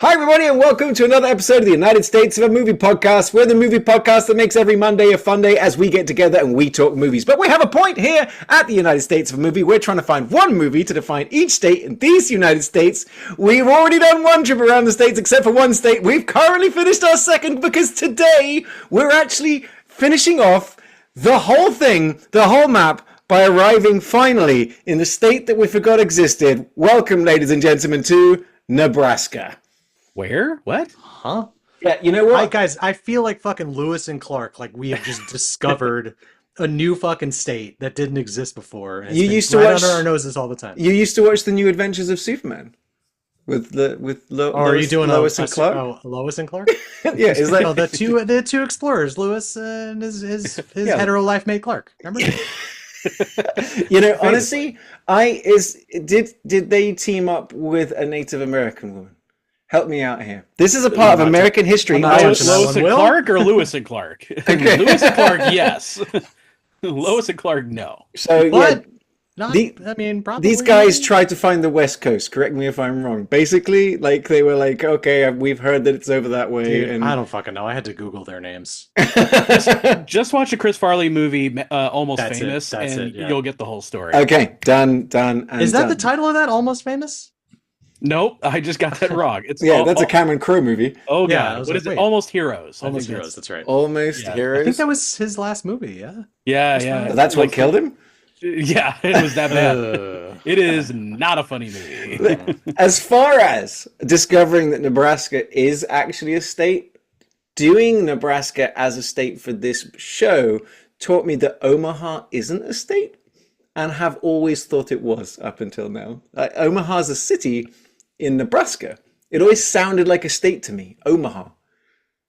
Hi everybody and welcome to another episode of the United States of a Movie Podcast. We're the movie podcast that makes every Monday a fun day as we get together and we talk movies. But we have a point here at the United States of a Movie. We're trying to find one movie to define each state in these United States. We've already done one trip around the states except for one state. We've currently finished our second because today we're actually finishing off the whole thing, the whole map, by arriving finally in the state that we forgot existed. Welcome, ladies and gentlemen, to Nebraska. Where? What? Huh? Yeah, you know what? Hi, guys, I feel like fucking Lewis and Clark. Like we have just discovered a new fucking state that didn't exist before. And you used to watch under our noses all the time. You used to watch the New Adventures of Superman with are you doing Lois and Clark? Lois and Clark? Yeah, is that the two explorers, Lewis and his hetero life mate Clark. Remember? You know, honestly, did they team up with a Native American woman? Help me out here. This is a part of American history. Lois and Clark or Lewis and Clark? Okay. Lewis and Clark, yes. Lois and Clark, no. So, but yeah, probably. These guys tried to find the West Coast. Correct me if I'm wrong. Basically, like they were like, okay, we've heard that it's over that way. Dude, and I don't fucking know. I had to Google their names. just watch a Chris Farley movie, Almost That's Famous, it, yeah. You'll get the whole story. Okay, done. Is that the title of that? Almost Famous? Nope, I just got that wrong. It's that's a Cameron Crowe movie. Oh god, yeah, what is it? Almost Heroes. Almost Heroes. That's right. Almost Heroes. I think that was his last movie. Yeah. Yeah. That's what killed him. Yeah, it was that bad. It is not a funny movie. As far as discovering that Nebraska is actually a state, doing Nebraska as a state for this show taught me that Omaha isn't a state, and have always thought it was up until now. Omaha's a city in Nebraska. It always sounded like a state to me. Omaha.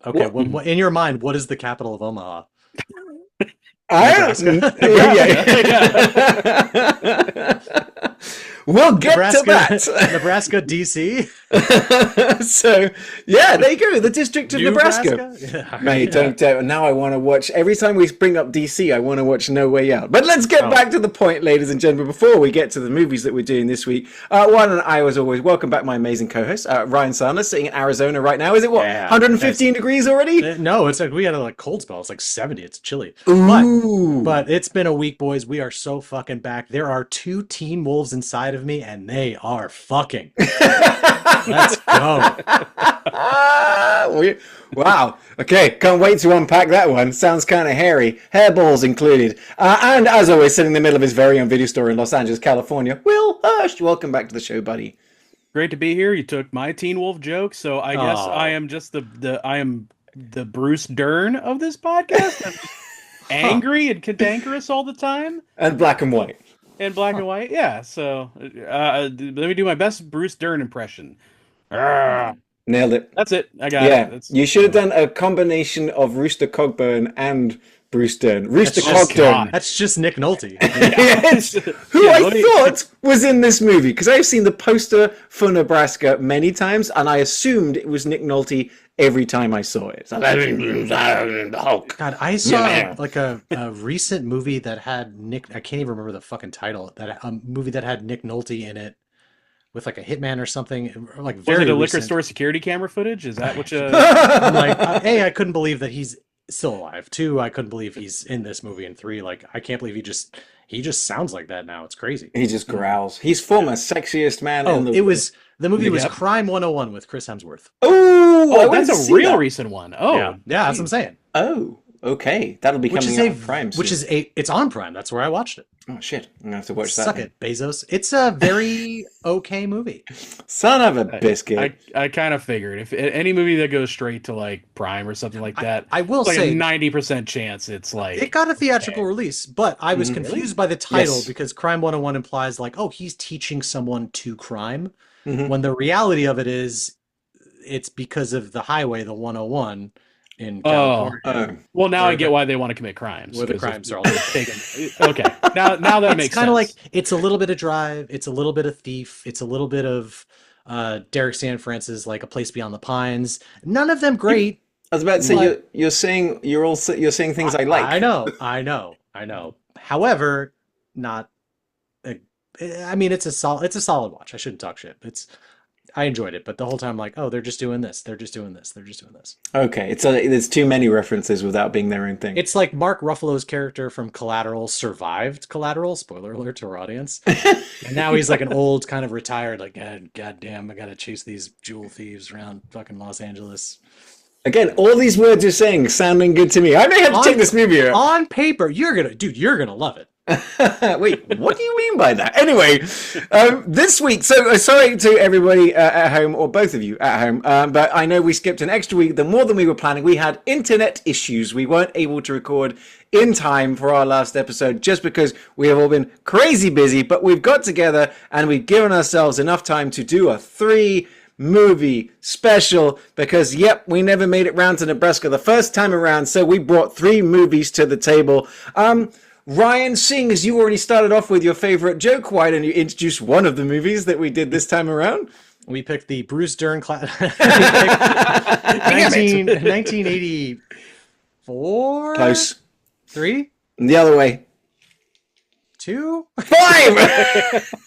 Okay, well, in your mind, what is the capital of Omaha? We'll get to that. Nebraska, DC. So, yeah, there you go. The District of Nebraska. Yeah. Mate, don't. Now I want to watch. Every time we bring up DC, I want to watch No Way Out. But let's get back to the point, ladies and gentlemen, before we get to the movies that we're doing this week. One and I, as always, welcome back my amazing co-host, Ryan Sanders, sitting in Arizona right now. Is it 115 degrees already? No, it's like we had a cold spell. It's like 70. It's chilly. Ooh. But it's been a week, boys. We are so fucking back. There are two teen wolves inside of me, and they are fucking. Let's go. Wow. Okay, can't wait to unpack that one. Sounds kind of hairy. Hairballs included. And as always, sitting in the middle of his very own video store in Los Angeles, California, Will Hirsch. Welcome back to the show, buddy. Great to be here. You took my Teen Wolf joke, so I guess I am just the Bruce Dern of this podcast. I'm angry and cantankerous all the time. And black and white. And black and white, yeah. So let me do my best Bruce Dern impression. Nailed it. That's it. I got it. Yeah, you should have done a combination of Rooster Cogburn and Bruce Dern. Rooster Cogburn. That's just Nick Nolte. Who I thought was in this movie, because I've seen the poster for Nebraska many times, and I assumed it was Nick Nolte every time I saw it. Hulk. God, I saw like a recent movie that had Nick. I can't even remember the fucking title. That a movie that had Nick Nolte in it, with like a hitman or something. Like very. Was it a recent. liquor store security camera footage? Is that what you? I'm like, A, I couldn't believe that he's still alive. 2, I couldn't believe he's in this movie. And 3, like, I can't believe he just sounds like that now. It's crazy. He just growls. He's former sexiest man in the world. The movie was Crime 101 with Chris Hemsworth. Oh, that's a real recent one. Oh, yeah, that's what I'm saying. Oh, okay. That'll be coming out on Prime soon. It's on Prime. That's where I watched it. Oh, shit. I'm going to have to watch that. Suck it, Bezos. It's a very okay movie. Son of a biscuit. I kind of figured. If any movie that goes straight to like Prime or something like that, I will say say a 90% chance it's like... It got a theatrical release, but I was confused by the title because Crime 101 implies like, oh, he's teaching someone to crime. When the reality of it is, it's because of the highway, the 101, in Oh. California. Well, now Where I get the- why they want to commit crimes. Where the 'cause crimes if- are all taken. Okay, now that it's makes kind of sense. like it's a little bit of Drive, it's a little bit of Thief, it's a little bit of Derek Sanfrance's like A Place Beyond the Pines. None of them great. I was about to say But you're saying you're saying things I like. I know. However, not. I mean, it's a solid watch. I shouldn't talk shit. I enjoyed it, but the whole time, like, oh, they're just doing this. They're just doing this. They're just doing this. Okay, there's too many references without being their own thing. It's like Mark Ruffalo's character from Collateral survived Collateral. Spoiler alert to our audience. And now he's like an old, kind of retired, like, God damn, I gotta chase these jewel thieves around fucking Los Angeles. Again, all these words you're saying sounding good to me. I may have to check this movie out. On paper, you're gonna love it. Wait, what do you mean by that? Anyway, this week, so sorry to everybody at home, or both of you at home, but I know we skipped an extra week, more than we were planning. We had internet issues. We weren't able to record in time for our last episode just because we have all been crazy busy, but we've got together and we've given ourselves enough time to do a 3-movie special because, yep, we never made it round to Nebraska the first time around, so we brought 3 movies to the table. Ryan, seeing as you already started off with your favorite joke, why don't you introduce one of the movies that we did this time around? We picked the Bruce Dern class. 1984? Close. 3? The other way. 2? 5!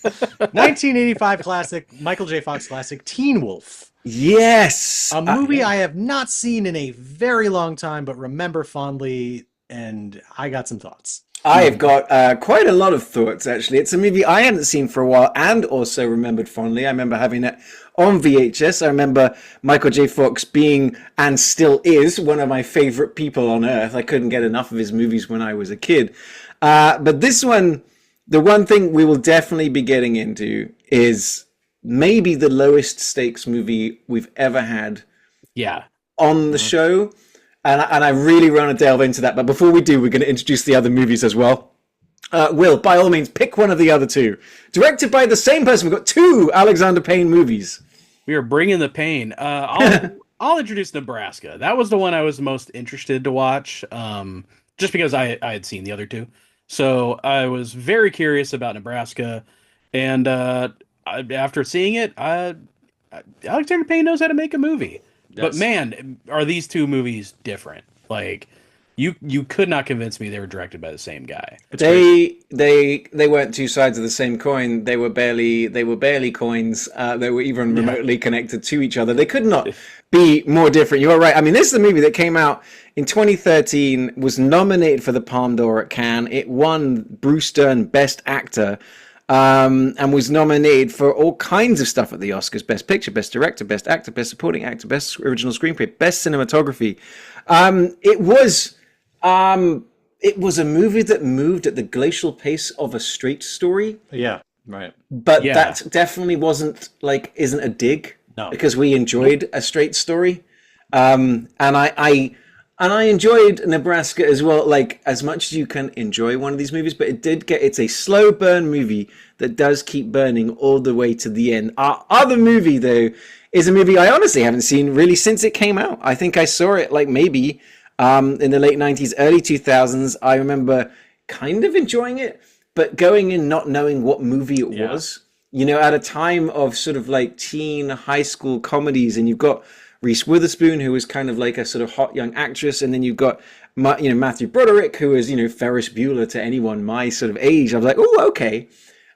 1985 classic, Michael J. Fox classic, Teen Wolf. Yes! A movie I have not seen in a very long time, but remember fondly, and I got some thoughts. I've got quite a lot of thoughts, actually. It's a movie I hadn't seen for a while and also remembered fondly. I remember having it on VHS. I remember Michael J. Fox being, and still is, one of my favorite people on earth. I couldn't get enough of his movies when I was a kid. But this one, the one thing we will definitely be getting into is maybe the lowest stakes movie we've ever had on the show. And I really want to delve into that. But before we do, we're going to introduce the other movies as well. Will, by all means, pick one of the other 2. Directed by the same person. We've got 2 Alexander Payne movies. We are bringing the pain. I'll introduce Nebraska. That was the one I was most interested to watch, just because I had seen the other 2. So I was very curious about Nebraska. And after seeing it, Alexander Payne knows how to make a movie. Yes. But man, are these 2 movies different? Like, you could not convince me they were directed by the same guy. They weren't 2 sides of the same coin. They were barely coins. They were even remotely connected to each other. They could not be more different. You are right. I mean, this is a movie that came out in 2013, was nominated for the Palme d'Or at Cannes. It won Bruce Dern Best Actor. And was nominated for all kinds of stuff at the Oscars: Best Picture, Best Director, Best Actor, Best Supporting Actor, Best Original Screenplay, Best Cinematography. It was a movie that moved at the glacial pace of a straight story. Yeah, right. But that definitely isn't a dig. No. Because we enjoyed a straight story. And I enjoyed Nebraska as well, like as much as you can enjoy one of these movies, but it's a slow burn movie that does keep burning all the way to the end. Our other movie, though, is a movie I honestly haven't seen really since it came out. I think I saw it like maybe in the late 90s, early 2000s. I remember kind of enjoying it, but going in not knowing what movie it was. You know, at a time of sort of like teen high school comedies, and you've got Reese Witherspoon, who is kind of like a sort of hot young actress, and then you've got Matthew Broderick, who is Ferris Bueller to anyone my sort of age. I was like, oh, okay.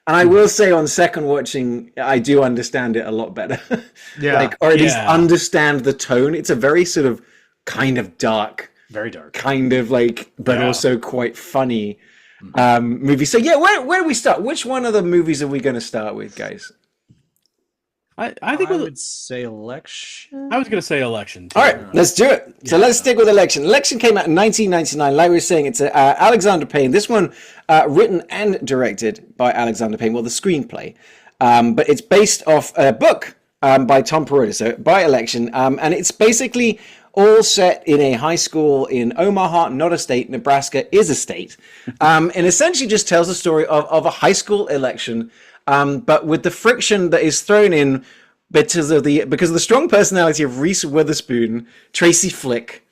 And I will say, on second watching, I do understand it a lot better. Or at least understand the tone. It's a very sort of kind of dark, very dark, kind of like, but also quite funny movie. So where do we start? Which one of the movies are we going to start with, guys? I think I would say Election. I was going to say Election, too. All right, let's do it. So let's stick with Election. Election came out in 1999. Like we were saying, it's Alexander Payne. This one written and directed by Alexander Payne. Well, the screenplay. But it's based off a book by Tom Perrotta, so by Election. And it's basically all set in a high school in Omaha, not a state. Nebraska is a state. And essentially just tells the story of a high school election, but with the friction that is thrown in because of the strong personality of Reese Witherspoon, Tracy Flick,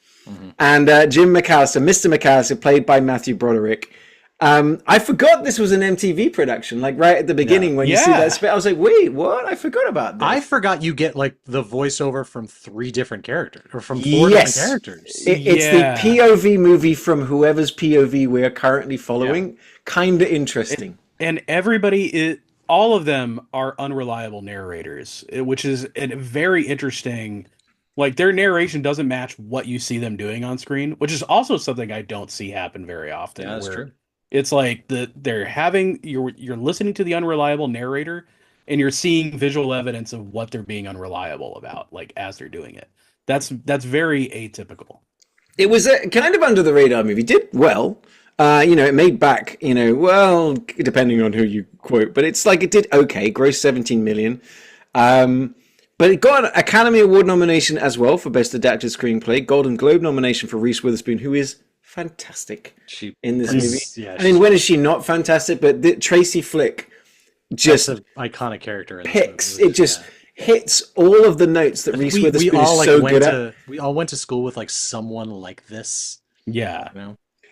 and Jim McAllister, Mr. McAllister, played by Matthew Broderick. I forgot this was an MTV production, like right at the beginning when you see that spit. I was like, wait, what? I forgot about this. I forgot you get like the voiceover from 3 different characters, or from 4 different characters. It's the POV movie from whoever's POV we're currently following. Kind of interesting. And everybody, all of them are unreliable narrators, which is a very interesting. Like, their narration doesn't match what you see them doing on screen, which is also something I don't see happen very often. Yeah, that's true. It's like you're listening to the unreliable narrator, and you're seeing visual evidence of what they're being unreliable about, like as they're doing it. That's very atypical. It was a kind of under the radar movie. Did well. It made back, well, depending on who you quote, but it's like it did okay, grossed 17 million. But it got an Academy Award nomination as well for Best Adapted Screenplay, Golden Globe nomination for Reese Witherspoon, who is fantastic in this movie. Yeah, I mean, when is she not fantastic? But Tracy Flick just an iconic character. In picks. It just hits all of the notes that Reese Witherspoon is so good at. We all went to school with like someone like this. Yeah.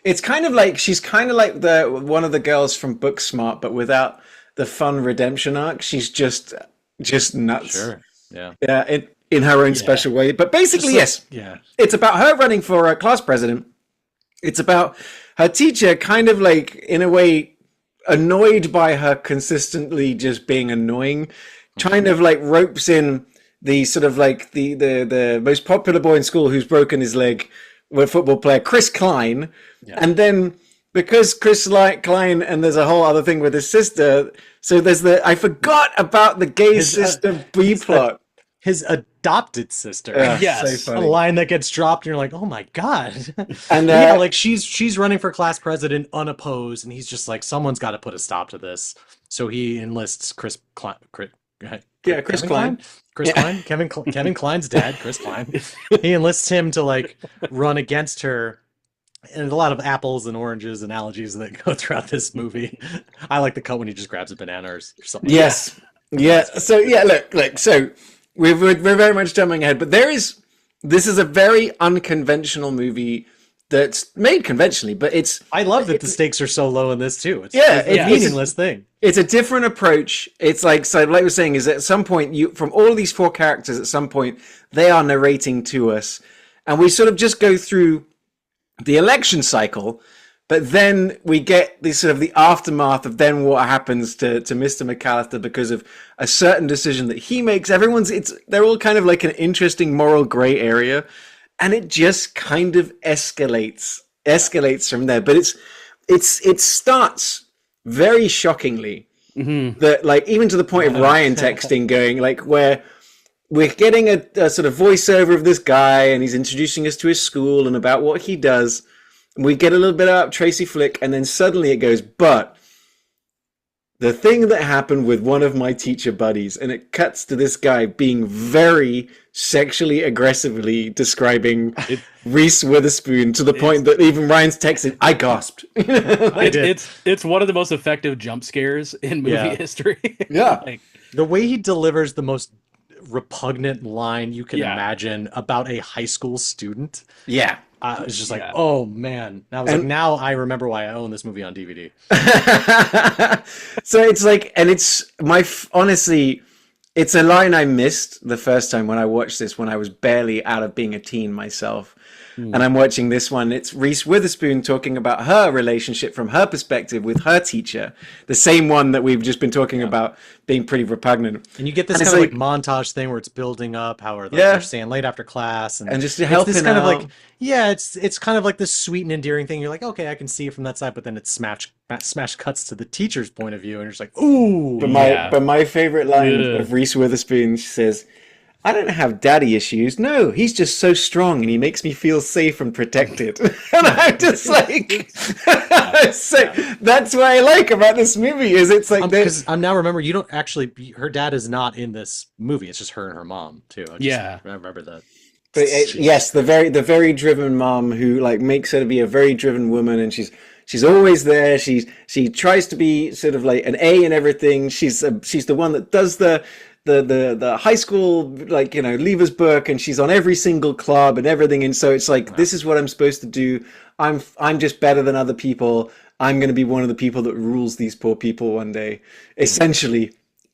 It's kind of like she's kind of like one of the girls from Booksmart, but without the fun redemption arc. She's just nuts. Sure. Yeah. Yeah. In her own special way. But basically, yes. Yeah. It's about her running for class president. It's about her teacher kind of like, in a way, annoyed by her consistently just being annoying, kind of like ropes in the sort of like the most popular boy in school who's broken his leg, with football player Chris Klein. Yeah. And then because Chris Klein, and there's a whole other thing with his sister. So there's I forgot about the gay sister B plot. His adopted sister. Yes. So a line that gets dropped and you're like, oh my God. And like she's running for class president unopposed, and he's just like, someone's got to put a stop to this. So he enlists Chris Klein. Chris Klein. Kevin Klein's dad, Chris Klein. He enlists him to like run against her. And a lot of apples and oranges analogies that go throughout this movie. I like the cut when he just grabs a banana or something. Yes. Yeah. So look. So we're very much jumping ahead, but this is a very unconventional movie that's made conventionally, but I love that the stakes are so low in this too. It's a meaningless thing. It's a different approach. It's like we're saying, is at some point from all of these 4 characters, at some point they are narrating to us, and we sort of just go through the election cycle, but then we get the sort of the aftermath of then what happens to Mr. McAllister because of a certain decision that he makes. They're all kind of like an interesting moral gray area, and it just kind of escalates from there. But it starts very shockingly, that like even to the point of Ryan texting going like where we're getting a sort of voiceover of this guy, and he's introducing us to his school and about what he does. And we get a little bit about Tracy Flick, and then suddenly it goes, but the thing that happened with one of my teacher buddies, and it cuts to this guy being very sexually aggressively describing Reese Witherspoon to the point that even Ryan's texted, I gasped. It's one of the most effective jump scares in movie history. Yeah. The way he delivers the most repugnant line you can imagine about a high school student. Yeah. It's just like, oh man. And I was like, now I remember why I own this movie on DVD. So it's like, and it's honestly, it's a line I missed the first time when I watched this, when I was barely out of being a teen myself. And I'm watching this one. It's Reese Witherspoon talking about her relationship from her perspective with her teacher, the same one that we've just been talking about being pretty repugnant. And you get this kind of like montage thing where it's building up how they're staying late after class and just helping this kind out. of like it's kind of like this sweet and endearing thing. You're like, okay, I can see it from that side, but then it smash cuts to the teacher's point of view, and you're just like, ooh. But my favorite line of Reese Witherspoon, she says, I don't have daddy issues. No, he's just so strong and he makes me feel safe and protected. And I'm just like, so that's what I like about this movie is it's like because I'm now remember you don't actually her dad is not in this movie. It's just her and her mom too. I remember that. But yes, the very driven mom who like makes her to be a very driven woman, and she's always there. She tries to be sort of like an A in everything. She's the one that does the the high school, like, leavers book, and she's on every single club and everything. And so it's like, this is what I'm supposed to do. I'm just better than other people. I'm going to be one of the people that rules these poor people one day. Essentially,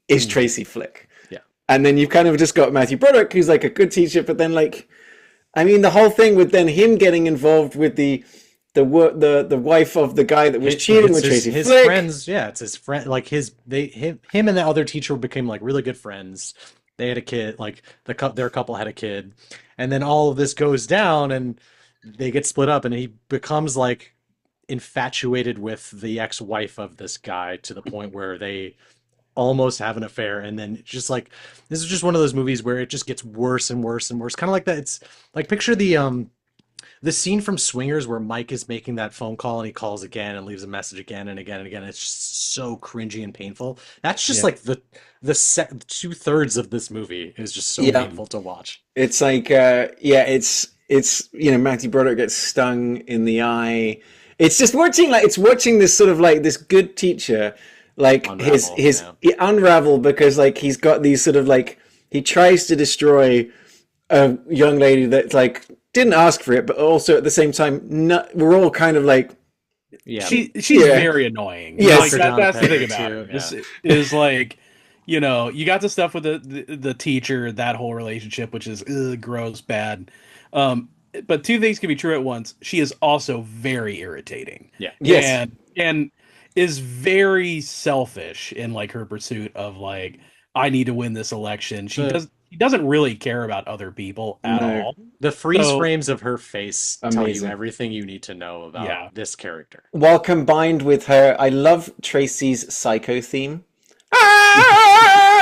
is Tracy Flick. Yeah. And then you've kind of just got Matthew Broderick, who's like a good teacher, but then like, I mean, the whole thing with then him getting involved with the wife of the guy that was cheating with Tracy his Flick. friends. Yeah, it's his friend. Like him and the other teacher became like really good friends. They had a kid. Like their couple had a kid, and then all of this goes down, and they get split up, and he becomes like infatuated with the ex-wife of this guy to the point where they almost have an affair. And then just like, this is just one of those movies where it just gets worse and worse and worse. Kind of like that. It's like, picture the scene from Swingers where Mike is making that phone call and he calls again and leaves a message again and again and again. It's just so cringy and painful. That's just like the 2/3 of this movie is just so painful to watch. It's like, it's Matthew Broderick gets stung in the eye. It's just watching this sort of like this good teacher, like unravel, because like he's got these sort of like, he tries to destroy a young lady that like didn't ask for it, but also at the same time, we're all kind of like, she's very annoying. Yes. Like, that's the thing about it. Is like, you got the stuff with the teacher, that whole relationship, which is gross, bad. But two things can be true at once. She is also very irritating. Yeah. Yes. And is very selfish in like her pursuit of like, I need to win this election. She doesn't really care about other people at all. The freeze frames of her face tell you everything you need to know about this character. While combined with her, I love Tracy's psycho theme.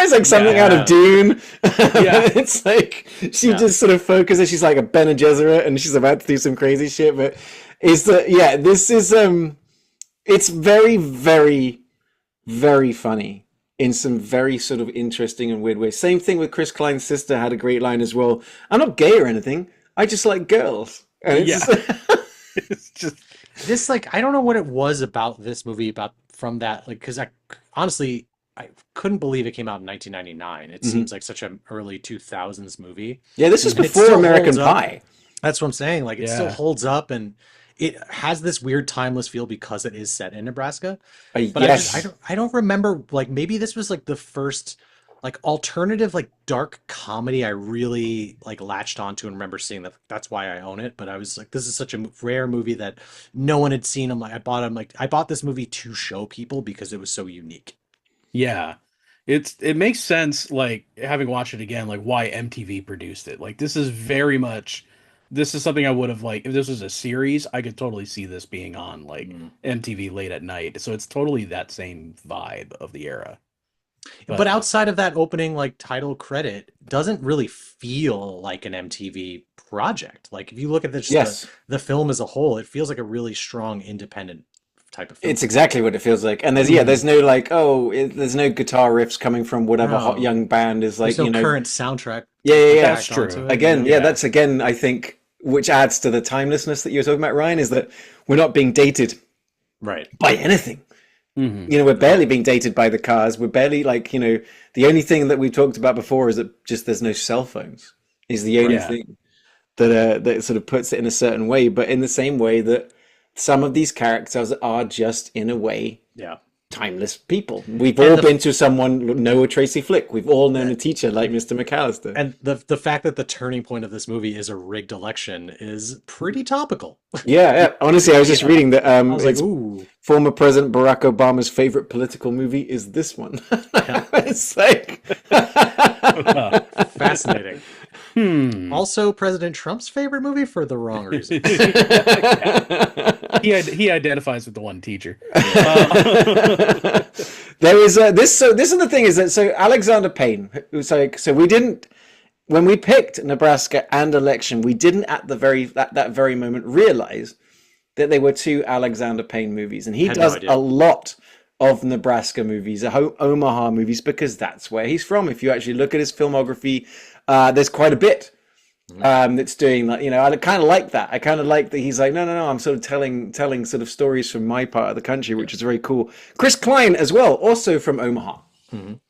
It's like something out of Dune. It's like she just sort of focuses. She's like a Bene Gesserit, and she's about to do some crazy shit. But this is it's very, very, very funny in some very sort of interesting and weird ways. Same thing with Chris Klein's sister had a great line as well. I'm not gay or anything. I just like girls. And it's just this, like, I don't know what it was about this movie from that, like, because I couldn't believe it came out in 1999. It seems like such an early 2000s movie. Yeah, this was before American Pie. That's what I'm saying. Like, it still holds up, and it has this weird timeless feel because it is set in Nebraska. But I don't remember, like, maybe this was like the first like alternative, like dark comedy I really like latched onto and remember seeing that. That's why I own it. But I was like, this is such a rare movie that no one had seen. I bought this movie to show people because it was so unique. Yeah. It makes sense, like, having watched it again, like why MTV produced it. Like, this is something I would have, like, if this was a series, I could totally see this being on like MTV late at night. So it's totally that same vibe of the era. But outside of that opening like title credit, doesn't really feel like an MTV project. Like, if you look at the film as a whole, it feels like a really strong independent type of film. It's exactly what it feels like. And there's no like, there's no guitar riffs coming from whatever hot young band is like, there's no current soundtrack. Yeah. That's true. That's again, I think, which adds to the timelessness that you were talking about, Ryan, is that we're not being dated by anything. We're barely being dated by the Cars. We're barely like, the only thing that we talked about before is that just there's no cell phones is the only thing that sort of puts it in a certain way. But in the same way that some of these characters are just, in a way, timeless people. We've all been to someone, know a Tracy Flick. We've all known a teacher like Mr. McAllister. And the fact that the turning point of this movie is a rigged election is pretty topical. Yeah. Honestly, I was just reading that I was like, ooh. Former President Barack Obama's favorite political movie is this one. It's like... Fascinating. Also, President Trump's favorite movie for the wrong reason. He identifies with the one teacher. There is this is the thing is that so Alexander Payne, who's like, so we didn't, when we picked Nebraska and election, we didn't at that very moment realize that they were two Alexander Payne movies, and he does a lot of Nebraska movies, Omaha movies, because that's where he's from. If you actually look at his filmography, there's quite a bit that's doing that. I kind of like that. I kind of like that he's like, no, I'm sort of telling sort of stories from my part of the country, which is very cool. Chris Klein as well, also from Omaha.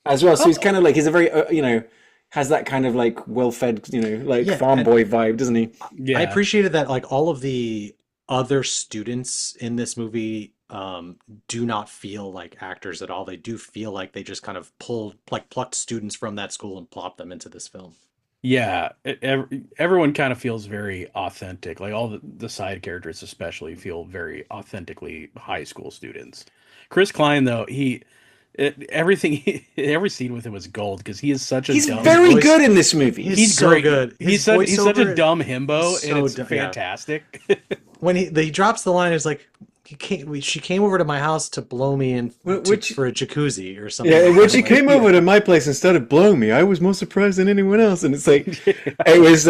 as well. So he's Oh, kind of like, he's a very, has that kind of like well-fed, like Yeah, farm and boy vibe, doesn't he? I yeah. appreciated that like all of the other students in this movie do not feel like actors at all. They do feel like they just kind of plucked students from that school and plopped them into this film. Yeah, everyone kind of feels very authentic. Like all the side characters, especially, feel very authentically high school students. Chris Klein, though, every scene with him was gold because he is such a He's His dumb. very voice, good in this movie. he's He's so great. good. His He's such a voiceover dumb is himbo, and so it's yeah. fantastic. When he drops the line, it's like she came over to my house to blow me in Which, for a jacuzzi or something yeah, like when that. she Like, came over to my place and started blowing me, I was more surprised than anyone else. And it's like, it was,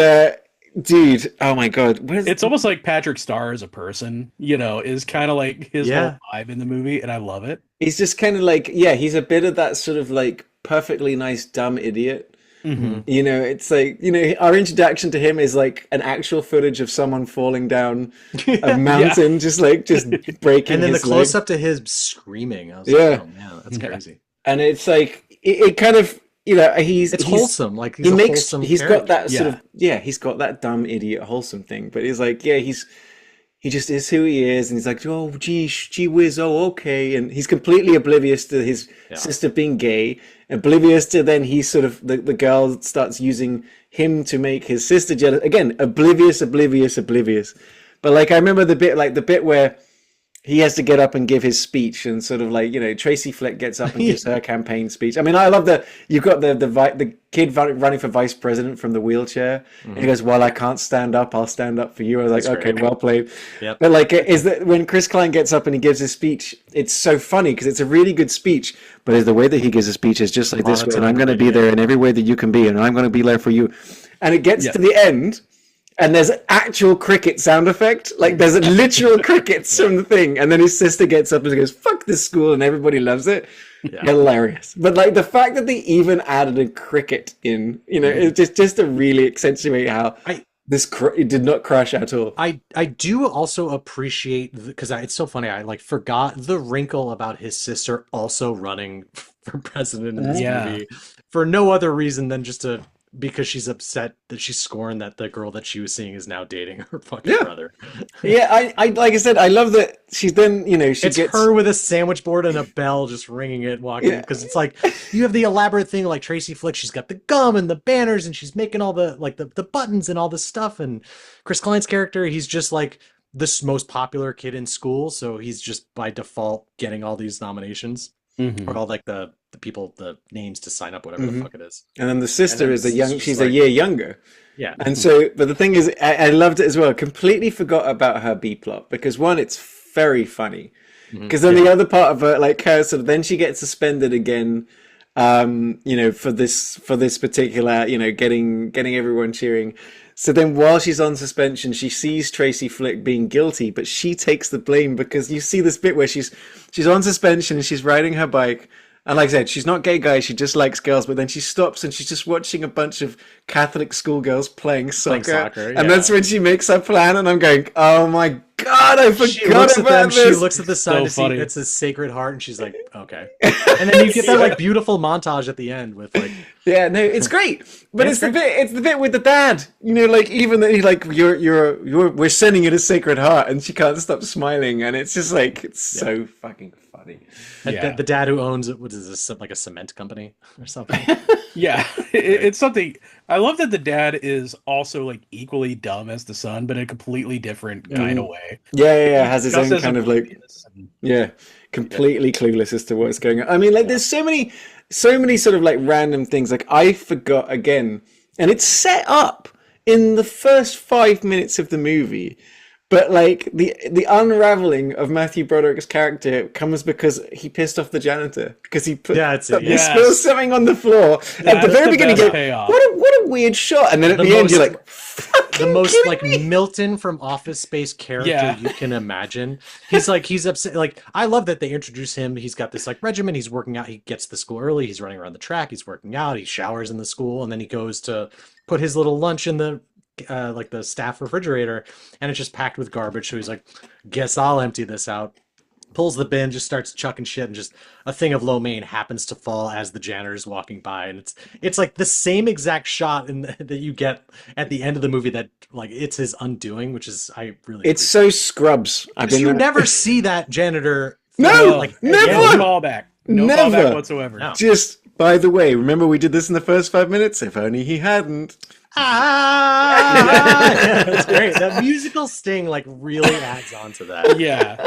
dude, oh my God. It's almost like Patrick Starr as a person, is kind of like his whole yeah. vibe in the movie, and I love it. He's just kind of like, yeah, he's a bit of that sort of like perfectly nice, dumb idiot. Hmm. Mhm. It's like, our introduction to him is like an actual footage of someone falling down a Yeah. mountain, just breaking And then the his close leg. up to his screaming, I was like, Yeah. oh man, that's Yeah. crazy. And it's like, it kind of, It's wholesome. Like he he's a makes, wholesome he's got character. that sort Yeah. of, yeah, he's got that dumb idiot wholesome thing, but he's like, yeah, he just is who he is, and he's like, oh, gee whiz, oh, okay, and he's completely oblivious to his Yeah. sister being gay, oblivious to then he's sort of the girl starts using him to make his sister jealous. Again, oblivious. But like I remember the bit where he has to get up and give his speech, and sort of like Tracy Flick gets up and gives her campaign speech. I mean, I love that you've got the kid running for vice president from the wheelchair, and he goes, "Well, I can't stand up. I'll stand up for you." I was like, That's "Okay, great. well played." Yep. But like, is that when Chris Klein gets up and he gives his speech, it's so funny because it's a really good speech, but the way that he gives his speech is just like this way, and I'm going to be there in every way that you can be, and I'm going to be there for you. And it gets Yeah. to the end. And there's actual cricket sound effect. Like there's literal crickets from the thing. And then his sister gets up and goes, "Fuck this school," and everybody loves it. Yeah. Hilarious. But like the fact that they even added a cricket in, it's just to really accentuate how I it did not crash at all. I do also appreciate because it's so funny. I like forgot the wrinkle about his sister also running for president in this Yeah. movie for no other reason than just because she's upset that she's scorned that the girl that she was seeing is now dating her fucking Yeah. brother. Yeah, I like I said, I love that she's then, she It's gets her with a sandwich board and a bell just ringing it, walking Yeah. because it's like you have the elaborate thing like Tracy Flick. She's got the gum and the banners and she's making all the like the buttons and all this stuff. And Chris Klein's character, he's just like this most popular kid in school, so he's just by default getting all these nominations Mhm. or all like the people the names to sign up, whatever the Mhm. fuck it is. and then the sister then is it's she's just a like- year younger. Yeah, And so, but the thing is, I loved it as well. Completely forgot about her B plot because one, it's very funny. Because then the other part of her, like her, sort of, then she gets suspended again. For this particular, getting everyone cheering. So then, while she's on suspension, she sees Tracy Flick being guilty, but she takes the blame because you see this bit where she's on suspension and she's riding her bike. And like I said, she's not gay guy, she just likes girls, but then she stops and she's just watching a bunch of Catholic schoolgirls playing soccer. yeah. And that's when she makes her plan, and I'm going, oh my God, I she forgot looks at them, about she this. looks at the sign So to see funny. it's a Sacred Heart, and she's like, okay. And then you get that like beautiful montage at the end with like Yeah, no, it's great, but Yeah, it's it's the bit with the dad. Like even that he's like, we're sending it a Sacred Heart, and she can't stop smiling, and it's just like it's so fucking funny. Yeah. the dad who owns it. What is this, like a cement company or something? Yeah, it's something. I love that the dad is also like equally dumb as the son, but in a completely different kind of way. Yeah, has his Just own as kind of like oblivious and- completely clueless as to what's going on. I mean, like there's so many sort of like random things. Like I forgot again, and it's set up in the first 5 minutes of the movie. But like the unraveling of Matthew Broderick's character comes because he pissed off the janitor because he put Yeah, it's it, he yes. spills something on the floor at the That's very the beginning. best You go, payoff. what a weird shot, and then at The the end you're most- like, The fucking most kidding like me? Milton from Office Space character Yeah. you can imagine. He's upset. Like I love that they introduce him. He's got this like regimen. He's working out. He gets to school early. He's running around the track. He's working out. He showers in the school, and then he goes to put his little lunch in the like the staff refrigerator, and it's just packed with garbage. So he's like, "Guess I'll empty this out." pulls the bin, just starts chucking shit, and just a thing of lo mein happens to fall as the janitor is walking by, and it's like the same exact shot that you get at the end of the movie that like it's his undoing, which is I really. It's so Scrubs. You never see that janitor. No, never. No callback. No Never. callback whatsoever. No. Just, by the way, remember we did this in the first 5 minutes? If only he hadn't. Yeah, that's great. That musical sting like really adds on to that. Yeah.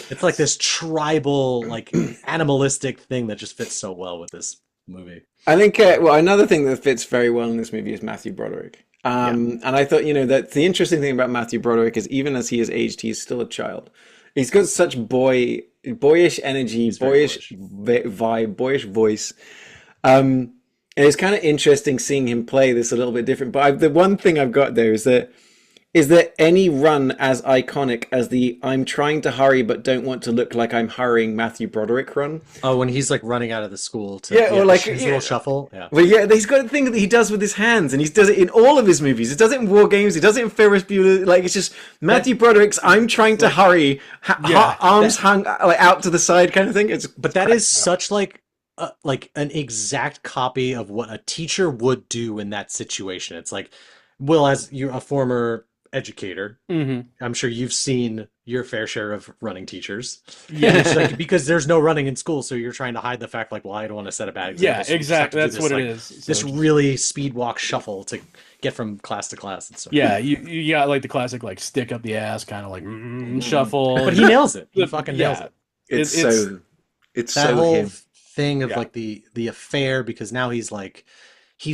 It's like this tribal, like animalistic thing that just fits so well with this movie. I think, another thing that fits very well in this movie is Matthew Broderick. And I thought, that the interesting thing about Matthew Broderick is even as he is aged, he's still a child. He's got such boyish energy, boyish vibe, boyish voice. And it's kind of interesting seeing him play this a little bit different. But the one thing I've got there is there any run as iconic as the "I'm trying to hurry but don't want to look like I'm hurrying" Matthew Broderick run? Oh, when he's like running out of the school to or like his little shuffle. Yeah. Well, yeah, he's got a thing that he does with his hands, and he does it in all of his movies. He does it in War Games. He does it in Ferris Bueller. Like it's just Matthew Broderick's "I'm trying to hurry," arms hung like out to the side kind of thing. But that is such like an exact copy of what a teacher would do in that situation. It's like, Will, as you're a former educator, I'm sure you've seen your fair share of running teachers. Yeah, it's like, because there's no running in school, so you're trying to hide the fact, like, well, I don't want to set a bad example. Yeah, so exactly. That's what like, it is. This really speed walk shuffle to get from class to class and stuff. Yeah, you got like the classic like stick up the ass kind of like shuffle. But he nails it. He fucking nails it. It's that so whole him. thing of like the affair, because now he's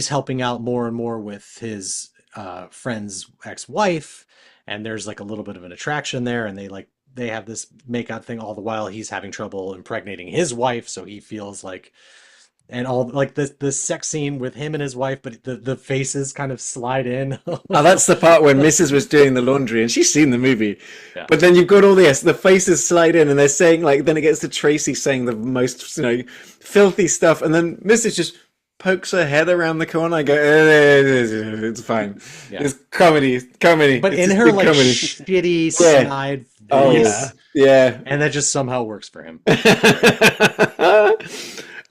helping out more and more with his friend's ex-wife, and there's like a little bit of an attraction there, and they have this make-out thing all the while he's having trouble impregnating his wife, so he feels like, and all like the sex scene with him and his wife, but the faces kind of slide in. Oh, that's the part when Mrs. was doing the laundry, and she's seen the movie. Yeah. But then you've got all this, the faces slide in, and they're saying like, then it gets to Tracy saying the most filthy stuff, and then Mrs. just pokes her head around the corner. I go, it's fine. Yeah. It's comedy. But in her like comedy. Shitty snide voice. Yeah. And that just somehow works for him.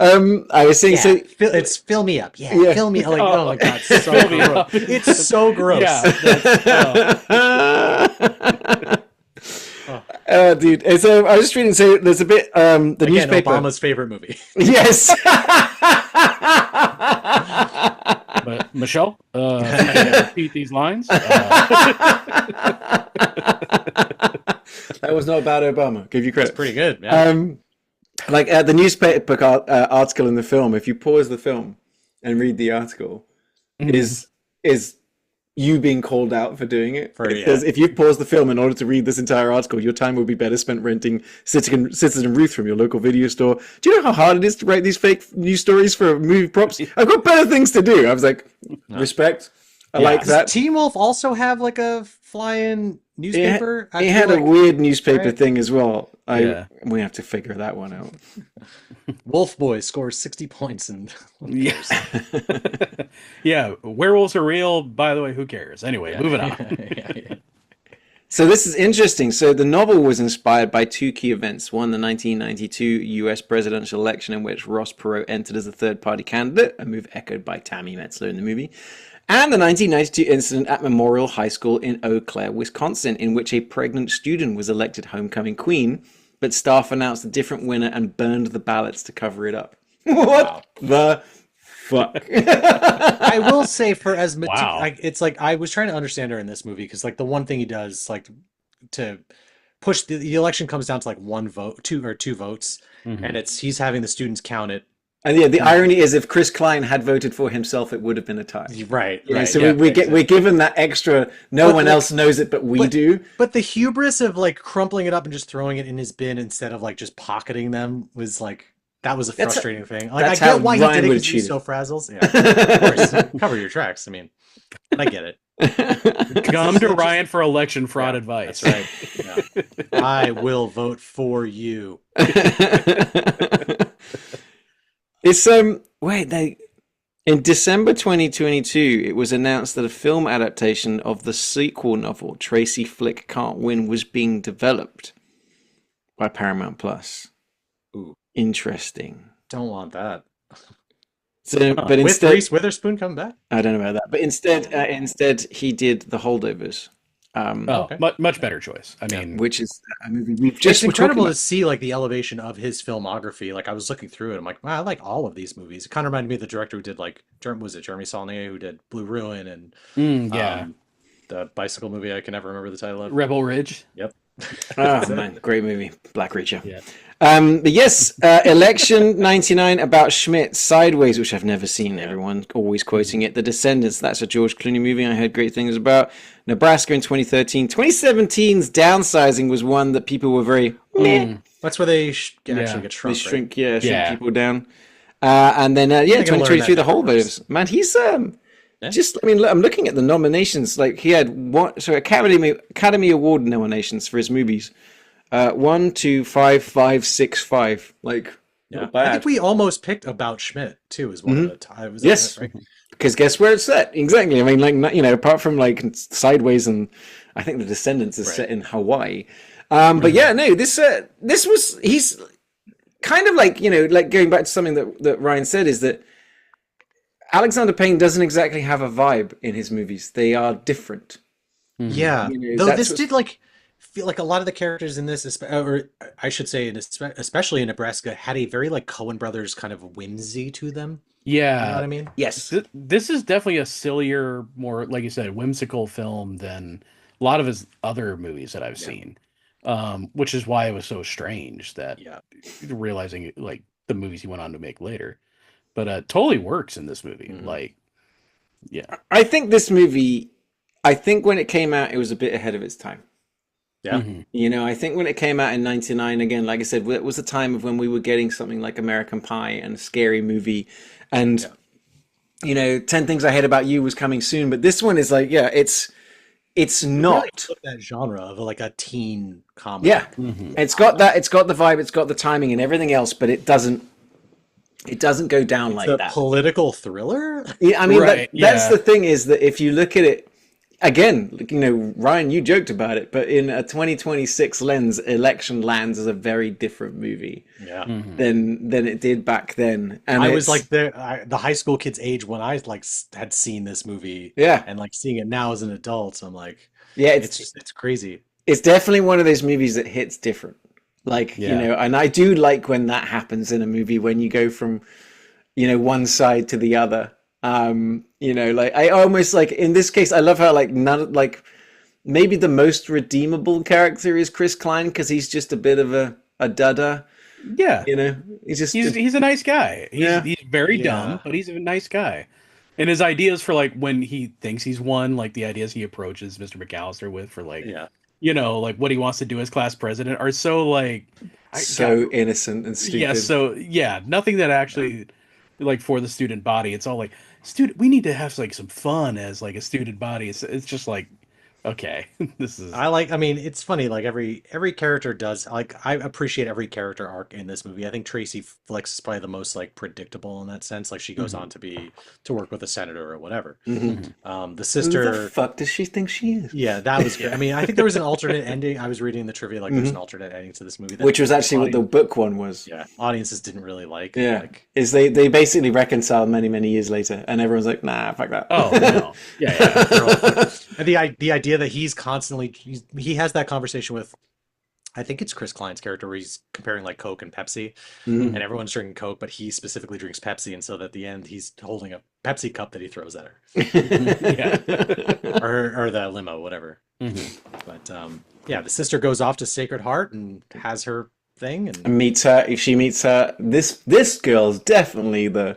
I was saying, so it's fill me up. Yeah. Fill me up. Like, oh my God, so gross. It's so gross. Yeah. Dude. And so I was just reading, so there's a bit, the newspaper. Obama's favorite movie. Yes. But Michelle, repeat these lines. That was not about Obama. Give you credit. It's pretty good. Yeah. The newspaper article in the film, if you pause the film and read the article, is you being called out for doing it. Because if you pause the film in order to read this entire article, your time would be better spent renting Citizen Ruth from your local video store. Do you know how hard it is to write these fake news stories for movie props? I've got better things to do. I was like, respect. I like that. Does Teen Wolf also have like a fly-in newspaper? It had a weird newspaper thing as well. We have to figure that one out. Wolf Boy scores 60 points and yes. Yeah, werewolves are real. By the way, who cares? Anyway, moving on. So this is interesting. So the novel was inspired by two key events. One, the 1992 U.S. presidential election in which Ross Perot entered as a third-party candidate, a move echoed by Tammy Metzler in the movie. And the 1992 incident at Memorial High School in Eau Claire, Wisconsin, in which a pregnant student was elected homecoming queen, but staff announced a different winner and burned the ballots to cover it up. What the fuck? I will say, for as much, it's like I was trying to understand her in this movie, because like the one thing he does, like to push the election comes down to like two votes, and he's having the students count it. And the irony is, if Chris Klein had voted for himself, it would have been a tie. Right. So we're given that extra. No one else knows it, but we do. But the hubris of like crumpling it up and just throwing it in his bin instead of like just pocketing them was like, that was a frustrating thing. Like, I get why he did it because he's so frazzles. Yeah, of course. Cover your tracks. I mean, I get it. Come to Ryan for election fraud advice. That's right. Yeah. I will vote for you. It's in December 2022, it was announced that a film adaptation of the sequel novel Tracy Flick Can't Win was being developed. by Paramount Plus. Ooh, Interesting. don't want that. So, but With instead, Reese Witherspoon come back? I don't know about that. But instead, he did The Holdovers, Oh, Okay. much better choice. I mean, which is a movie we've It's just were talking incredible to about. see like the elevation of his filmography. Like I was looking through it, I'm like, wow, I like all of these movies. It kind of reminded me of the director who did like, was it Jeremy Saulnier who did Blue Ruin and yeah, the bicycle movie I can never remember the title of. Rebel Ridge. Yep. Oh man, great movie, Black Reacher. Yeah. But yes, Election 99 about Schmidt, Sideways, which I've never seen. Everyone always quoting it. The Descendants, that's a George Clooney movie I heard great things about. Nebraska in 2013. 2017's Downsizing was one that people were very meh. That's where they actually get They shrunk. shrink, right? shrink people down. And then, gonna learn 2023, The that Holdovers. Man, he's just, I mean, I'm looking at the nominations. Like, he had Academy Award nominations for his movies. 1, 2, 5, 5, 6, 5. Like, Yeah. not bad. I think we almost picked About Schmidt too as one of the times. Yes. Right? Because guess where it's set? Exactly. I mean, like, apart from like Sideways and I think The Descendants is set in Hawaii. But yeah, no, this was, he's kind of like, like going back to something that Ryan said, is that Alexander Payne doesn't exactly have a vibe in his movies. They are different. Yeah. Though that's this did like feel like a lot of the characters in this, or I should say, especially in Nebraska, had a very like Coen Brothers kind of whimsy to them. You know what Yeah, I mean? Yes. this is definitely a sillier, more like you said, whimsical film than a lot of his other movies that I've seen. Which is why it was so strange that Yeah. realizing like the movies he went on to make later, but totally works in this movie. Like, yeah, I think this movie, when it came out, it was a bit ahead of its time. Yeah. I think when it came out in 99, again, like I said, it was a time of when we were getting something like American Pie and a scary movie. And, 10 Things I Hate About You was coming soon. But this one is like, it's not. Really took that genre of like a teen comedy. Yeah. It's got that. It's got the vibe. It's got the timing and everything else. But it doesn't go down like The that. political thriller? Yeah, I mean, Right, that's yeah. the thing is that if you look at it, again, Ryan, you joked about it, but in a 2026 lens, Election lands as a very different movie Yeah. than it did back then. And I was like the high school kid's age when I like had seen this movie. Yeah. And like seeing it now as an adult, so I'm like, yeah, it's crazy. it's definitely one of those movies that hits different. Like, and I do like when that happens in a movie, when you go from, one side to the other. Like I almost like in this case, I love how like maybe the most redeemable character is Chris Klein, because he's just a bit of a dudder. yeah. He's a nice guy. He's very Yeah. dumb, but he's a nice guy. And his ideas for like when he thinks he's won, like the ideas he approaches Mr. McAllister with for like, like what he wants to do as class president are so like innocent and stupid. Nothing that actually like for the student body. It's all like we need to have like some fun as like a student body. It's just like, okay, this is. I mean, it's funny. Like every character does. Like I appreciate every character arc in this movie. I think Tracy Flicks is probably the most like predictable in that sense. Like she goes on to work with a senator or whatever. The sister. Who the fuck does she think she is? Yeah, that was good. I mean, I think there was an alternate ending. I was reading the trivia, like there's an alternate ending to this movie, that Which was actually what the book one was. yeah, audiences didn't really like. Yeah, Like, is they basically reconciled many years later, and everyone's like, nah, fuck that. Oh no! Yeah. and the idea that he's constantly he has that conversation with, I think it's Chris Klein's character, where he's comparing like Coke and Pepsi, and everyone's drinking Coke, but he specifically drinks Pepsi, and so that at the end he's holding a Pepsi cup that he throws at her, Yeah. or the limo, whatever. But yeah, the sister goes off to Sacred Heart and has her thing, and meets her. If she meets her, this girl's definitely the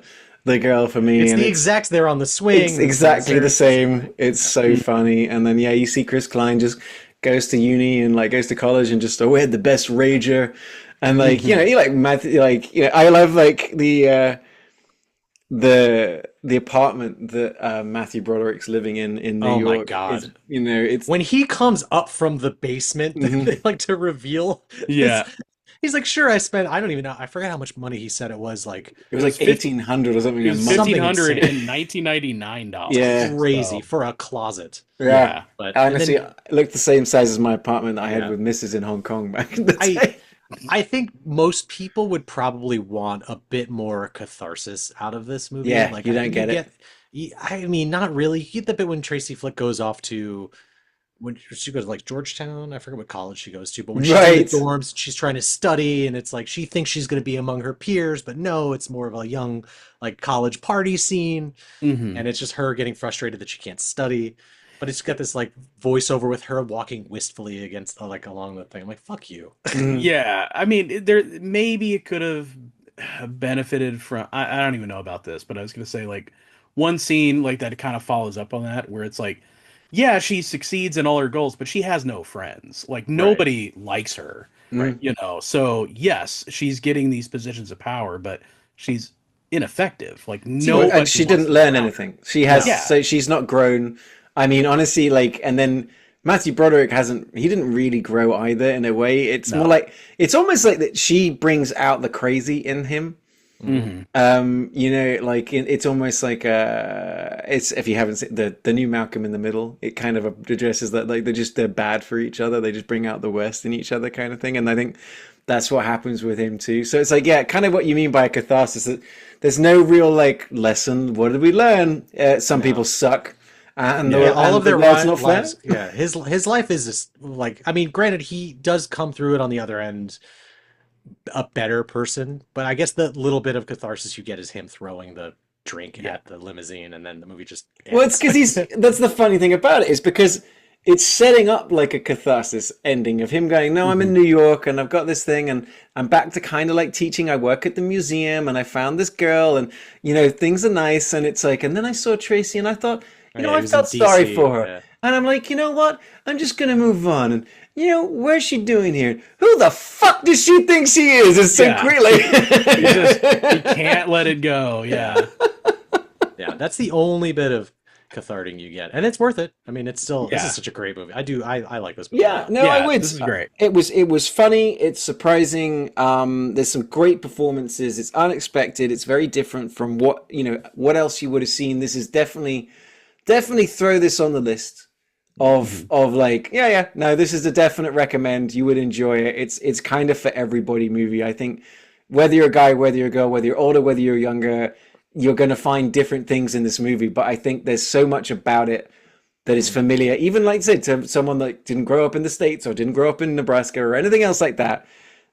girl for me. it's and the exact. They're on the swing. It's exactly the same. It's so funny. And then you see Chris Klein just goes to uni and like goes to college and just we had the best rager, and like he like Matthew, like I love like the apartment that Matthew Broderick's living in New York. Oh my God. It's When he comes up from the basement, they like to reveal. Yeah. He's like, sure, I don't even know. I forget how much money he said it was. Like, it was like 1,800 or something. It was a month. $1,500 insane. in $1999. Yeah. crazy for a closet. Yeah. But Honestly, and then it looked the same size as my apartment that I had with Mrs. in Hong Kong back in the day. I think most people would probably want a bit more catharsis out of this movie. Yeah, Like you don't get it. I mean, not really. You get the bit when Tracy Flick goes off to when she goes like Georgetown. I forget what college she goes to, but when she's in the Right. dorms, she's trying to study, and it's like she thinks she's going to be among her peers, but no, it's more of a young like college party scene, Hmm. and it's just her getting frustrated that she can't study. But it's got this like voiceover with her walking wistfully against like along the thing. I'm like, fuck you. Mhm. Yeah, I mean, there maybe it could have benefited from. I don't even know about this, but I was gonna say like one scene like that kind of follows up on that, where it's like, yeah, she succeeds in all her goals, but she has no friends. Like Right. nobody likes her, Right. Mhm. you know. So yes, she's getting these positions of power, but she's ineffective. Like And nobody she wants didn't to be learn around her. anything. She has, No. Yeah. so she's not grown. I mean, honestly, like, and then Matthew Broderick hasn't, he didn't really grow either in a way. It's more No. like, it's almost like that she brings out the crazy in him. Hmm. Hmm. Like it's almost like it's if you haven't seen the new Malcolm in the Middle, it kind of addresses that like they're bad for each other. They just bring out the worst in each other, kind of thing. And I think that's what happens with him too. So it's like yeah, kind of what you mean by a catharsis. That there's no real like lesson. What did we learn? Some people No. suck, and Yeah, all of the their world's not fair. lives. Yeah, his life is just like I mean, granted, he does come through it on the other end a better person, but I guess the little bit of catharsis you get is him throwing the drink Yeah. at the limousine, and then the movie just Well, it's ends. because he's. That's the funny thing about it is because it's setting up like a catharsis ending of him going, "No, I'm Hmm. in New York and I've got this thing and I'm back to kind of like teaching. I work at the museum and I found this girl and things are nice." And it's like, and then I saw Tracy and I thought, Oh, yeah, I he was in felt sorry DC. for her. Yeah. And I'm like, you know what? I'm just gonna move on. And where's she doing here? Who the fuck does she think she is? It's so Yeah. quickly. He can't let it go. Yeah. Yeah, that's the only bit of cathartic you get, and it's worth it. I mean, it's still this is Yeah. such a great movie. I like this movie a Yeah, lot. no, I Yeah. would. This is great. It was funny. It's surprising. There's some great performances. It's unexpected. It's very different from what else you would have seen. This is definitely throw this on the list of Mhm. like yeah, no, this is a definite recommend. You would enjoy it. It's kind of for everybody movie. I think whether you're a guy, whether you're a girl, whether you're older, whether you're younger, you're going to find different things in this movie. But I think there's so much about it that is familiar, even like I said, to someone that didn't grow up in the States or didn't grow up in Nebraska or anything else like that.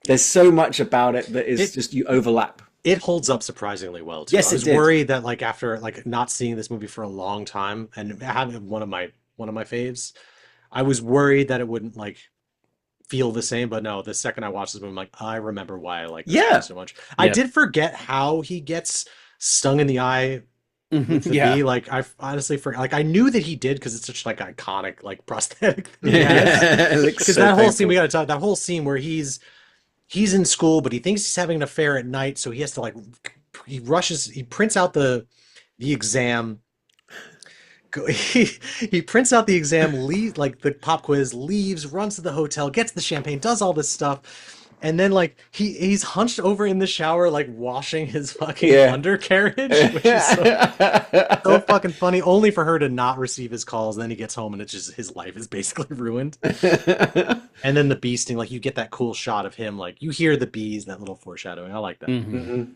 There's so much about it that is It just you overlap. it holds up surprisingly well too. I Yes, it was did. worried that like after like not seeing this movie for a long time and having one of my faves, I was worried that it wouldn't like feel the same. But no, the second I watched this movie, I'm like, I remember why I like this movie Yeah. so much. I Yep. did forget how he gets stung in the eye with the Yeah. bee. Like I honestly forgot. Like I knew that he did because it's such like iconic like prosthetic thing he has. It looks Because so that whole scene painful. we gotta talk. That whole scene where he's in school, but he thinks he's having an affair at night, so he has to like he prints out the exam. He prints out the exam, like the pop quiz, leaves, runs to the hotel, gets the champagne, does all this stuff, and then like he's hunched over in the shower, like washing his fucking Yeah. undercarriage, which is so fucking funny. Only for her to not receive his calls. And then he gets home and it's just his life is basically ruined. And then the bee sting, like you get that cool shot of him, like you hear the bees, that little foreshadowing. I like that. Hmm. Mhm.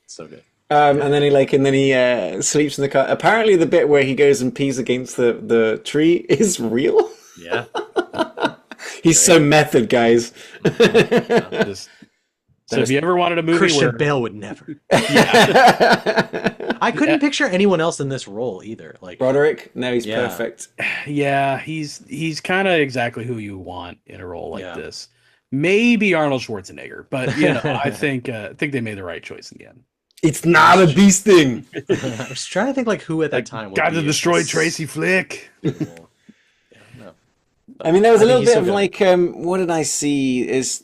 So good. And then he sleeps in the car. Apparently, the bit where he goes and pees against the tree is real. Yeah. He's so method, guys. Just, so if you ever wanted a movie Christian where, Bale would never. yeah, I couldn't picture anyone else in this role either. Like, Broderick, no, he's Yeah. perfect. yeah, he's kind of exactly who you want in a role like Yeah. this. Maybe Arnold Schwarzenegger, but I think they made the right choice in the end. It's not a beast thing. I was trying to think like who at that time would Got to be destroy a Tracy Flick. suitable- Yeah, no. I mean, there was a I think little he's bit so of good. like, what did I see? Is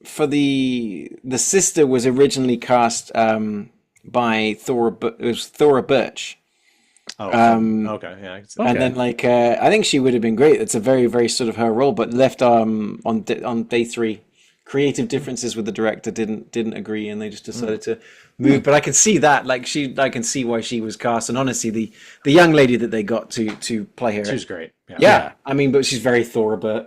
for the sister was originally cast by Thora. It was Thora Birch. Oh, Um, okay, yeah. I can see Okay. And then, like, I think she would have been great. It's a very, very sort of her role, but left on day 3, creative differences with the director didn't agree, and they just decided to move. But I can see that, like I can see why she was cast, and honestly, the young lady that they got to play her, She was great. yeah. I mean, but she's very Thoraba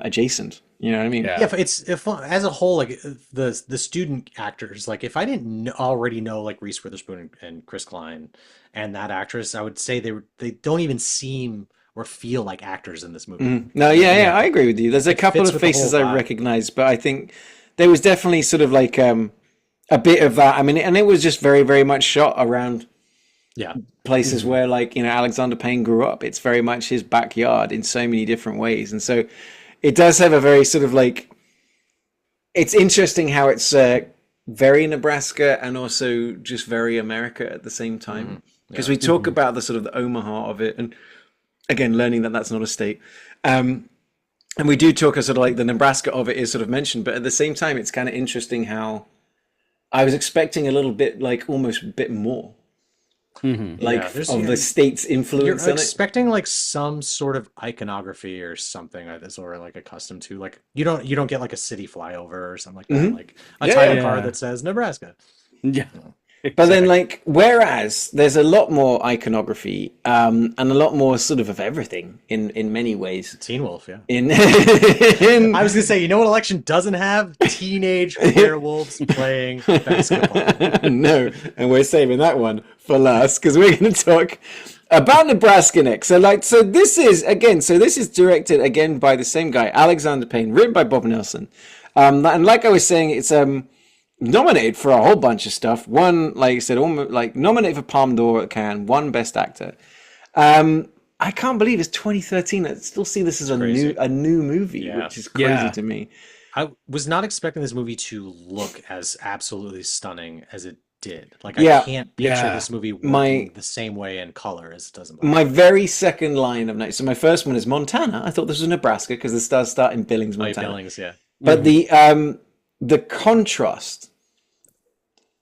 adjacent. You know what I mean? Yeah. Yeah, if as a whole, like the student actors, like if I didn't already know like Reese Witherspoon and Chris Klein and that actress, I would say they don't even seem or feel like actors in this movie. No, yeah, I agree with you. There's a couple fits of with the faces whole I vibe. recognize, but I think there was definitely sort of like a bit of that. I mean, and it was just very, very much shot around Yeah, places where, like, you know, Alexander Payne grew up. It's very much his backyard in so many different ways, and so it does have a very sort of like. It's interesting how it's very Nebraska and also just very America at the same time, because we talk about the sort of the Omaha of it, and again, learning that that's not a state. And we do talk a sort of like the Nebraska of it is sort of mentioned, but at the same time, it's kind of interesting how I was expecting a little bit, like almost a bit more, like of the state's influence you're on it. expecting like some sort of iconography or something like this, or like accustomed to. Like you don't get like a city flyover or something like that, like a title card that says Nebraska. Yeah. But then, like, whereas there's a lot more iconography and a lot more sort of everything in many ways. Teen Wolf, yeah. In I was gonna say, you know what election doesn't have? Teenage werewolves playing basketball. No, and we're saving that one for last because we're going to talk about Nebraska next. So this is directed again by the same guy, Alexander Payne, written by Bob Nelson, and like I was saying, it's nominated for a whole bunch of stuff. One, like I said, almost like nominated for Palme d'Or at Cannes, one Best Actor. I can't believe it's 2013. I still see this as a new movie, which is crazy to me. I was not expecting this movie to look as absolutely stunning as it did. Like I can't picture this movie working the same way in color as it does in black. My very second line of notes. So my first one is Montana. I thought this was Nebraska because the stars start in Billings, Montana. Billings, yeah. But the contrast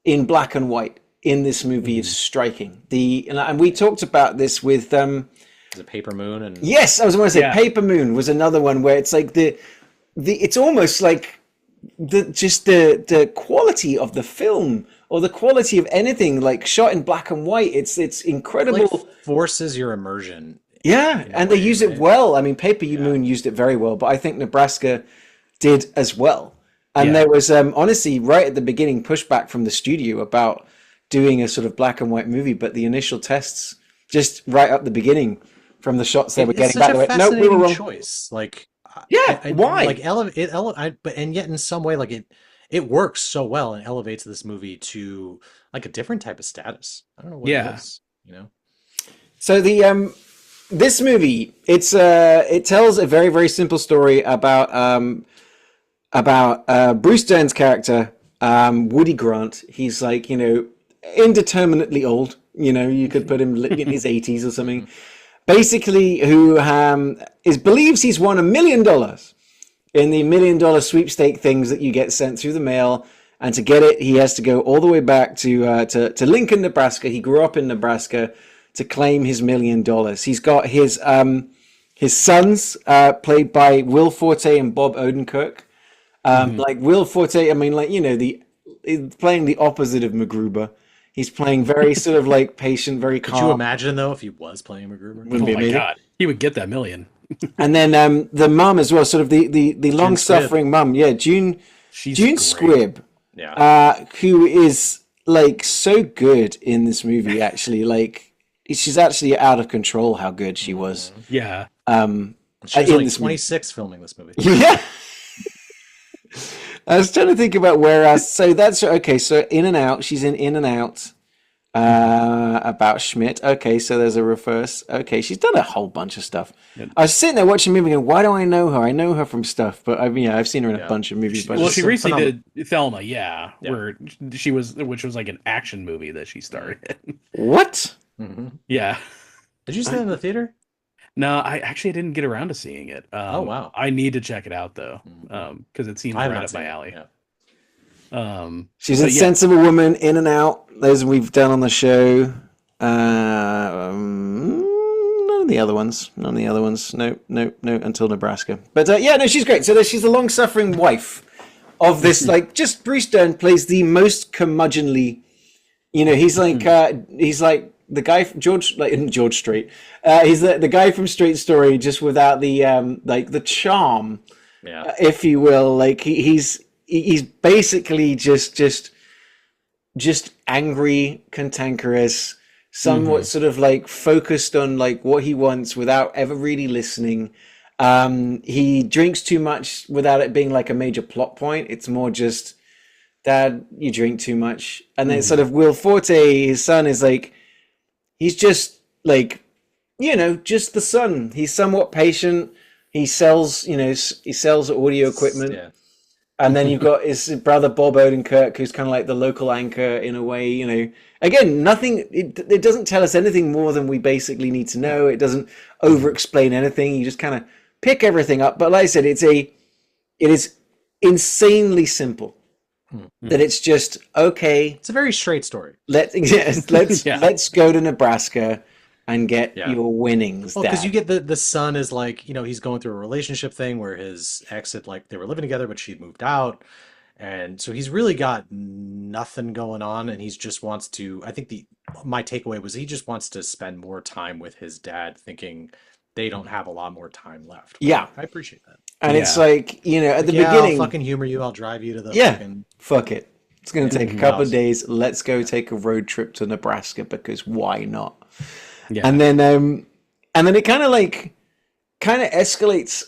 in black and white in this movie is striking. And we talked about this with Is it Paper Moon? And yes, I was going to say Paper Moon was another one where it's like it's almost like the quality of the film or the quality of anything like shot in black and white. It's incredible. like forces your immersion. Yeah, and they use it well. I mean, Paper Moon used it very well, but I think Nebraska did as well. And there was honestly right at the beginning pushback from the studio about doing a sort of black and white movie, but the initial tests just right up the beginning from the shots they were getting back. No, we were wrong. Choice, like why? Like but and yet in some way, like it works so well and elevates this movie to like a different type of status. I don't know what it is, you know. So this movie, it tells a very, very simple story about Bruce Dern's character, Woody Grant. He's like, you know, indeterminately old. You know, you could put him in his 80s or something. Basically, who believes he's won $1 million in the $1 million sweepstake things that you get sent through the mail. And to get it, he has to go all the way back to Lincoln, Nebraska. He grew up in Nebraska to claim his $1 million. He's got his sons, played by Will Forte and Bob Odenkirk. Like Will Forte, I mean, like, you know, playing the opposite of MacGruber. He's playing very sort of like patient, very calm. Could you imagine though if he was playing MacGruber? Oh my god, he would get that $1 million. And then the mum as well, sort of the long suffering mum, June Squibb, who is like so good in this movie. Actually, like she's actually out of control how good she was. Yeah. She was only 26 filming this movie. Yeah. I was trying to think about where so that's okay. So In and Out, she's in and Out. About Schmidt. Okay, so there's a reverse. Okay, she's done a whole bunch of stuff. Yeah. I was sitting there watching the movie going, why do I know her? I know her from stuff, but I've seen her in a bunch of movies. But she recently did Thelma, where she was, which was like an action movie that she starred in. What? Mm-hmm. Yeah. Did you see it in the theater? No, I didn't get around to seeing it. Oh wow! I need to check it out though, because it seems right up my alley. She's a sensible woman, In and Out. Those we've done on the show. None of the other ones. No. Until Nebraska. But no, she's great. So she's the long-suffering wife of this, like, just Bruce Dern plays the most curmudgeonly, he's like the guy from George Strait. He's the guy from Straight Story, just without the like the charm, if you will. Like he's basically just angry, cantankerous, somewhat sort of like focused on like what he wants without ever really listening. He drinks too much without it being like a major plot point. It's more just, Dad, you drink too much. And then sort of Will Forte, his son, is like, he's just like, just the son. He's somewhat patient. He sells audio equipment. Yeah. And then you've got his brother Bob Odenkirk, who's kind of like the local anchor in a way, Again, nothing, it doesn't tell us anything more than we basically need to know. It doesn't over-explain anything. You just kind of pick everything up. But like I said, it is insanely simple. That it's just, okay. It's a very straight story. Let's go to Nebraska and get your winnings. Well, because you get the son is like, he's going through a relationship thing where his ex had, like, they were living together, but she'd moved out. And so he's really got nothing going on, and he just wants to, I think my takeaway was he just wants to spend more time with his dad, thinking they don't have a lot more time left. Yeah. I appreciate that. And it's like, at the beginning, I'll fucking humor you. I'll drive you to the fucking... fuck it. It's going to take a couple of days. Let's go take a road trip to Nebraska, because why not? Yeah. And then it kind of escalates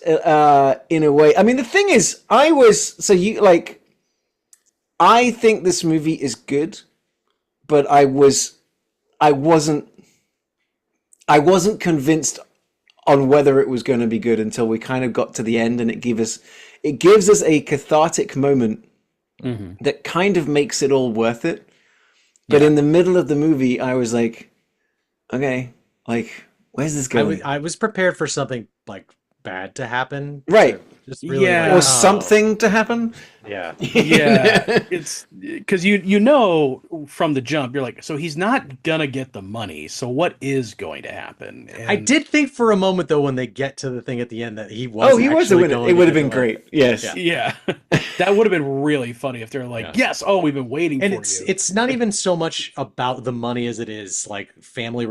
in a way. I mean, the thing is, I think this movie is good, but I wasn't convinced on whether it was going to be good until we kind of got to the end, and it gives us a cathartic moment that kind of makes it all worth it. But in the middle of the movie, I was like, okay, like, where's this going? I was prepared for something like bad to happen, right? Just really or something to happen. Yeah. It's because from the jump, you're like, so he's not gonna get the money. So what is going to happen? And I did think for a moment though, when they get to the thing at the end, that he was. Oh, he was a winner. It would have been great. Yes. Yeah. That would have been really funny if they're like, yes, we've been waiting for you. It's not even so much about the money as it is like familial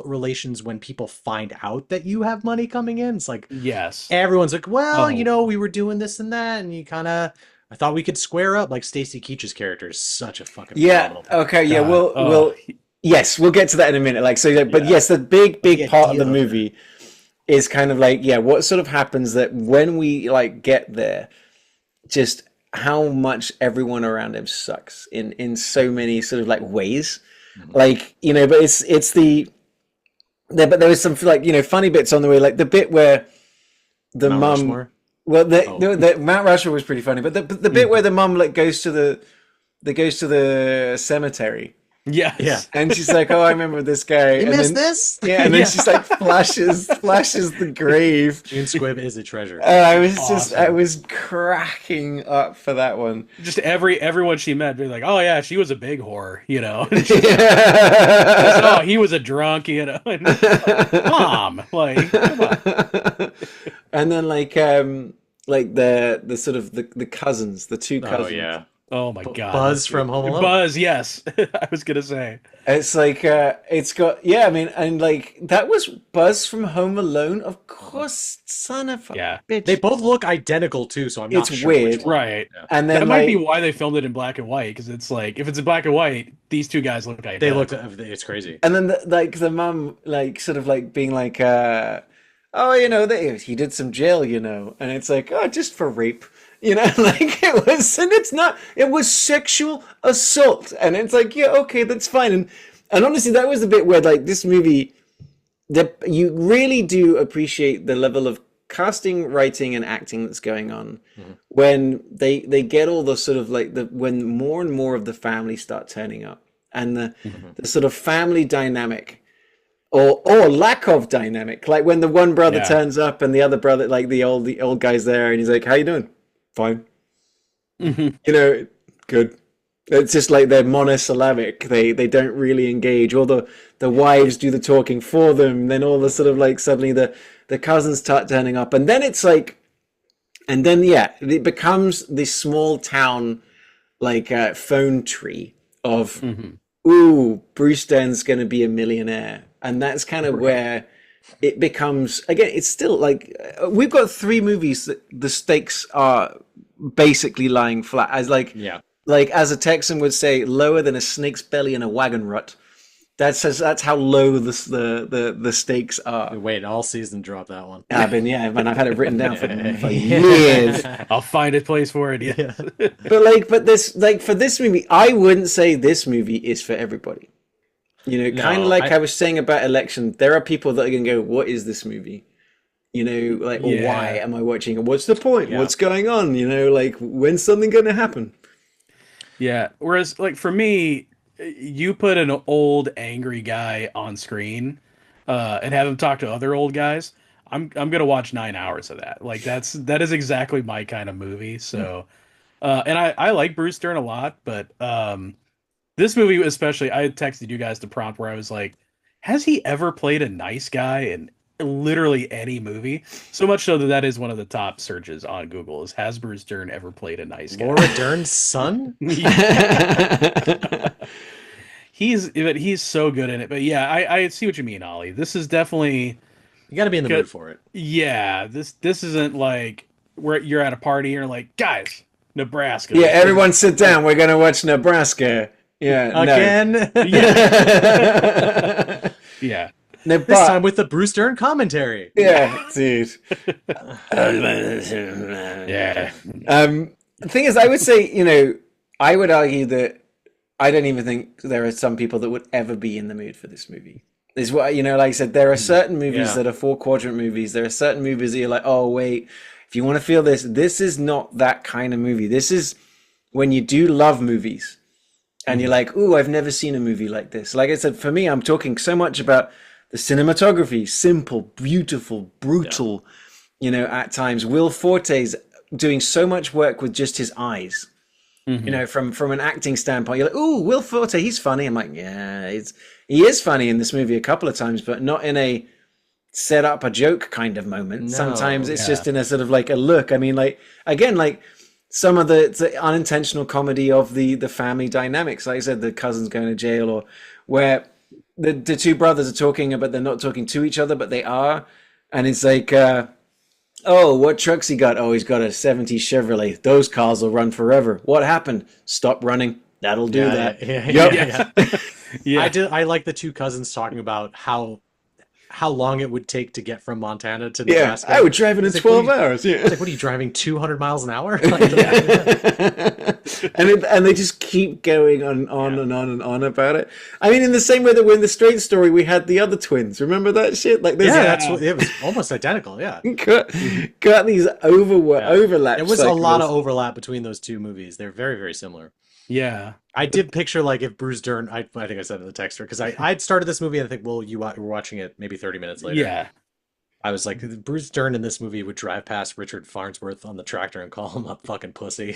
relations when people find out that you have money coming in. It's like, yes. Everyone's like, well, we were doing this and that, and I thought we could square up. Like Stacy Keach's character is such a fucking phenomenal okay, yeah, we'll get to that in a minute. Like, so, but yes, the big part of the movie is kind of like, what sort of happens that when we like get there, just how much everyone around him sucks in so many sort of like ways, like but but there was some like funny bits on the way, like the bit where the mum. Well, the Mount Rushmore was pretty funny, but the bit where the mum like goes to the cemetery. Yeah. And she's like, "Oh, I remember this guy." You missed this? Yeah, and then she's like flashes the grave. June Squibb is a treasure. I was cracking up for that one. Just everyone she met be like, "Oh yeah, she was a big whore," "Oh, he was a drunk," And, Mom, like, come on. And then like the sort of the cousins, the two cousins. Oh yeah. Oh my god. Buzz from Home Alone. Buzz, yes. I was gonna say. It's like it's got and like that was Buzz from Home Alone, of course, son of a bitch. They both look identical too, so I'm not sure. It's weird. Right. Yeah. And then that might be why they filmed it in black and white, because it's like if it's in black and white, these two guys look identical. They looked it's crazy. And then the mum like sort of like being like he did some jail, and it's like, oh, just for rape. Like it was sexual assault, and it's like, yeah, okay, that's fine. And honestly, that was the bit where like this movie, that you really do appreciate the level of casting, writing, and acting that's going on when they get all the sort of like when more and more of the family start turning up, and the sort of family dynamic. Or lack of dynamic, like when the one brother turns up and the other brother, like the old guy's there, and he's like, "How you doing?" Fine. Good. It's just like they're monosyllabic. They don't really engage. Or the wives do the talking for them. Then all the sort of like suddenly the cousins start turning up, and then it's like, And then, yeah, it becomes this small town, like phone tree of, ooh, Bruce Dern's going to be a millionaire. And that's kind of where it becomes, again, it's still like, we've got three movies that the stakes are basically lying flat. As like, like as a Texan would say, lower than a snake's belly in a wagon rut. That's how low the stakes are. Wait, all season drop that one. I've had it written down for years. I'll find a place for it. Yeah. But this, like for this movie, I wouldn't say this movie is for everybody. You know, kind of like I was saying about Election, there are people that are going to go, "What is this movie?" You know, like, why am I watching it? What's the point? What's going on? You know, like, when's something going to happen? Yeah. Whereas, like for me, you put an old angry guy on screen and have him talk to other old guys, I'm gonna watch 9 hours of that. Like that is exactly my kind of movie. So and I like Bruce Dern a lot, but this movie especially, I had texted you guys the prompt where I was like, has he ever played a nice guy in literally any movie? So much so that is one of the top searches on Google is, has Bruce Dern ever played a nice guy? Laura Dern's son? He's so good in it. But yeah, I see what you mean, Ollie. This is definitely, you got to be in the mood for it. Yeah, this isn't like where you're at a party and you're like, guys, Nebraska. Yeah, everyone sit down. We're gonna watch Nebraska. Yeah, again. No. Yeah. Yeah. No, this time with the Bruce Dern commentary. Yeah, dude. Yeah. The thing is, I would say, you know, I would argue that I don't even think there are some people that would ever be in the mood for this movie. Is what, you know, like I said, there are certain movies that are 4-quadrant movies. There are certain movies that you're like, oh wait, if you want to feel this is not that kind of movie. This is when you do love movies and you're like, ooh, I've never seen a movie like this. Like I said, for me, I'm talking so much about the cinematography, simple, beautiful, brutal, you know, at times. Will Forte's doing so much work with just his eyes. You know, from an acting standpoint, you're like, ooh, Will Forte, he's funny. I'm like, yeah, he is funny in this movie a couple of times, but not in a set up a joke kind of moment. No, sometimes it's just in a sort of like a look. I mean, like, again, like some of the unintentional comedy of the family dynamics. Like I said, the cousin's going to jail, or where the two brothers are talking, but they're not talking to each other, but they are. And it's like, oh, what truck's he got? Oh, he's got a 70s Chevrolet. Those cars will run forever. What happened? Stop running. That'll do that. Yeah. I like the two cousins talking about how long it would take to get from Montana to Nebraska. Yeah, I would drive it in 12 hours. Yeah. It's like, what are you driving 200 miles an hour? And they just keep going on and on and on about it. I mean, in the same way that when the Straight Story, we had the other twins. Remember that shit? Like, it was almost identical. Yeah, got these overlaps. There was a lot of overlap between those two movies. They're very, very similar. Yeah, I did picture like if Bruce Dern. I think I said in the texter because I'd started this movie and I think, well, you were watching it maybe 30 minutes later. Yeah. I was like, Bruce Dern in this movie would drive past Richard Farnsworth on the tractor and call him a fucking pussy.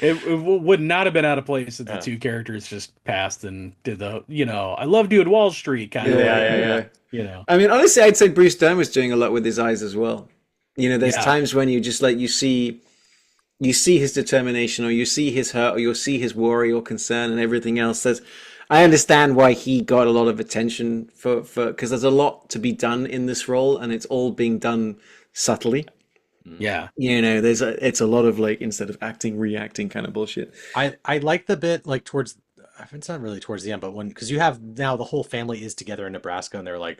It would not have been out of place if the two characters just passed and did the, you know, I loved you at Wall Street kind of. Yeah. You know, I mean, honestly, I'd say Bruce Dern was doing a lot with his eyes as well. You know, there's times when you just like you see his determination, or you see his hurt, or you'll see his worry or concern and everything else. I understand why he got a lot of attention for because there's a lot to be done in this role, and it's all being done subtly. Yeah, you know, it's a lot of like, instead of acting, reacting kind of bullshit. I like the bit like towards, it's not really towards the end, but because you have now the whole family is together in Nebraska and they're like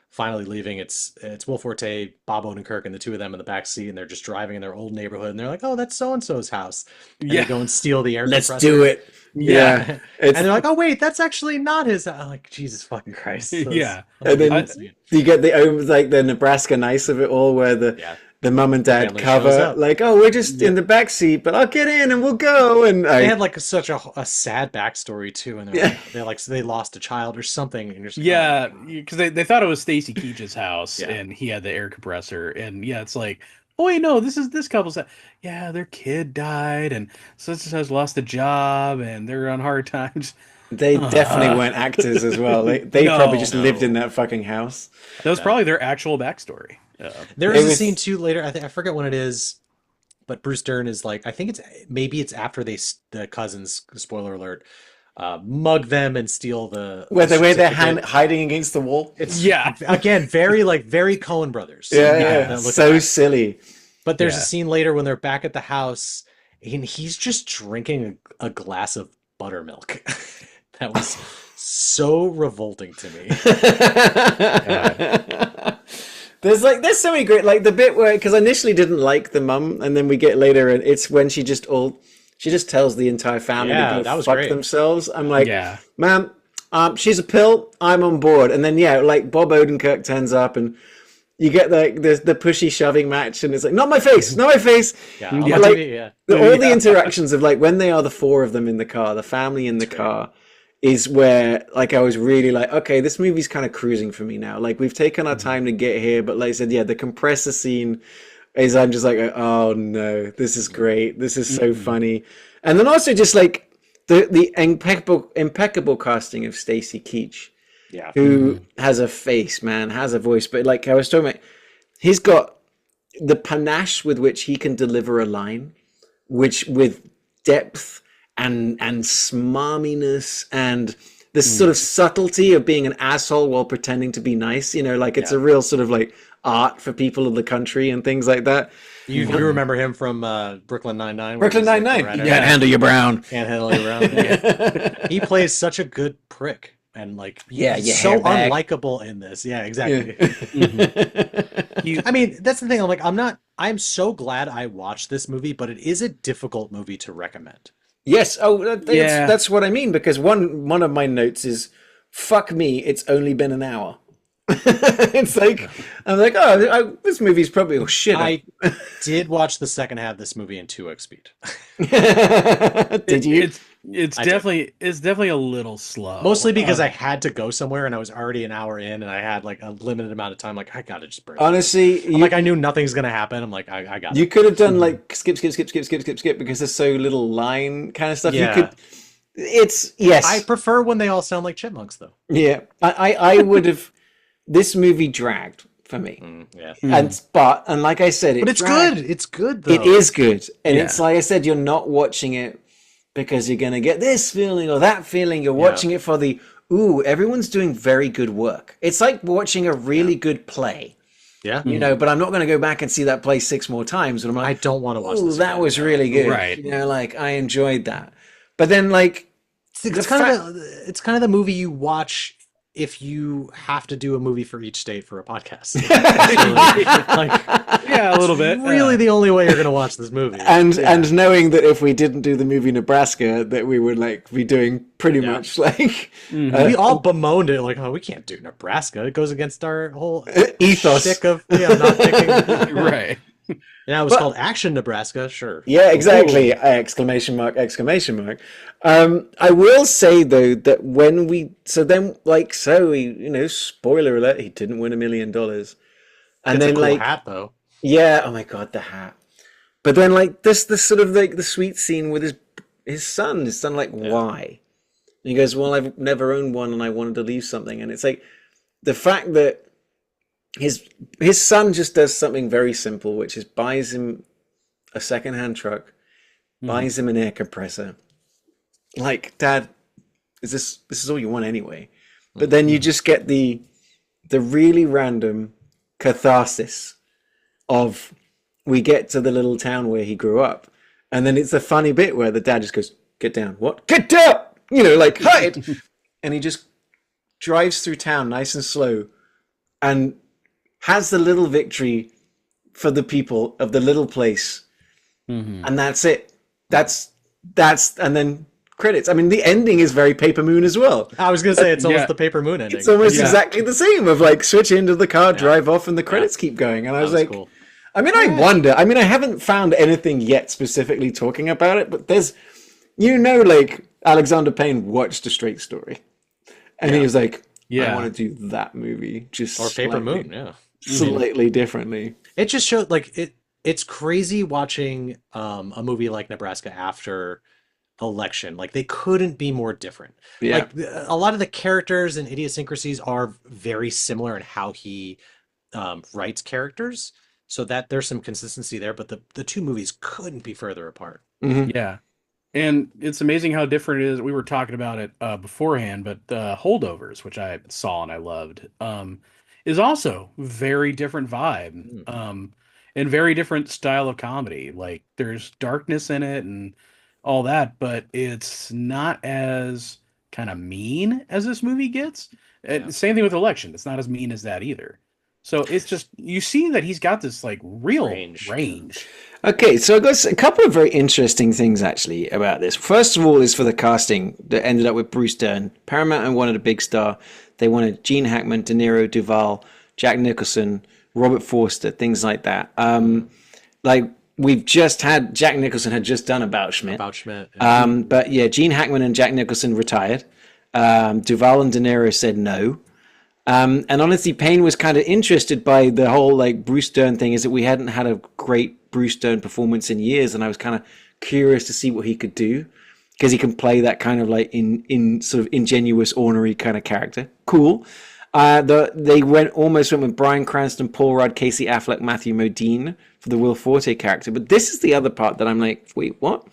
finally leaving. It's Will Forte, Bob Odenkirk, and the two of them in the back seat, and they're just driving in their old neighborhood, and they're like, "Oh, that's so and so's house." And they go and steal the air compressor. Let's do it. Yeah. And they're like, "Oh wait, that's actually not his." I'm like, Jesus fucking Christ. And then you get the Nebraska nice of it all, where the mum and dad cover, like, "Oh, we're just in the back seat, but I'll get in and we'll go." And they had like such a sad backstory too, and they're like they lost a child or something. And because they thought it was Stacy Keach's house, and he had the air compressor, and it's like, oh wait, no, this is this couple's. Yeah, their kid died, and such has lost a job, and they're on hard times. They definitely weren't actors as well. They probably just lived in that fucking house. That was probably their actual backstory. There It is a was- scene too later. I forget when it is, but Bruce Dern is like, I think it's after the cousins. Spoiler alert. Mug them and steal the Where the they're certificate. hiding against the wall. It's Yeah. again very Coen Brothers. Yeah. That look So back. silly. But there's a Yeah. scene later when they're back at the house and he's just drinking a glass of buttermilk. That was so revolting to me. There's so many great, like the bit where, because I initially didn't like the mum, and then we get later, and it's when she just tells the entire family Yeah, to go that was fuck great. themselves. I'm like, Yeah. ma'am, she's a pill. I'm on board. And then like Bob Odenkirk turns up, and you get the pushy shoving match, and it's like, not my face, not my face. Yeah, on Yeah, the like, TV, yeah. all the interactions of like when they are the four of them in the car, the family in the car, is where like I was really like, okay, this movie's kind of cruising for me now. Like we've taken our time to get here, but like I said, yeah, the compressor scene is, I'm just like, oh no, this is great. This is so funny. And then also just like the impeccable casting of Stacy Keach, Yeah. who has a face, man, has a voice, but like I was talking about, he's got the panache with which he can deliver a line, which with depth and smarminess and this sort of subtlety of being an asshole while pretending to be nice, like it's a real sort of like art for people of the country and things like that. You remember him from Brooklyn Nine-Nine? Brooklyn Nine-Nine. Can't Can't handle your brown. handle you around. Yeah. He plays such a good prick and like Yeah, he's you so hairbag. unlikable in this. Yeah, exactly. You- I mean, that's the thing. I'm so glad I watched this movie, but it is a difficult movie to recommend. Yes. Oh, Yeah. that's what I mean, because one of my notes is, fuck me, it's only been an hour. It's like, I'm like, this movie's probably, oh shit. I did watch the second half of this movie in 2x speed. Did you? It's I did. definitely a little slow. Mostly because I had to go somewhere and I was already an hour in and I had like a limited amount of time. Like, I gotta just burn. Honestly, I'm like, I knew nothing's gonna happen. I'm like, I got you it. could have done like skip because there's so little line kind of stuff. Yeah. You could. It's yes. I prefer when they all sound like chipmunks, though. Yeah. I would have. This movie dragged for me, Yeah. and like I said, But it's dragged. good. It's good, though. It is good, and Yeah. it's like I said, you're not watching it because you're gonna get this feeling or that feeling. You're watching it for the everyone's doing very good work. It's like watching a really good play. Yeah. But I'm not going to go back and see that play 6 more times. And I'm I like, don't want to watch oh, this. that again. was really good. Right. Like I enjoyed that. But then like, It's kind of the movie you watch if you have to do a movie for each state for a podcast. Like, yeah, a little bit. really the only way you're going to watch this movie. and knowing that if we didn't do the movie Nebraska, that we would like be doing pretty much like We all bemoaned it, like, oh, we can't do Nebraska. It goes against our whole ethos. shtick of not picking. right. Yeah, it was called Action Nebraska, sure. Yeah, exactly. Exclamation mark, exclamation mark. I will say though that when we spoiler alert, he didn't win $1 million. And It's then a cool like hat, though. yeah, oh my god, the hat. But then like this sort of like the sweet scene with his son. His son like, why? And he goes, well, I've never owned one and I wanted to leave something. And it's like the fact that his son just does something very simple, which is buys him a secondhand truck, buys him an air compressor. Like, Dad, this is all you want anyway. But then you just get the really random catharsis of we get to the little town where he grew up, and then it's a funny bit where the dad just goes, "Get down, what? Get down!" Like hide, and he just drives through town nice and slow, and has the little victory for the people of the little place, and that's it. That's and then credits. I mean, the ending is very Paper Moon as well. I was going to say, it's almost Yeah. the Paper Moon ending. It's almost Yeah. exactly the same of like switch into the car, drive off, and the credits keep going. And I was like, cool. I mean, I wonder. I mean, I haven't found anything yet specifically talking about it, but there's, like Alexander Payne watched A Straight Story, and he was like, I want to do that movie just Or Paper slightly- Moon, yeah. slightly differently. It just showed like it's crazy watching a movie like Nebraska after election. Like they couldn't be more different. Yeah. Like a lot of the characters and idiosyncrasies are very similar in how he writes characters, so that there's some consistency there. But the two movies couldn't be further apart. Mhm. Yeah. And it's amazing how different it is. We were talking about it beforehand, but Holdovers, which I saw and I loved, is also very different vibe, Mm. and very different style of comedy. Like there's darkness in it and all that, but it's not as kind of mean as this movie gets. Yeah. Same thing with Election. It's not as mean as that either. So it's just you see that he's got this like real range. Okay, so I got a couple of very interesting things actually about this. First of all, is for the casting that ended up with Bruce Dern. Paramount wanted a big star. They wanted Gene Hackman, De Niro, Duvall, Jack Nicholson, Robert Forster, things like that. Like we've just had Jack Nicholson had just done About Schmidt. About Schmidt. Yeah. But yeah, Gene Hackman and Jack Nicholson retired. Duvall and De Niro said no. And honestly, Payne was kind of interested by the whole like Bruce Dern thing, is that we hadn't had a great Bruce Dern performance in years, and I was kind of curious to see what he could do, because he can play that kind of like in sort of ingenuous, ornery kind of character. Cool. They almost went with Bryan Cranston, Paul Rudd, Casey Affleck, Matthew Modine for the Will Forte character, but this is the other part that I'm like, wait, what?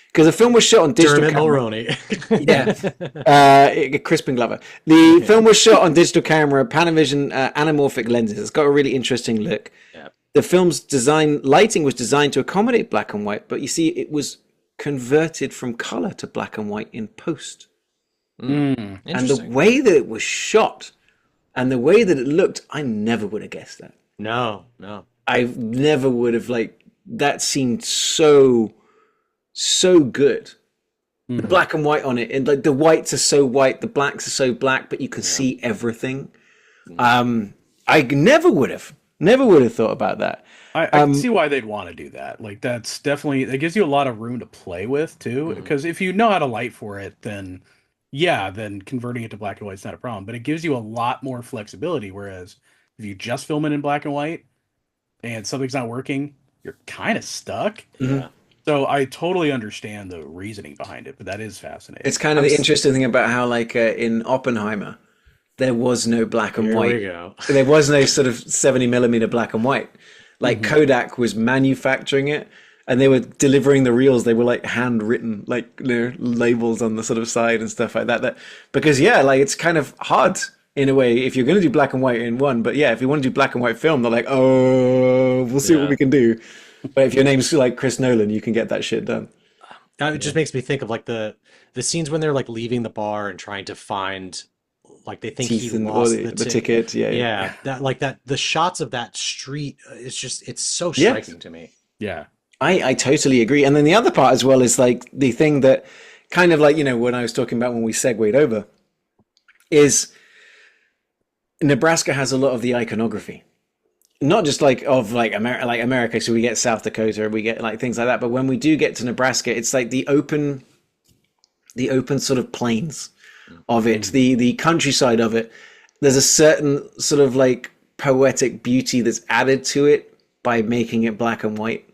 Because the film was shot on digital Dermot camera. Mulroney. Yeah, Crispin Glover. The film was shot on digital camera, Panavision anamorphic lenses. It's got a really interesting look. Yeah. The film's lighting was designed to accommodate black and white, but you see, it was converted from color to black and white in post. And the way that it was shot and the way that it looked, I never would have guessed that. No. I never would have, like, that seemed so good. The black and white on it, and like the whites are so white, the blacks are so black, but you can see everything. I never would have thought about that. I can see why they'd want to do that. Like that's definitely, it gives you a lot of room to play with too. Because if you know how to light for it, then then converting it to black and white is not a problem. But it gives you a lot more flexibility. Whereas if you just film it in black and white and something's not working, you're kind of stuck. Yeah. So I totally understand the reasoning behind it, but that is fascinating. It's kind of the interesting thing about how, like, in Oppenheimer, there was no black and white. Here we go. There was no sort of 70mm black and white. Like Kodak was manufacturing it, and they were delivering the reels. They were like handwritten, like, you know, labels on the sort of side and stuff like that. Because like it's kind of hard in a way if you're going to do black and white in one. But yeah, if you want to do black and white film, they're like, oh, we'll see what we can do. But if your name's like Chris Nolan, you can get that shit done. It just makes me think of like the scenes when they're like leaving the bar and trying to find, like they think he lost the ticket. Yeah. That like that the shots of that street it's so striking to me. Yeah. I totally agree. And then the other part as well is like the thing that kind of like, you know, when I was talking about when we segued over, is Nebraska has a lot of the iconography. Not just like of like America, so we get South Dakota, we get like things like that. But when we do get to Nebraska, it's like the open sort of plains of it, the countryside of it. There's a certain sort of like poetic beauty that's added to it by making it black and white.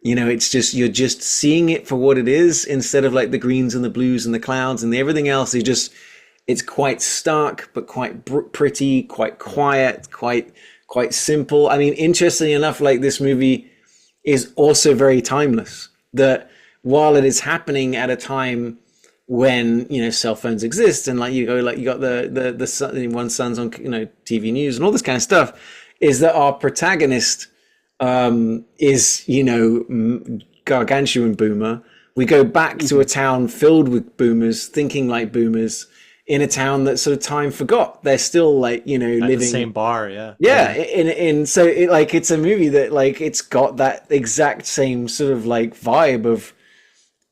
You know, it's just, you're just seeing it for what it is instead of like the greens and the blues and the clouds and everything else. It's quite stark, but quite pretty, quite quiet, quite simple. I mean, interestingly enough, like this movie is also very timeless. That while it is happening at a time when, you know, cell phones exist, and like you got the son, one son's on, you know, TV news and all this kind of stuff, is that our protagonist is, you know, gargantuan boomer. We go back to a town filled with boomers, thinking like boomers, in a town that sort of time forgot. They're still like, you know, At living the same bar, yeah. So it like, it's a movie that like, it's got that exact same sort of like vibe of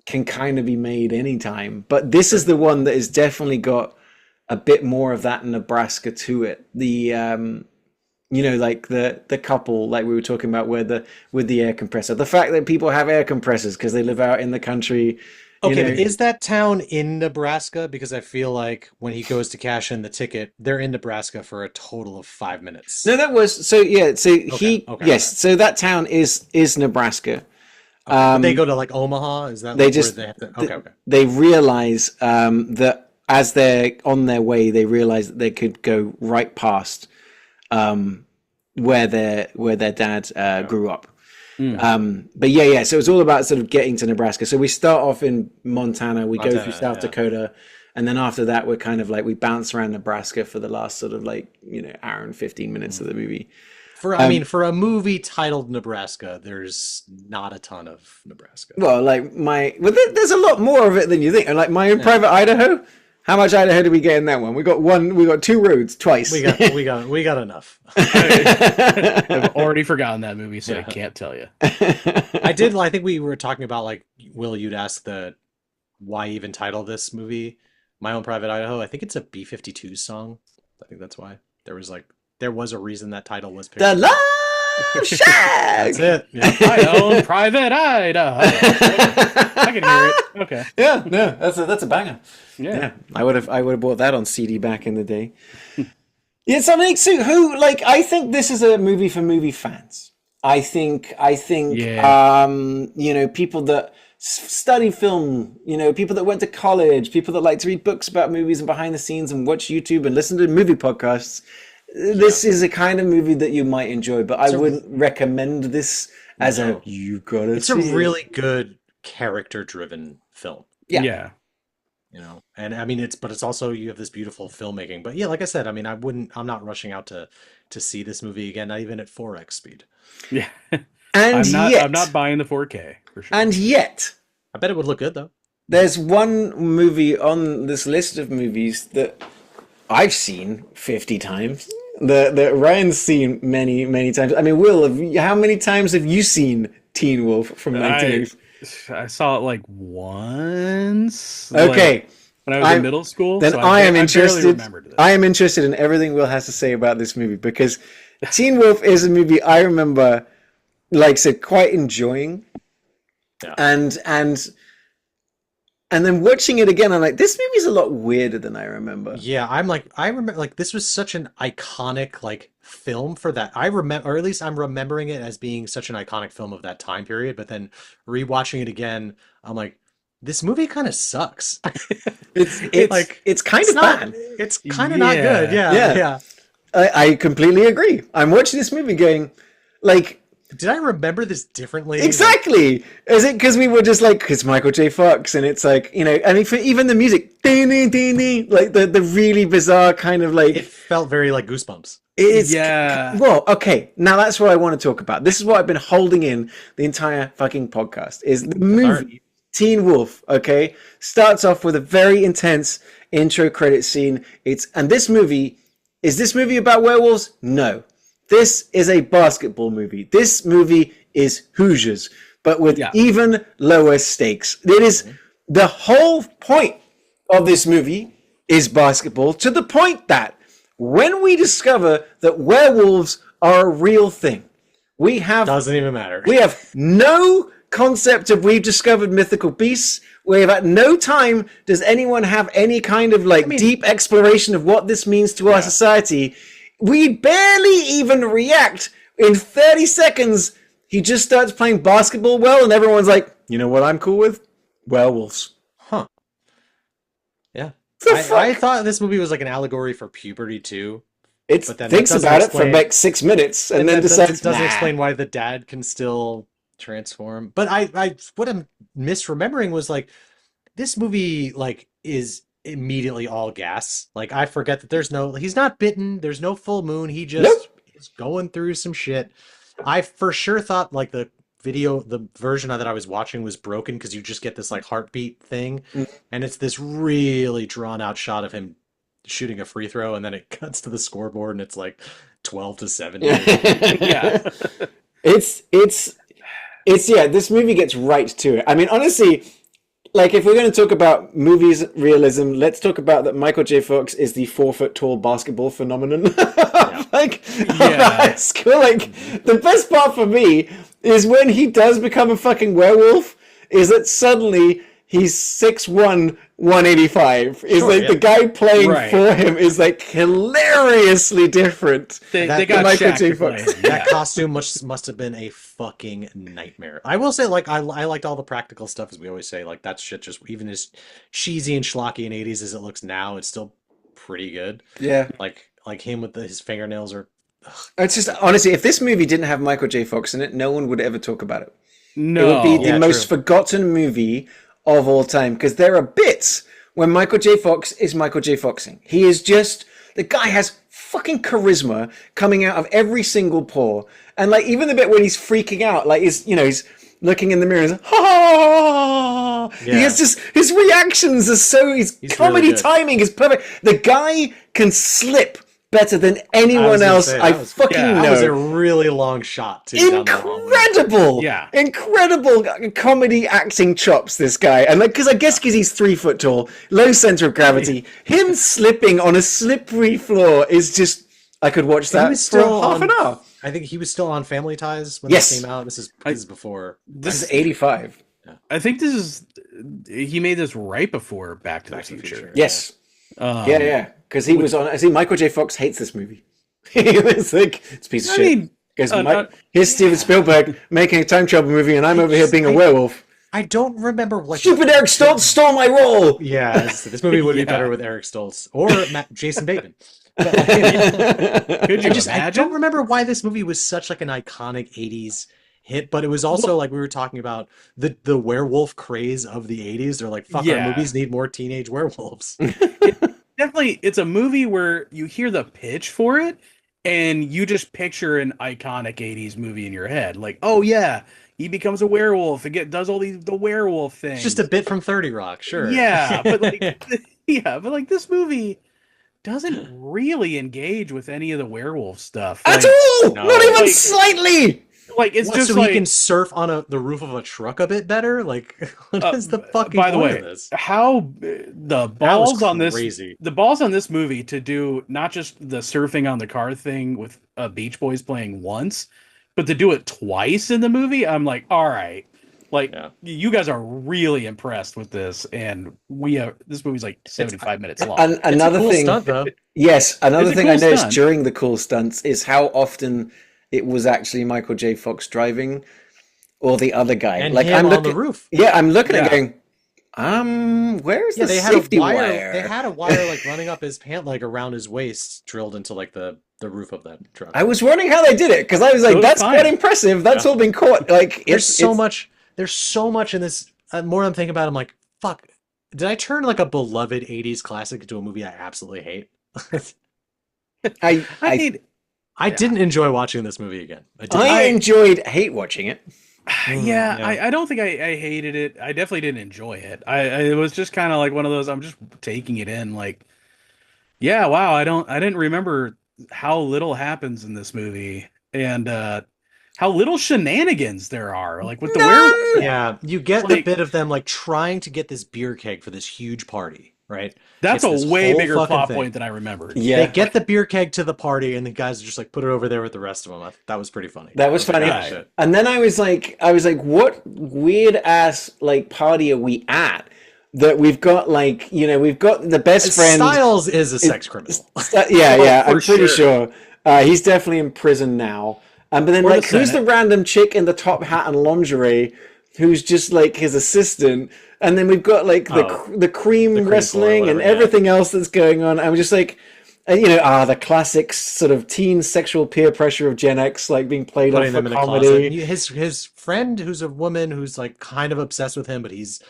can kind of be made anytime. But this is the one that has definitely got a bit more of that Nebraska to it. The you know, like the couple, like we were talking about, with the air compressor, the fact that people have air compressors because they live out in the country. Okay, but is that town in Nebraska? Because I feel like when he goes to cash in the ticket, they're in Nebraska for a total of 5 minutes. No, that was so. Yeah, so so that town is Nebraska. But they go to like Omaha. Is that they like just where they have to, okay. They realize that as they're on their way, they realize that they could go right past where their dad grew up. Mm. But yeah. So it's all about sort of getting to Nebraska. So we start off in Montana, we go through South Dakota, and then after that, we're kind of like we bounce around Nebraska for the last sort of like hour and 15 minutes of the movie. For a movie titled Nebraska, there's not a ton of Nebraska. Well, like there's a lot more of it than you think. And like My Own Private Idaho. How much Idaho did we get in that one? We got two roads twice. We got enough. I've already forgotten that movie, so I can't tell you. I think we were talking about like, Will, you'd ask why even title this movie My Own Private Idaho. I think it's a B-52 song. I think that's why there was a reason that title was picked. The Love Shack. That's it. Yeah. My Own Private Idaho. I can hear it. Okay. Yeah, no, that's a banger. Yeah. I would have bought that on CD back in the day. Yeah, something. So I think this is a movie for movie fans. I think people that study film, people that went to college, people that like to read books about movies and behind the scenes and watch YouTube and listen to movie podcasts. This is a kind of movie that you might enjoy, but I wouldn't recommend this as you gotta It's see a really good character-driven film. Yeah. And I mean it's also, you have this beautiful filmmaking. But yeah, like I said, I mean I'm not rushing out to see this movie again, not even at 4x speed. Yeah. And I'm not buying the 4K for sure. And yet, I bet it would look good though. there's one movie on this list of movies that I've seen 50 times. That Ryan's seen many, many times. I mean, Will, how many times have you seen Teen Wolf from 1980? I saw it like once. Okay. When I was in middle school. Then so I am barely interested. remembered this. I am interested in everything Will has to say about this movie because Teen Wolf is a movie I remember, quite enjoying. Yeah. And then watching it again, I'm like, this movie's a lot weirder than I remember. Yeah, I remember this was such an iconic film for that. I remember, or at least I'm remembering it as being such an iconic film of that time period. But then rewatching it again, I'm like, this movie kind of sucks. It's kind of bad. It's kind of not good. Yeah. I completely agree. I'm watching this movie going, did I remember this differently? Exactly. Is it because we were just it's Michael J. Fox and it's and even the music, the really bizarre kind of it felt very like Goosebumps. It's, yeah. Well, okay. Now that's what I want to talk about. This is what I've been holding in the entire fucking podcast is the movie Teen Wolf. Okay. Starts off with a very intense intro credit scene. Is this movie about werewolves? No. This is a basketball movie. This movie is Hoosiers, but with even lower stakes. It is the whole point of this movie is basketball, to the point that when we discover that werewolves are a real thing, doesn't even matter. We have no concept of we've discovered mythical beasts. We have at no time does anyone have any kind of deep exploration of what this means to our society. We barely even react. In 30 seconds, he just starts playing basketball well, and everyone's like, you know what I'm cool with? Werewolves. Huh. Yeah. I thought this movie was like an allegory for puberty, too. It thinks about it for 6 minutes, and then decides, doesn't explain why the dad can still transform. But what I'm misremembering was, this movie, is immediately all gas. I forget that he's not bitten, there's no full moon, he just is going through some shit. I for sure thought the version that I was watching was broken because you just get this heartbeat thing, and it's this really drawn out shot of him shooting a free throw, and then it cuts to the scoreboard and it's 12-7. Yeah. It's this movie gets right to it. I mean, honestly, if we're going to talk about movies realism, let's talk about that Michael J. Fox is the 4-foot-tall basketball phenomenon. High school. The best part for me is when he does become a fucking werewolf, is that suddenly he's 6'1", 185. The guy playing for him is hilariously different. They got Michael J. Fox. That costume must have been a fucking nightmare. I will say, I liked all the practical stuff, as we always say. That shit, just even as cheesy and schlocky in 80s as it looks now, it's still pretty good. Yeah. Like him with his fingernails are It's just honestly, if this movie didn't have Michael J. Fox in it, no one would ever talk about it. No, It would be the Yeah, most true. forgotten movie of all time because there are bits when Michael J. Fox is Michael J. Foxing. He is just the guy has fucking charisma coming out of every single pore, and like even the bit when he's freaking out, like he's looking in the mirror and he's, ha! He Yeah. has just his reactions are so his He's comedy really good. timing is perfect. The guy can slip better than I was anyone gonna else say, I that was- fucking yeah, know. That was a really long shot too. down the hallway. Incredible, Yeah. incredible comedy acting chops. This guy, and like, because I guess because he's 3 foot tall, low center of gravity, him slipping on a slippery floor is just. I could watch He that was for still half an hour. I think he was still on Family Ties when Yes. this came out. This is before. This is 85. I think this is he made this right before Back to the Future. Yes, Um, yeah, because he was on. I see. Michael J. Fox hates this movie. He was like, "It's a piece of I shit." mean, Because uh, here's Steven Spielberg making a time travel movie, and I'm over here being a werewolf. I don't remember what. Stupid Eric Stoltz stole my role. Yeah, this movie would be Yeah. better with Eric Stoltz or Jason Bateman. But, could you I imagine? don't remember why this movie was such like an iconic '80s hit, but it was also like we were talking about the werewolf craze of the '80s. They're like, fuck, Yeah. our movies need more teenage werewolves. Definitely, it's a movie where you hear the pitch for it, and you just picture an iconic '80s movie in your head. Like, oh yeah, he becomes a werewolf and does all the werewolf things. It's just a bit from 30 Rock, sure. Yeah, but like, yeah, but like this movie doesn't really engage with any of the werewolf stuff. At Like, all, no. not even Like- slightly. like it's What, just so like he can surf on the roof of a truck a bit better? Like, what is the fucking by the point way, of this? how the That balls was on this crazy. the balls on this movie to do not just the surfing on the car thing with Beach Boys playing once, but to do it twice in the movie. I'm like, all right, like Yeah. you guys are really impressed with this, and this movie's like 75 minutes long. And It's a another cool thing, stunt, though. yes, another It's a thing cool I noticed stunt. during the cool stunts is how often it was actually Michael J. Fox driving, or the other guy. And like him I'm on looking, the roof. yeah, I'm looking Yeah. at it going, where's Yeah, the they had safety a wire. wire? They had a wire like running up his pant leg around his waist, drilled into like the roof of that truck. I was wondering how they did it because I was like, It was that's fine. quite impressive. That's all been caught. Like, There's so it's- much. There's so much in this. More I'm thinking about, it, I'm like, fuck. Did I turn like a beloved '80s classic into a movie I absolutely hate? I I didn't enjoy watching this movie again. I didn't. I enjoyed hate watching it. Yeah, yeah. I don't think I hated it. I definitely didn't enjoy it. It was just kind of like one of those. I'm just taking it in. Like, yeah, wow. I didn't remember how little happens in this movie, and how little shenanigans there are. Like with the werewolf. Yeah, you get the Like- bit of them like trying to get this beer keg for this huge party, right? That's It's this a way whole bigger fucking plot thing. point than I remembered. Yeah, They get the beer keg to the party, and the guys just like put it over there with the rest of them. That was pretty funny. that was funny. like, oh, shit. And then I was like, what weird ass like party are we at? That we've got like, we've got the best friend. Styles is a sex criminal. Yeah, for I'm pretty sure. sure. He's definitely in prison now. But then, Or the like, who's the Senate. random chick in the top hat and lingerie who's just like his assistant? And then we've got like the cream the cream wrestling floor, and whatever, yeah. everything else that's going on. I'm just like, the classic sort of teen sexual peer pressure of Gen X, like being played off Putting for them in a closet. comedy. His friend, who's a woman, who's like kind of obsessed with him, but he's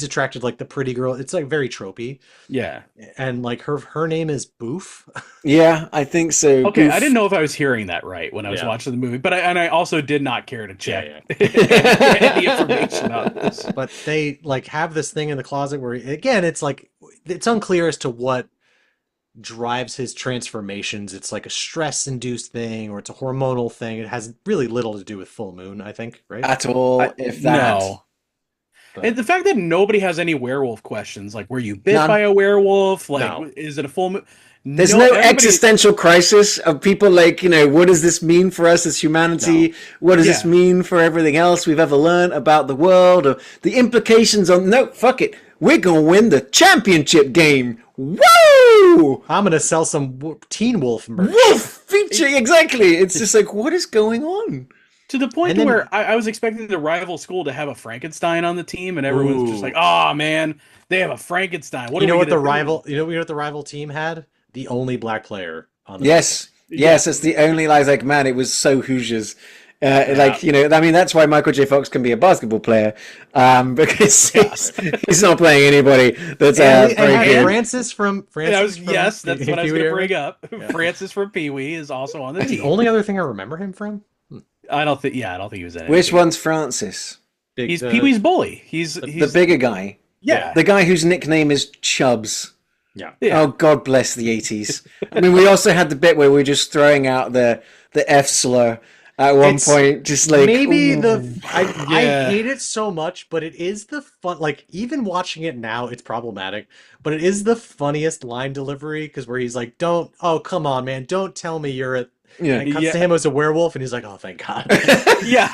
attracted to, like the pretty girl. It's like very tropey, Yeah. and like her name is Boof. Yeah, I think so. Okay, Goof. I didn't know if I was hearing that right when I was Yeah. watching the movie, but I also did not care to check Yeah, any information on this. But they like have this thing in the closet where again, it's like it's unclear as to what drives his transformations. It's like a stress-induced thing, or it's a hormonal thing. It has really little to do with full moon, I think, right? At all, if that. No. But- And the fact that nobody has any werewolf questions, like were you bit None. by a werewolf? Like, No. is it a full moon? There's no everybody- existential crisis of people like, what does this mean for us as humanity? No. What does this Yeah. mean for everything else we've ever learned about the world? Or the implications on, no, fuck it. We're going to win the championship game. Woo! I'm gonna sell some Teen Wolf merch. Wolf featuring, exactly. It's just like, what is going on? To the point And then- where I was expecting the rival school to have a Frankenstein on the team, and everyone's just Ooh. like, "Oh man, they have a Frankenstein." You know what the gonna do?" rival? You know what the rival team had? The only black player on the Yes. Yes, it's the only lie. Like, man, it was so Hoosiers. Like, you know, I mean, that's why Michael J. Fox can be a basketball player, because he's not playing anybody that's very good. Francis from yes, that's what I was going to Pee-wee bring up. Francis from Pee Wee is also on the That's the team. only other thing I remember him from. I don't think he was in it. Which one's Francis? He's Pee Wee's bully. He's The bigger guy. yeah. The guy whose nickname is Chubbs. Yeah. Oh, God bless the 80s. I mean, we also had the bit where we were just throwing out the F slur at one point, just like... Maybe ooh. I hate it so much, but it is the fun, like, even watching it now, it's problematic, but it is the funniest line delivery, because where he's like, oh, come on, man, don't tell me you're a... Yeah. And it cuts to him as a werewolf, and he's like, oh, thank God. Yeah.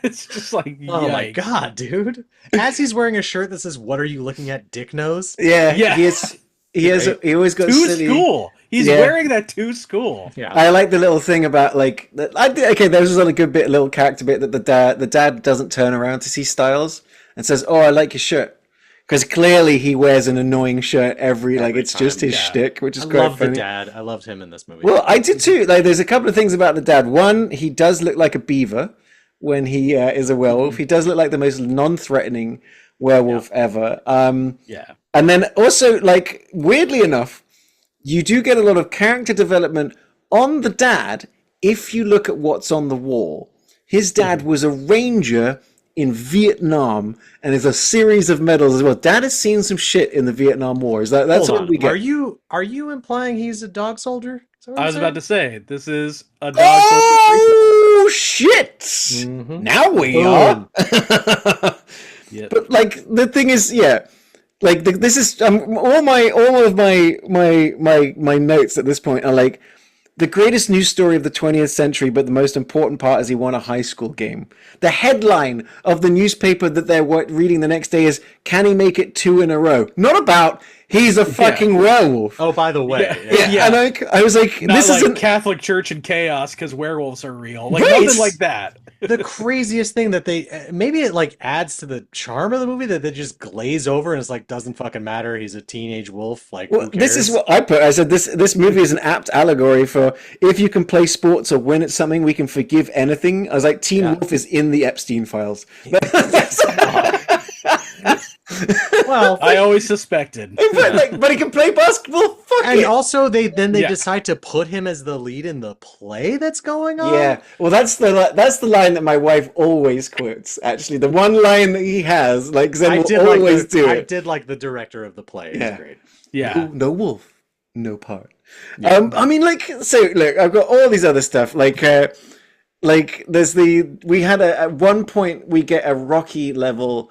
It's just like, Oh my yikes. God, dude. As he's wearing a shirt that says, what are you looking at, dick nose? Yeah, Yeah. he always got To silly. school. He's wearing that to school. Yeah. I like the little thing about like okay, there was a good bit, little character bit that the dad doesn't turn around to see Styles and says, "Oh, I like your shirt," because clearly he wears an annoying shirt every it's time, just his yeah. shtick, which is I quite love funny. the dad. I loved him in this movie. Well, I did too. Like, there's a couple of things about the dad. One, he does look like a beaver when he is a werewolf. He does look like the most non-threatening werewolf ever. Yeah. And then also, like, weirdly enough, you do get a lot of character development on the dad if you look at what's on the wall. His dad was a ranger in Vietnam, and there's a series of medals as well. Dad has seen some shit in the Vietnam War. That's Hold what on. we get? Are you implying he's a dog soldier? Is that what I you're was about to say, this is a dog Oh shit! Mhm. Now we Boom. are. Yeah. But like the thing is, yeah, like this is all of my notes at this point are like the greatest news story of the 20th century, but the most important part is he won a high school game. The headline of the newspaper that they're reading the next day is, "Can he make it 2 in a row?" Not about he's a fucking werewolf. Oh, by the way. Yeah. Yeah, and I was like, Not this like isn't. Catholic Church and chaos because werewolves are real. Like Right. nothing like that. The craziest thing that they maybe it like adds to the charm of the movie that they just glaze over and it's like doesn't fucking matter. He's a teenage wolf. Like, Well, who cares? this is what I put. I said this movie is an apt allegory for if you can play sports or win at something, we can forgive anything. I was like, Teen Wolf is in the Epstein files. Well, I always suspected. but he can play basketball. Fuck and it. also they Yeah. decide to put him as the lead in the play that's going on. Yeah, well, that's the line that my wife always quotes. Actually, the one line that he has, like Zen will always do I it. did like the director of the play. It's Yeah. great. Yeah. No wolf, no part. I mean, like, so look, I've got all these other stuff. Like there's we had at one point we get a Rocky level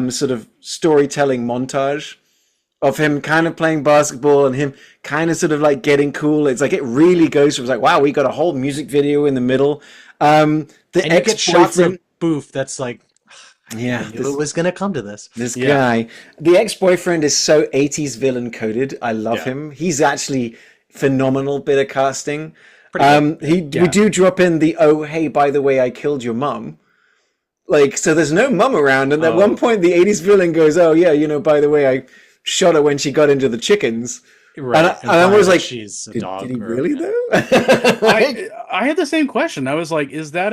sort of storytelling montage of him kind of playing basketball and him kind of sort of like getting cool. It's like it really goes from like, wow, we got a whole music video in the middle. The And you get shots ex-boyfriend, of Booth that's like, yeah, I knew it was gonna come to this. this Yeah. guy, the ex-boyfriend is so 80s villain coded. I love Yeah. him. He's actually phenomenal bit of casting. Pretty good. We do drop in the, oh, hey, by the way, I killed your mum. Like, so there's no mum around. And at one point, the 80s villain goes, oh, yeah, by the way, I shot her when she got into the chickens. Right. And I was that like, she's a did dog. he or- really, though? I had the same question. I was like, is that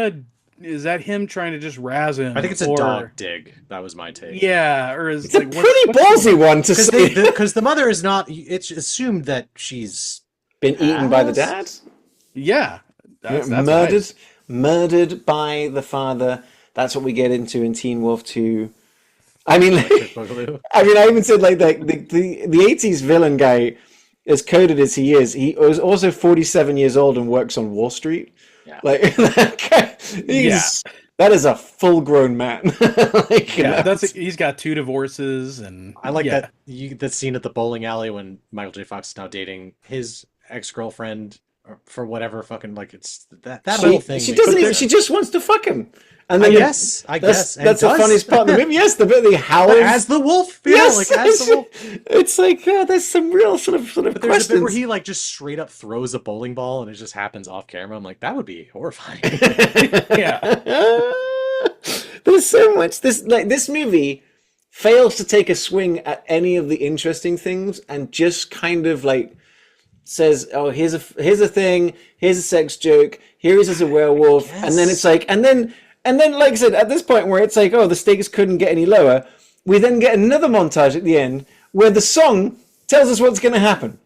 him trying to just razz him? I think it's a or- dog dig. That was my take. Yeah, or is It's a like pretty ballsy one to say. Because the mother is not. It's assumed that she's Been eaten by the dad? Yeah. That's Murdered by the father. That's what we get into in Teen Wolf 2. I mean, I even said like the 80s villain guy, as coded as he was also 47 years old and works on Wall Street. Yeah. Like that guy, that is a full-grown man. Like, Yeah, he's got 2 divorces and I like that scene at the bowling alley when Michael J. Fox is now dating his ex-girlfriend for whatever fucking like it's that whole thing. She doesn't even. She just wants to fuck him. And then I guess. that's and the does. funniest part of the movie. Yes, the bit the howls. As the wolf. Yeah, Yes, like as the wolf. it's like there's some real sort of But there's a bit questions. where he like just straight up throws a bowling ball and it just happens off camera. I'm like, that would be horrifying. Yeah. There's so much. This movie fails to take a swing at any of the interesting things and just kind of like says, "Oh, here's a thing. Here's a sex joke. Here he is as a werewolf," and then it's like, and then like I said, at this point where it's like, oh, the stakes couldn't get any lower, we then get another montage at the end where the song tells us what's going to happen.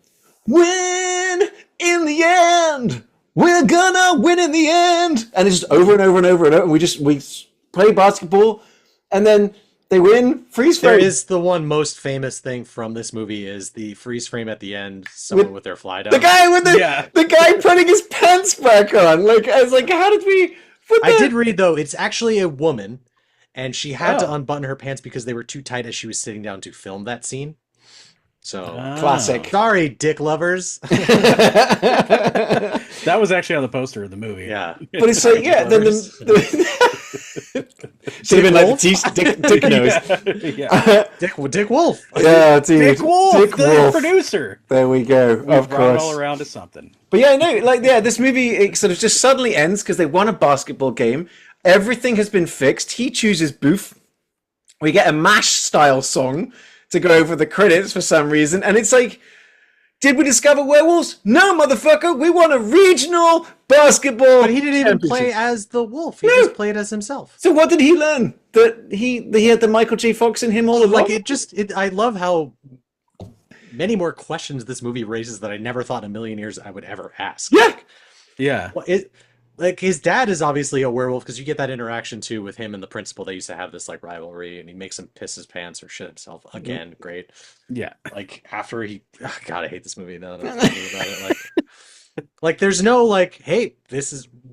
Win in the end. We're gonna win in the end, and it's just over and over and over and over. And we play basketball, and then they win. Freeze frame. There is the one most famous thing from this movie is the freeze frame at the end. Someone with their fly down. The guy with the guy putting his pants back on. Like I was like, how did we? I did read though. It's actually a woman, and she had to unbutton her pants because they were too tight as she was sitting down to film that scene. So classic. Sorry, dick lovers. That was actually on the poster of the movie. Yeah, but it's like, yeah, then should have been like the Dick Nose. Yeah. Dick Wolf. Yeah, dude. Dick Wolf, the producer. There we go. Of course. All around to something. But yeah, no, like, yeah, this movie, it sort of just suddenly ends because they won a basketball game. Everything has been fixed. He chooses Booth. We get a MASH style song to go over the credits for some reason. And it's like, did we discover werewolves? No, motherfucker. We won a regional basketball. But he didn't even play as the wolf. He just played as himself. So what did he learn? That he had the Michael J. Fox in him all along? Like, I love how many more questions this movie raises that I never thought in a million years I would ever ask. Yeah. Yeah. Well, like his dad is obviously a werewolf because you get that interaction too with him and the principal. They used to have this like rivalry, and he makes him piss his pants or shit himself again. Great. Yeah. Like after God, I hate this movie now that I'm thinking about it. Like there's no like, hey,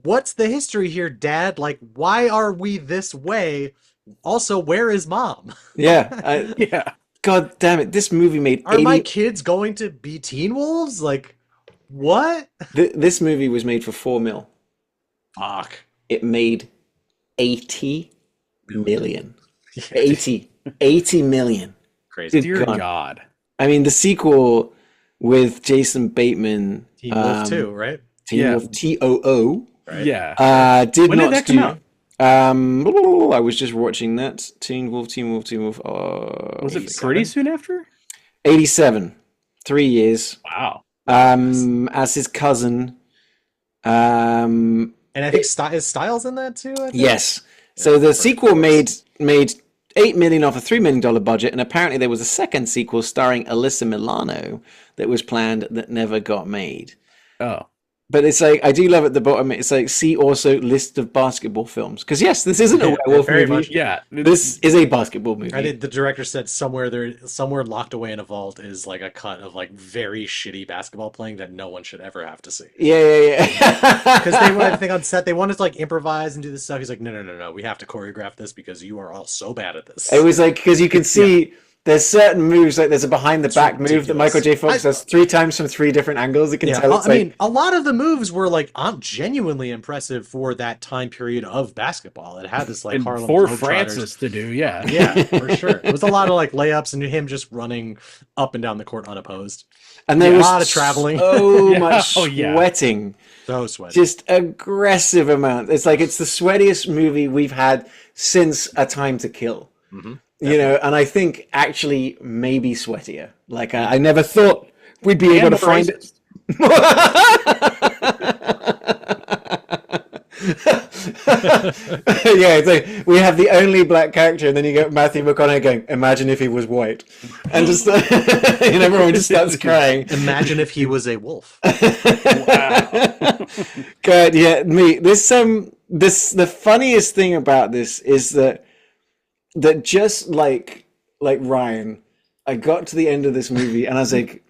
what's the history here, Dad? Like, why are we this way? Also, where is Mom? Yeah. Yeah. God damn it! This movie made. Are my kids going to be Teen Wolves? Like, what? This movie was made for $4 million. Fuck. It made 80 million. 80 million. Crazy. Dear God. I mean, the sequel with Jason Bateman. Teen Wolf 2, right? Teen Wolf TOO. Right. Yeah. Did When not did that come out? I was just watching that. Teen Wolf. Was it pretty soon after? 87. 3 years. Wow. As his cousin. And I think is Styles in that too? I think? Yes. So the sequel made $8 million off a $3 million budget, and apparently there was a second sequel starring Alyssa Milano that was planned that never got made. Oh. But it's like, I do love at the bottom, it's like, see also list of basketball films. Because yes, this isn't a werewolf very movie. much. Yeah. This is a basketball movie. I did. The director said somewhere locked away in a vault is like a cut of like very shitty basketball playing that no one should ever have to see. Yeah. Because I think on set they wanted to like improvise and do this stuff. He's like, no, we have to choreograph this because you are all so bad at this. It was like, because you can see there's certain moves, like there's a behind the back move that Michael J. Fox does 3 times from 3 different angles. You can tell. I mean, a lot of the moves were like genuinely impressive for that time period of basketball. It had this like and Harlem for Globetrotters. Francis to do, yeah. Yeah, for sure. It was a lot of like layups and him just running up and down the court unopposed. And there was a lot of traveling. So much yeah. sweating. So sweaty. Just aggressive amount. It's like it's the sweatiest movie we've had since A Time to Kill. Mm-hmm. You know, and I think actually maybe sweatier. Like I never thought we'd be able to find it. Yeah, it's like we have the only black character, and then you get Matthew McConaughey going, "Imagine if he was white," and just and everyone just starts crying. Imagine if he was a wolf. Wow. God, yeah, the funniest thing about this is that just like Ryan, I got to the end of this movie and I was like,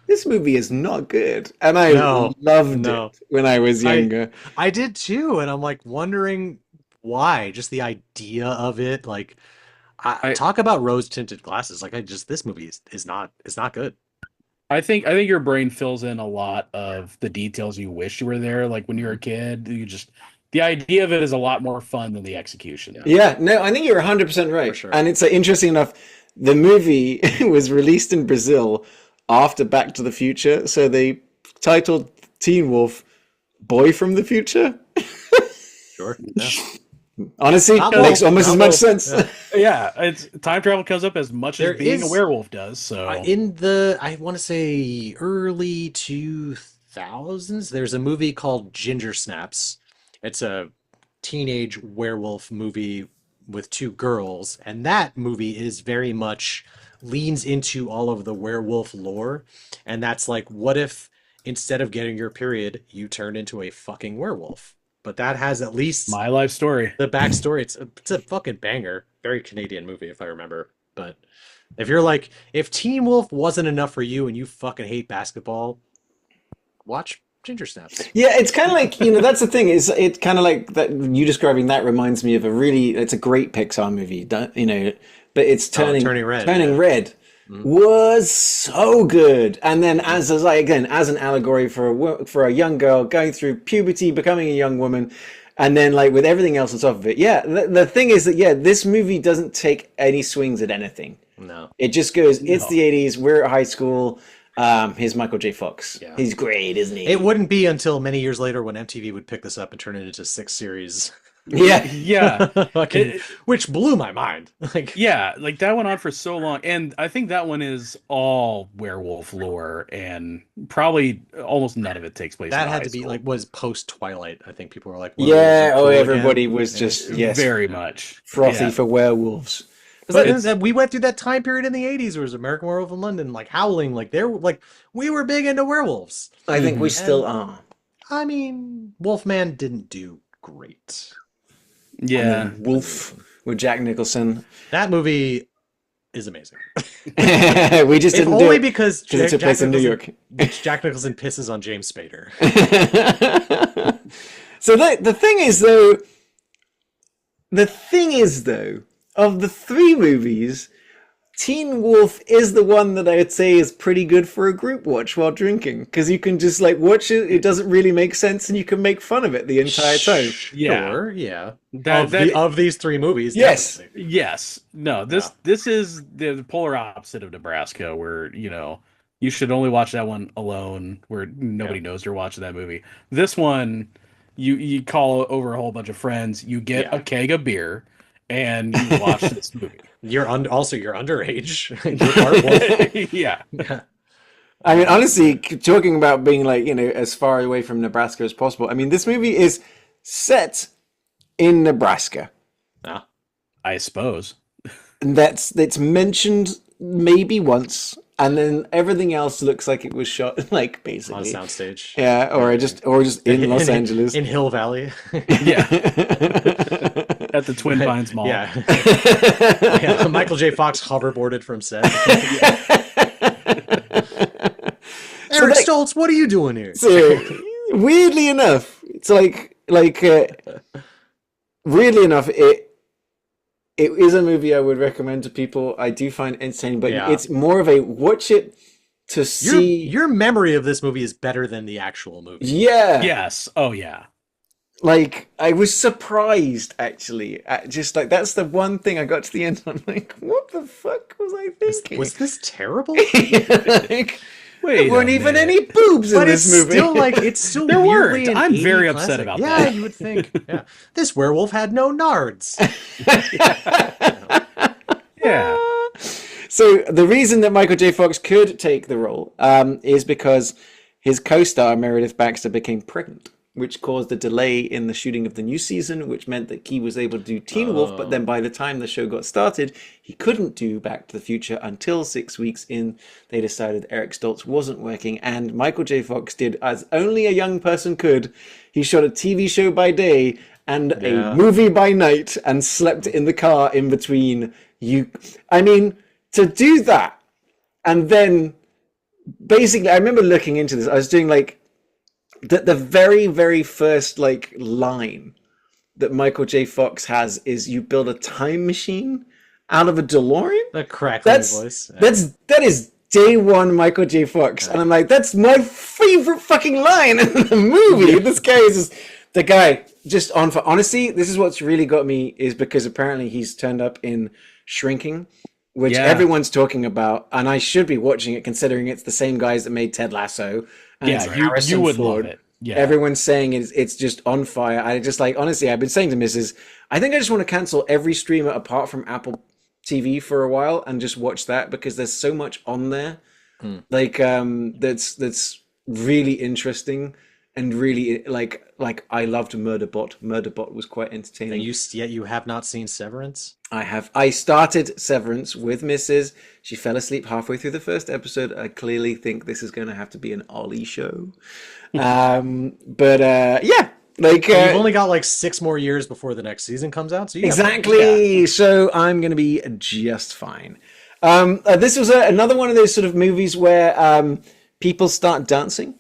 this movie is not good. And I loved it when I was younger. I did too, and I'm like wondering why. Just the idea of it, like talk about rose tinted glasses. Like this movie is not good. I think your brain fills in a lot of the details you wish you were there. Like when you're a kid, the idea of it is a lot more fun than the execution. Yeah, no, I think you're 100% right. For sure. And it's interesting enough, the movie was released in Brazil after Back to the Future, so they titled Teen Wolf Boy from the Future. Sure. Yeah. Honestly, Not makes wolf, almost as not much wolf. sense. Yeah. Yeah, it's time travel comes up as much There as being a is- werewolf does. So In the, I want to say early 2000s, there's a movie called Ginger Snaps. It's a teenage werewolf movie with two girls, and that movie is very much leans into all of the werewolf lore. And that's like, what if instead of getting your period, you turned into a fucking werewolf? But that has at least my life story. the backstory. It's a fucking banger. Very Canadian movie, if I remember. But if you're like, if Teen Wolf wasn't enough for you and you fucking hate basketball, watch Ginger Snaps. Yeah, it's kind of like, that's the thing. It's kind of like that. You describing that reminds me of it's a great Pixar movie, but it's Turning Red, Turning yeah. Red was so good. And then as an allegory for a young girl going through puberty, becoming a young woman, and then like with everything else on top of it. Yeah, the thing is that this movie doesn't take any swings at anything. No. It just goes, it's the 80s, we're at high school. Here's Michael J. Fox. Yeah. He's great, isn't he? It wouldn't be until many years later when MTV would pick this up and turn it into 6 series. Yeah. Yeah, Fucking, which blew my mind. Like, yeah, like that went on for so long, and I think that one is all werewolf lore, and probably almost none of it takes place. that in had high to be school. like, was post Twilight. I think people were like, Yeah, "Werewolves are cool everybody again." was just, yes, very much frothy Yeah. for werewolves. But we went through that time period in the 80s where it was American Werewolf in London, like Howling, like we were big into werewolves. I think we Mhm. still are. I mean, Wolfman didn't do great. Yeah, And then Wolf with Jack Nicholson. That movie is amazing. We just If didn't do only it because because it took place in New York. Jack Nicholson pisses on James Spader. So the thing is though, of the 3 movies, Teen Wolf is the one that I would say is pretty good for a group watch while drinking, because you can just like watch it. It doesn't really make sense, and you can make fun of it the entire time. Yeah. Sure, yeah. That- Of these 3 movies, Yes. definitely. yes, no. This is the polar opposite of Nebraska, where you should only watch that one alone, where nobody knows you're watching that movie. This one, you call over a whole bunch of friends, you get a keg of beer, and you watch this movie. You're underage. You're part wolf. Yeah. I mean, honestly, talking about being like, as far away from Nebraska as possible. I mean, this movie is set in Nebraska. Ah. I suppose. And that's mentioned maybe once, and then everything else looks like it was shot like On basically. soundstage. Yeah, or just in Los Angeles. In Hill Valley. Yeah. At the Twin Pines Mall. Yeah. Yeah. Michael J. Fox hoverboarded from set. Eric like- Stoltz, what are you doing here? So, weirdly enough, it's weirdly enough, it is a movie I would recommend to people. I do find entertaining, but Yeah. it's more of a watch it to see. Your memory of this movie is better than the actual movie. Yeah. Yes. Oh, yeah. Like, I was surprised, actually. Just like, that's the one thing I got to the end. I'm like, what the fuck was I thinking? Was this terrible? Like, Wait. there weren't a even minute. any boobs in But this it's movie. still like it's still There weirdly weren't. an I'm 80s very upset classic. about yeah, that. you would think. Yeah, this werewolf had no nards. Yeah. So the reason that Michael J. Fox could take the role is because his co-star Meredith Baxter became pregnant, which caused a delay in the shooting of the new season, which meant that he was able to do Teen Wolf, but then by the time the show got started, he couldn't do Back to the Future until 6 weeks in. They decided Eric Stoltz wasn't working, and Michael J. Fox did as only a young person could. He shot a TV show by day and a movie by night and slept in the car in between. I mean, to do that, and then basically, I remember looking into this. I was doing like the very, very first like line that Michael J. Fox has is you build a time machine out of a DeLorean. The crackling voice. That is day one Michael J. Fox, and I'm like, that's my favorite fucking line in the movie. This guy is just the guy just on for honestly. This is what's really got me is because apparently he's turned up in Shrinking, which everyone's talking about, and I should be watching it considering it's the same guys that made Ted Lasso. And it's Yeah. Harrison You would Ford. love it. Yeah. Everyone's saying it's just on fire. I just like, honestly, I've been saying to Mrs. I think I just want to cancel every streamer apart from Apple TV for a while and just watch that because there's so much on there. Like that's really interesting and really like I loved Murderbot. Murderbot was quite entertaining. Yet you have not seen Severance? I started Severance with Mrs. She fell asleep halfway through the first episode. I clearly think this is going to have to be an Ollie show. But yeah, like You've only got like 6 more years before the next season comes out, so exactly. So I'm going to be just fine. This was another one of those sort of movies where people start dancing.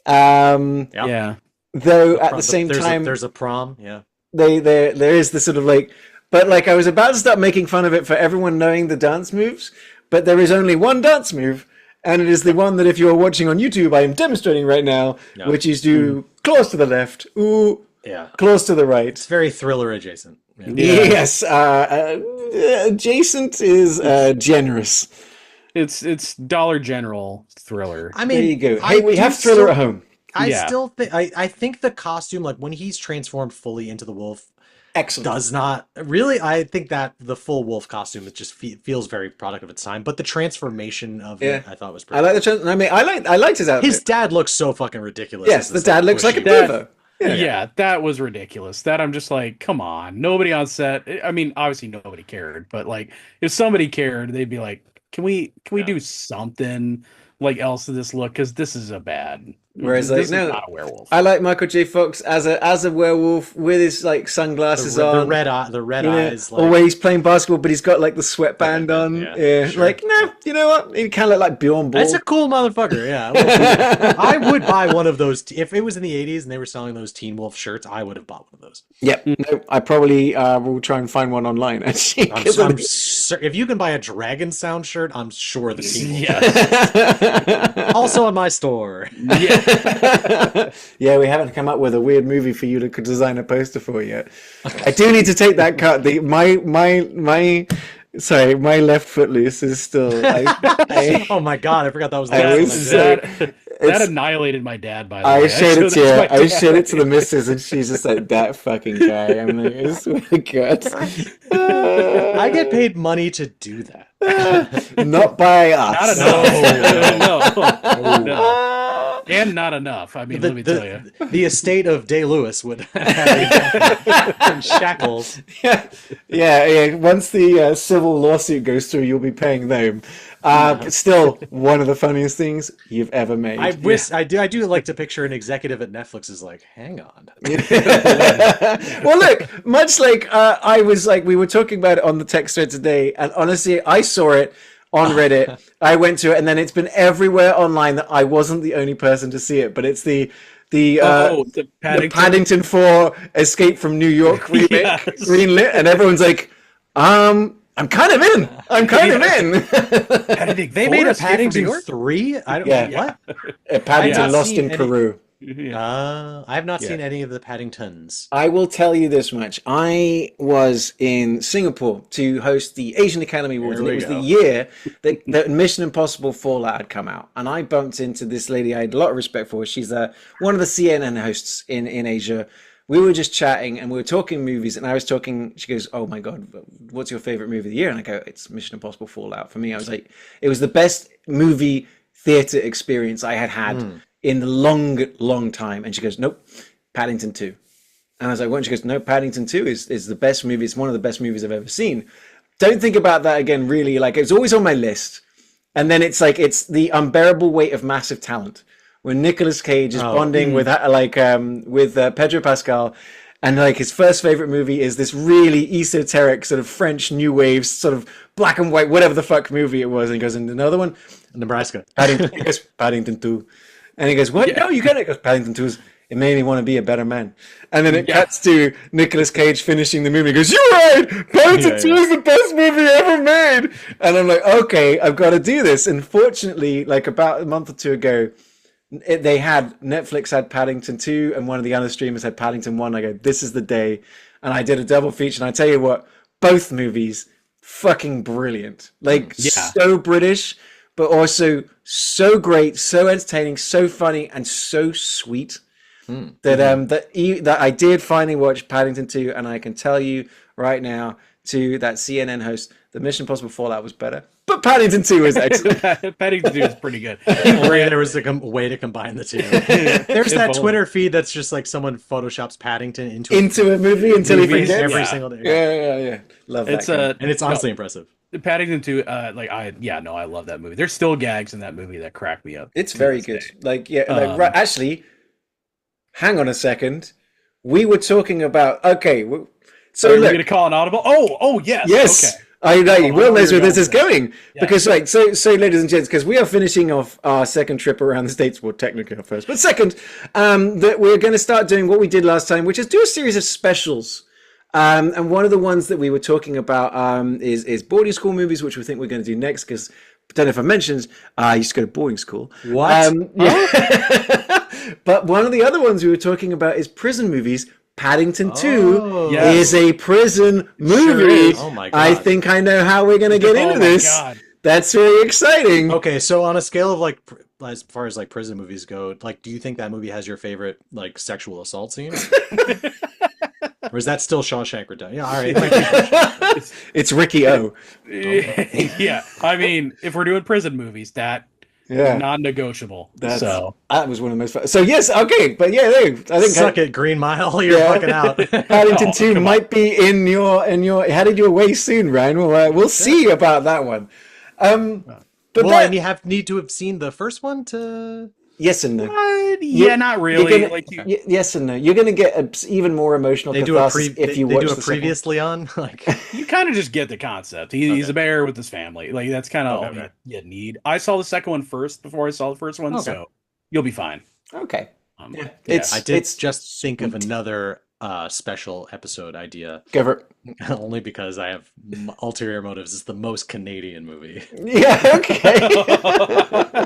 Yeah. Though at the same time, there's a prom. Yeah. There is the sort of like, but like I was about to start making fun of it for everyone knowing the dance moves, but there is only one dance move, and it is the one that if you are watching on YouTube, I am demonstrating right now, which is do close to the left, close to the right. It's very Thriller adjacent. Yeah. Yes, adjacent is generous. It's Dollar General Thriller. I mean, there you go. Hey, we have Thriller at home. I still think I think the costume, like when he's transformed fully into the wolf, excellent. Does not really. I think that the full wolf costume just feels very product of its time. But the transformation of it, I thought was pretty. I like the. I mean, I liked his outfit. His dad looks so fucking ridiculous. Yes, the dad looks like a diva. Yeah, that was ridiculous. That I'm just like, come on. Nobody on set. I mean, obviously nobody cared, but like, if somebody cared, they'd be like, can we do something like else to this look? Because this is a bad. Whereas this like is no, not a werewolf. I like Michael J. Fox as a werewolf with his like sunglasses on, the red eyes, or where he's playing basketball, but he's got like the sweatband on. Yeah, sure. Like no, you know what? He kind of look like Bjorn Borg. That's a cool motherfucker. Yeah, I would buy one of those if it was in the '80s and they were selling those Teen Wolf shirts. I would have bought one of those. Yep. No, I probably will try and find one online. Actually, if you can buy a Dragon Sound shirt, I'm sure the Teen Wolf. Yes. Also on my store. Yeah. Yeah, we haven't come up with a weird movie for you to design a poster for yet. I do need to take that cut. My left foot loose is still. Oh my god! I forgot that was that annihilated my dad. By the way, I showed it to you. I showed it to the missus, and she's just like, "That fucking guy." I'm like, "I swear to God." I get paid money to do that. Not by us. Not enough. No. And not enough. I mean, let me tell you. The estate of Day Lewis would have shackles. Yeah. Once the civil lawsuit goes through, you'll be paying them. But still, one of the funniest things you've ever made. I do like to picture an executive at Netflix is like, hang on. Well, look, much like I was like, we were talking about it on the text thread today, and honestly, I saw it on Reddit. I went to it, and then it's been everywhere online that I wasn't the only person to see it, but it's the Paddington 4 Escape from New York remake, greenlit, and everyone's like, I'm kind of in. They made a Paddington 3? I don't what? Paddington Lost in Peru. I have not seen any of the Paddingtons. I will tell you this much. I was in Singapore to host the Asian Academy Awards, and it was the year that Mission Impossible Fallout had come out. And I bumped into this lady I had a lot of respect for. She's one of the CNN hosts in Asia. We were just chatting, and we were talking movies, and I was talking, she goes, "Oh my God, what's your favorite movie of the year?" And I go, "It's Mission Impossible Fallout." For me, I was like, it was the best movie theater experience I had in a long time. And she goes, "Nope, Paddington 2. And I was like, "What?" And she goes, "No, Paddington 2 is the best movie. It's one of the best movies I've ever seen." Don't think about that again, really. Like, it's always on my list. And then it's like, it's the unbearable weight of massive talent. When Nicolas Cage is bonding with Pedro Pascal, and like his first favorite movie is this really esoteric sort of French new wave, sort of black and white, whatever the fuck movie it was. And he goes, "And another one, Nebraska." Paddington 2. And he goes, "What? Yeah. No, you get it." He goes, "Paddington 2 is, it made me want to be a better man." And then it cuts to Nicolas Cage finishing the movie. He goes, "You're right! Paddington 2 is the best movie ever made!" And I'm like, okay, I've got to do this. And fortunately, like about a month or two ago, Netflix had Paddington 2, and one of the other streamers had Paddington 1. I go, this is the day. And I did a double feature. And I tell you what, both movies, fucking brilliant. Like, so British, but also so great, so entertaining, so funny, and so sweet. that I did finally watch Paddington 2, and I can tell you right now to that CNN host, the Mission Impossible Fallout was better, but Paddington 2 was excellent. Paddington 2 is pretty good. Only there was a way to combine the two. There's that Twitter feed that's just like someone photoshops Paddington into a movie until he forgets every single day. Yeah. Love that. And it's honestly impressive. Paddington 2, I love that movie. There's still gags in that movie that crack me up. It's very good. Right, actually, hang on a second. We were talking about so are you gonna call an audible? Oh yes. Yes. Okay. I know. Will knows where this is going. Yeah. Because, so ladies and gents, because we are finishing off our second trip around the States, well, technically our first, but second, that we're going to start doing what we did last time, which is do a series of specials. And one of the ones that we were talking about is boarding school movies, which we think we're going to do next, because I don't know if I mentioned, I used to go to boarding school. What? But one of the other ones we were talking about is prison movies. Paddington 2 is a prison movie. Sure. Oh my God. I think I know how we're going to get into this. God. That's very exciting. Okay, so on a scale of like, as far as like prison movies go, like, do you think that movie has your favorite like sexual assault scene? Or is that still Shawshank Redemption? Yeah, all right. It's Ricky O. Yeah, I mean, if we're doing prison movies, that non-negotiable. That was one of the most fun. So yes, okay, but yeah, I think suck it, Green Mile. You're fucking out. Paddington 2 might be in your headed your way soon, Ryan. We'll see about that one. And you need to have seen the first one to. Yes and no. Not really. Yes and no. You're going to get even more emotional catharsis if you watch the previously on. Like you kind of just get the concept. He's a bear with his family. Like that's kind of all you need. I saw the second one first before I saw the first one, so you'll be fine. Okay. I did just think of another special episode idea. Go for it. Only because I have ulterior motives. It's the most Canadian movie. Yeah. Okay.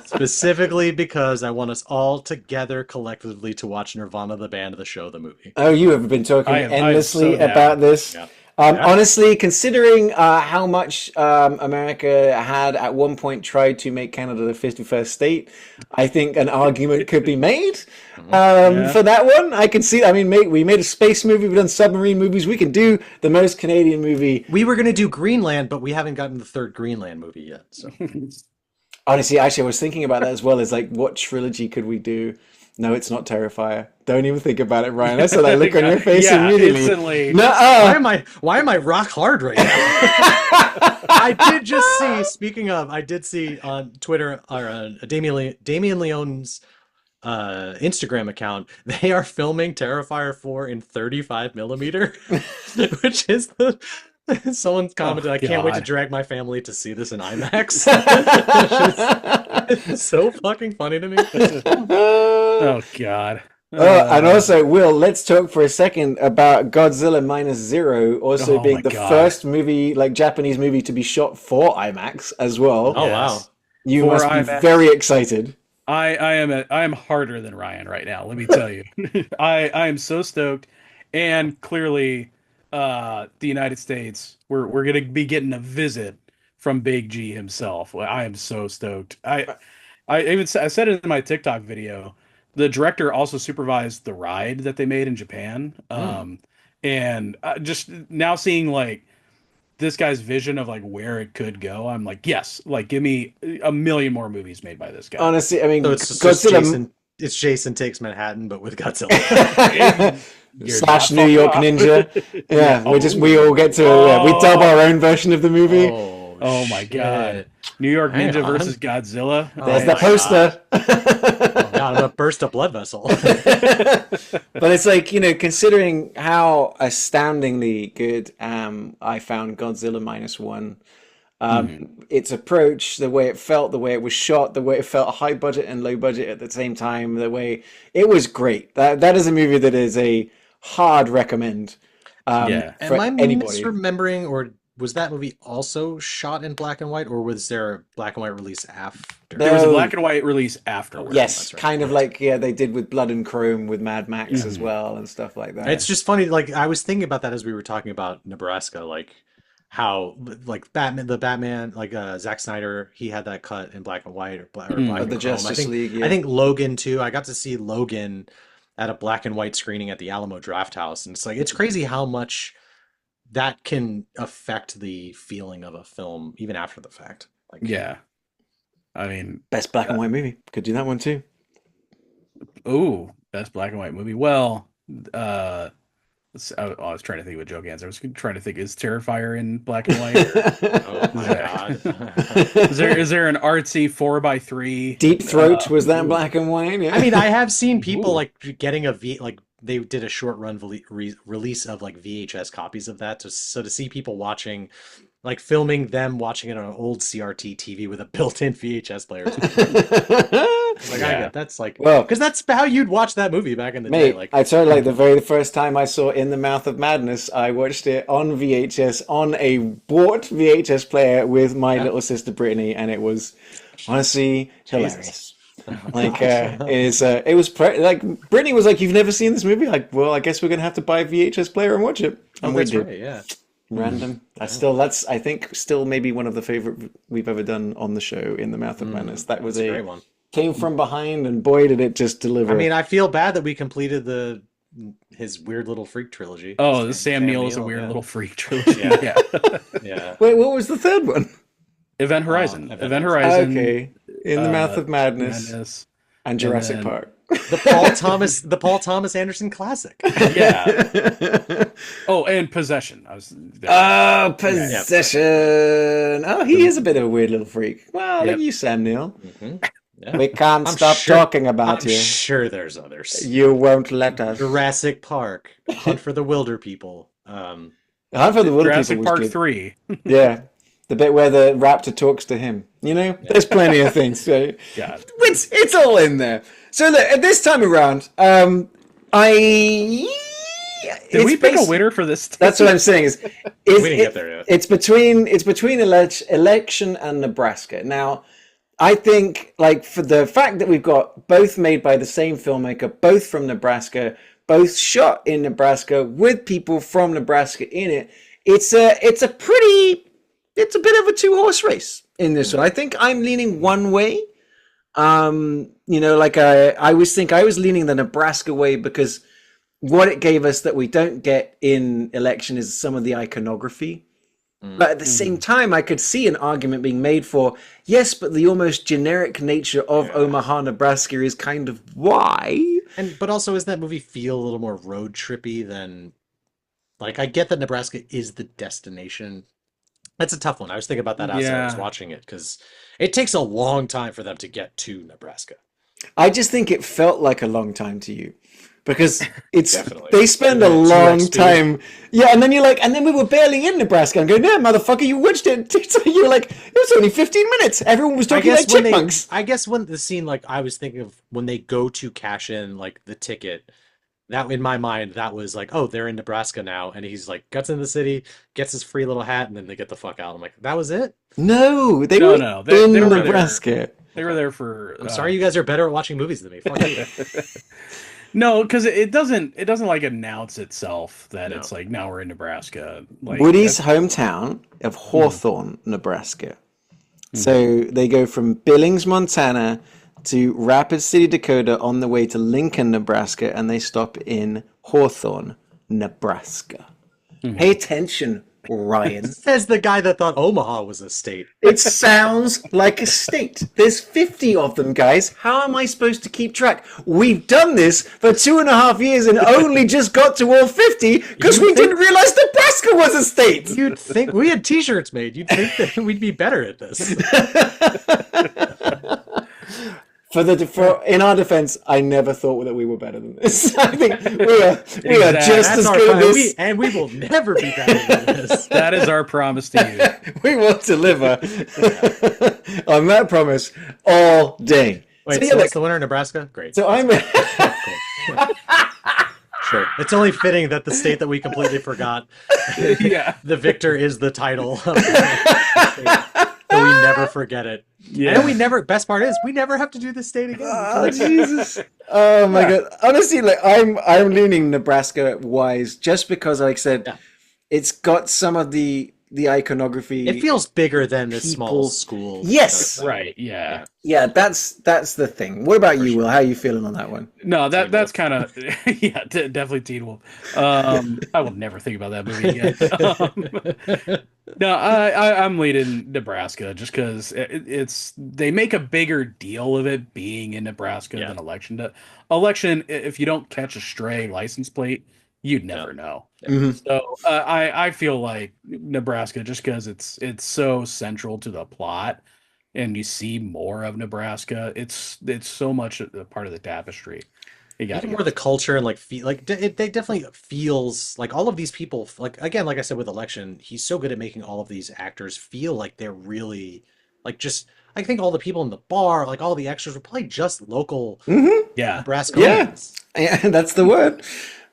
Specifically because I want us all together collectively to watch Nirvana, the band, the show, the movie. Oh, you have been talking endlessly about this. Yeah. Honestly, considering how much America had at one point tried to make Canada the 51st state, I think an argument could be made for that one. I can see. I mean, we made a space movie. We've done submarine movies. We can do the most Canadian movie. We were going to do Greenland, but we haven't gotten the third Greenland movie yet. So. Honestly, actually, I was thinking about that as well. As like, what trilogy could we do? No, it's not Terrifier. Don't even think about it, Ryan. I saw that look on your face immediately. Instantly. No, why am I rock hard right now? I did just see. Speaking of, I did see on Twitter or Damien Leone's Instagram account. They are filming Terrifier 4 in 35 millimeter, which is the. Someone commented, I can't wait to drag my family to see this in IMAX. It's so fucking funny to me. Oh, God. And also, Will, let's talk for a second about Godzilla Minus Zero also being the first movie, like Japanese movie, to be shot for IMAX as well. Oh, wow. You must be very excited. I am harder than Ryan right now, let me tell you. I am so stoked. And clearly... the United States, we're going to be getting a visit from Big G himself. I am so stoked. I said it in my TikTok video. The director also supervised the ride that they made in Japan. And just now seeing like this guy's vision of like where it could go, I'm like, yes, like give me a million more movies made by this guy. Honestly, I mean, so it's Jason Takes Manhattan, but with Godzilla. / New York Ninja. Yeah, we all get to we dub our own version of the movie. Oh my God. New York Ninja versus Godzilla. There's the poster. God, I'm a burst a blood vessel. But it's like, considering how astoundingly good I found Godzilla Minus One. Its approach, the way it felt, the way it was shot, the way it felt high budget and low budget at the same time, the way it was great. That is a movie that is a hard recommend. Am I misremembering, or was that movie also shot in black and white, or was there a black and white release after? There was a black and white release afterwards. Yes, kind of like they did with Blood and Chrome with Mad Max as well and stuff like that. It's just funny. Like I was thinking about that as we were talking about Nebraska, like how like the Batman, like Zack Snyder, he had that cut in black and white or black Mm. and Of the chrome. Justice League, yeah. I think Logan too. I got to see Logan at a black and white screening at the Alamo Draft House, and it's like it's crazy how much that can affect the feeling of a film even after the fact. Like, Yeah. I mean, Best black and white movie. Could do that one too. ooh, best black and white movie. Well, I was trying to think of a joke answer. I was trying to think, is Terrifier in black and white? oh my God. Is there an artsy 4x3? Deep Throat, was that black and white? Yeah. I mean, I have seen people Ooh. like getting like they did a short run release of like VHS copies of that. So to see people watching, like filming them watching it on an old CRT TV with a built-in VHS player. Like I Yeah. get that's like, Well, because that's how you'd watch that movie back in the day. mate, Like, I told you, like the very first time I saw In the Mouth of Madness, I watched it on VHS on a bought VHS player with my little sister Brittany, and it was honestly hilarious. Like it was like Brittany was like, "You've never seen this movie?" Like, well, I guess we're gonna have to buy a VHS player and watch it. And we that's did. right, yeah. Random. That's I think still maybe one of the favorite we've ever done on the show. In the Mouth of Madness. That was That's a great one. came from behind, and boy did it just deliver. I mean, I feel bad that we completed his weird little freak trilogy. Oh, the Sam Neill is a weird yeah. little freak trilogy. Yeah. Yeah. Yeah. Wait, what was the third one? Event Horizon. Event Event Horizon. Okay, In the Mouth of Madness, Madness. and Jurassic then- Park. The Paul Thomas Anderson classic. Yeah. Oh, and Possession. I was. Oh, Possession. Oh, he is a bit of a weird little freak. Well, Yep. look you, Sam Neill. Yeah. We can't I'm stop sure- talking about I'm you. sure there's others. You won't let us. Jurassic Park, Hunt for the Wilder People. Hunt for the Wilder Jurassic People was Park good. 3. Yeah, the bit where the raptor talks to him. You know, there's plenty of things. So God. it's all in there. So look, at this time around, Did we pick a winner for this? That's what I'm saying. We didn't get there yet. It's between election and Nebraska. Now, I think like for the fact that we've got both made by the same filmmaker, both from Nebraska, both shot in Nebraska with people from Nebraska in it, it's a bit of a two-horse race in this one. I think I'm leaning one way. Like I always think I was leaning the Nebraska way because what it gave us that we don't get in election is some of the iconography. But at the same time, I could see an argument being made for, yes, but the almost generic nature of Omaha, Nebraska is kind of why. But also, does that movie feel a little more road trippy than, like, I get that Nebraska is the destination. That's a tough one. I was thinking about that as I was Yeah. watching it because it takes a long time for them to get to Nebraska. I just think it felt like a long time to you. Because it's Definitely. they spend a 2x long speed. time, and then you're like, and then we were barely in Nebraska. I'm going, no, motherfucker, you watched it. You were like, it was only 15 minutes. Everyone was talking like chipmunks. I guess when the scene, like, I was thinking of when they go to cash in, like, the ticket, that in my mind, that was like, oh, they're in Nebraska now. And he's like, gets in the city, gets his free little hat, and then they get the fuck out. I'm like, that was it? No, they No, were no, in they were there. Nebraska. They were there for. I'm sorry, you guys are better at watching movies than me. Fuck you. No, because it doesn't like announce itself that No. it's like now we're in Nebraska. Like Woody's hometown of Hawthorne, Nebraska. So they go from Billings, Montana to Rapid City, Dakota on the way to Lincoln, Nebraska, and they stop in Hawthorne, Nebraska. Pay attention, Ryan. Says the guy that thought Omaha was a state. It sounds like a state. There's 50 of them, guys. How am I supposed to keep track? We've done this for 2.5 years and only just got to all 50 because we didn't realize Nebraska was a state. You'd think we had T-shirts made. You'd think that we'd be better at this. In our defense, I never thought that we were better than this. I think we are just That's as our good at plan. this. We will never be better than this. that is our promise to you. We will deliver on that promise all day. Wait, yeah, so look, what's the winner, Nebraska? Great. so I'm. Sure. It's only fitting that the state that we completely forgot, Yeah. the victor is the title of the state. So we never forget it. Yeah. And best part is, we never have to do this state again. Oh Jesus! Oh my God! Honestly, like I'm leaning Nebraska wise just because, like I said, it's got some of the the iconography. It feels bigger than this small people- school. Yes. kind of thing. Right. Yeah. Yeah, that's the thing. What about For you, sure. Will? How are you feeling on that one? No, Teen that's Wolf. kind of yeah, definitely Teen Wolf. I will never think about that movie again. No, I'm leading Nebraska just because it's they make a bigger deal of it being in Nebraska Yeah. than election. Election, if you don't catch a stray license plate, you'd never know. Mhm. So I feel like Nebraska just because it's so central to the plot, and you see more of Nebraska. It's so much a part of the tapestry. You got Even more the culture and like feel like they definitely feels like all of these people like again like I said with election he's so good at making all of these actors feel like they're really like just I think all the people in the bar like all the extras were probably just local yeah. Nebraskans. Yeah, that's the word.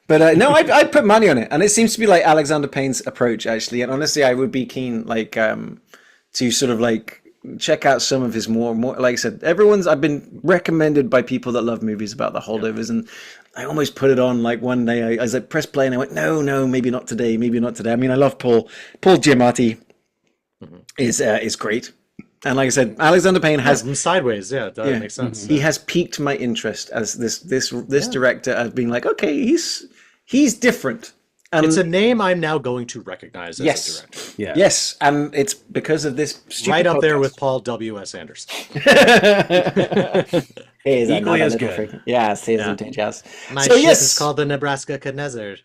But no, I'd put money on it, and it seems to be like Alexander Payne's approach actually. And honestly, I would be keen like to sort of like check out some of his more like I said, I've been recommended by people that love movies about the holdovers, and I almost put it on like one day. I was like press play, and I went, no, maybe not today, maybe not today. I mean, I love Paul Giamatti is great, and like I said, Alexander Payne has From Sideways, yeah, that makes sense. he has piqued my interest as this director as being like, okay, he's different. And It's a name I'm now going to recognize as Yes. a director. Yeah. yes, and it's because of this stupid Right up there podcast. with Paul W.S. Anderson. Here's Equally another as little good. freak. Yes, here's Yeah. some jazz. My So ship yes, is called the Nebraska Knesset.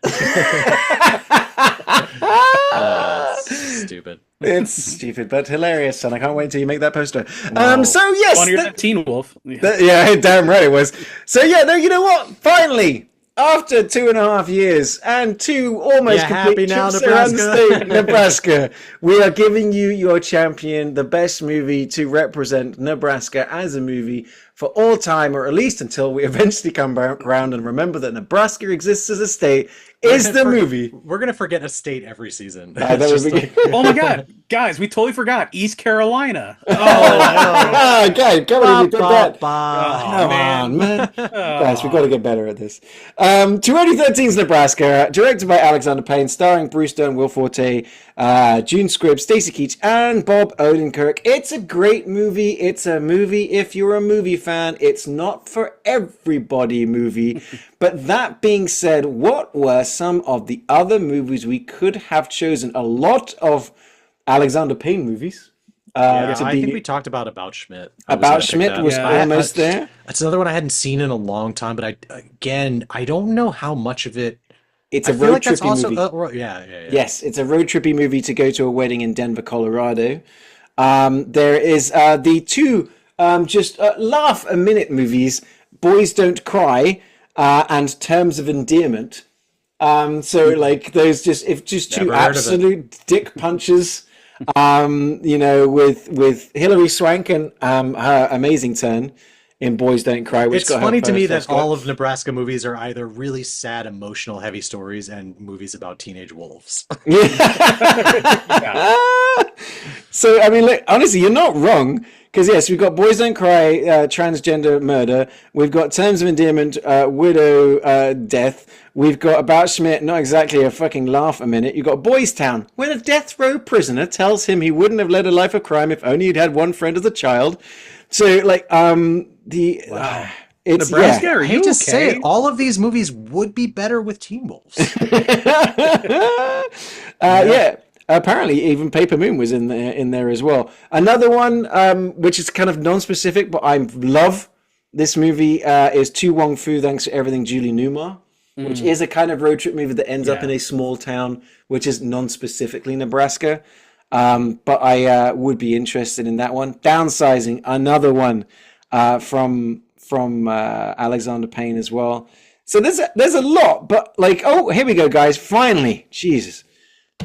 Stupid. it's stupid but hilarious, and I can't wait until you make that poster. Wow. So yes, Funnier than Teen Wolf. Yeah. yeah, damn right it was. So yeah, no, you know what? Finally, after 2.5 years and two almost You complete happy now, trips around the Nebraska? state, Nebraska, we are giving you your champion, the best movie to represent Nebraska as a movie for all time, or at least until we eventually come around and remember that Nebraska exists as a state, is the movie. We're gonna forget a state every season. That It's would just be- like- Oh my God, guys, we totally forgot East Carolina. Ah, God, come on, you did that. Come man. on, man. Guys, we've got to get better at this. 2013's Nebraska, directed by Alexander Payne, starring Bruce Dern, Will Forte, June Squibb, Stacey Keach, and Bob Odenkirk. It's a great movie. It's a movie if you're a movie fan. It's not for everybody movie. But that being said, what were some of the other movies we could have chosen? A lot of Alexander Payne movies. Yeah, to I be- think we talked about Schmidt. I was About gonna pick Schmidt that. was Yeah. almost there. That's another one I hadn't seen in a long time, but I don't know how much of it. It's I a feel road like that's trippy also movie. yeah. Yes, it's a road trippy movie to go to a wedding in Denver, Colorado. There is the two just laugh a minute movies, Boys Don't Cry and Terms of Endearment. So like those just two Never heard of it. absolute dick punches. You know, with Hilary Swank and her amazing turn in Boys Don't Cry, which It's got her funny to me first that Oscar. all of Nebraska movies are either really sad, emotional, heavy stories and movies about teenage wolves. So I mean, look, honestly, you're not wrong, because yes, we've got Boys Don't Cry, transgender murder. We've got Terms of Endearment, widow death. We've got About Schmidt, not exactly a fucking laugh a minute. You've got Boys Town, when a death row prisoner tells him he wouldn't have led a life of crime if only he'd had one friend as a child. So like Wow. it's Nebraska, yeah. are I you hate to okay? say it, all of these movies would be better with Teen Wolves. Yeah. Apparently, even Paper Moon was in there as well. Another one, which is kind of non-specific, but I love this movie, is Tu Wong Fu, Thanks for Everything, Julie Newmar, which is a kind of road trip movie that ends up in a small town, which is non-specifically Nebraska. But I would be interested in that one. Downsizing, another one from Alexander Payne as well. So there's a lot, but like, oh, here we go, guys. Finally, Jesus.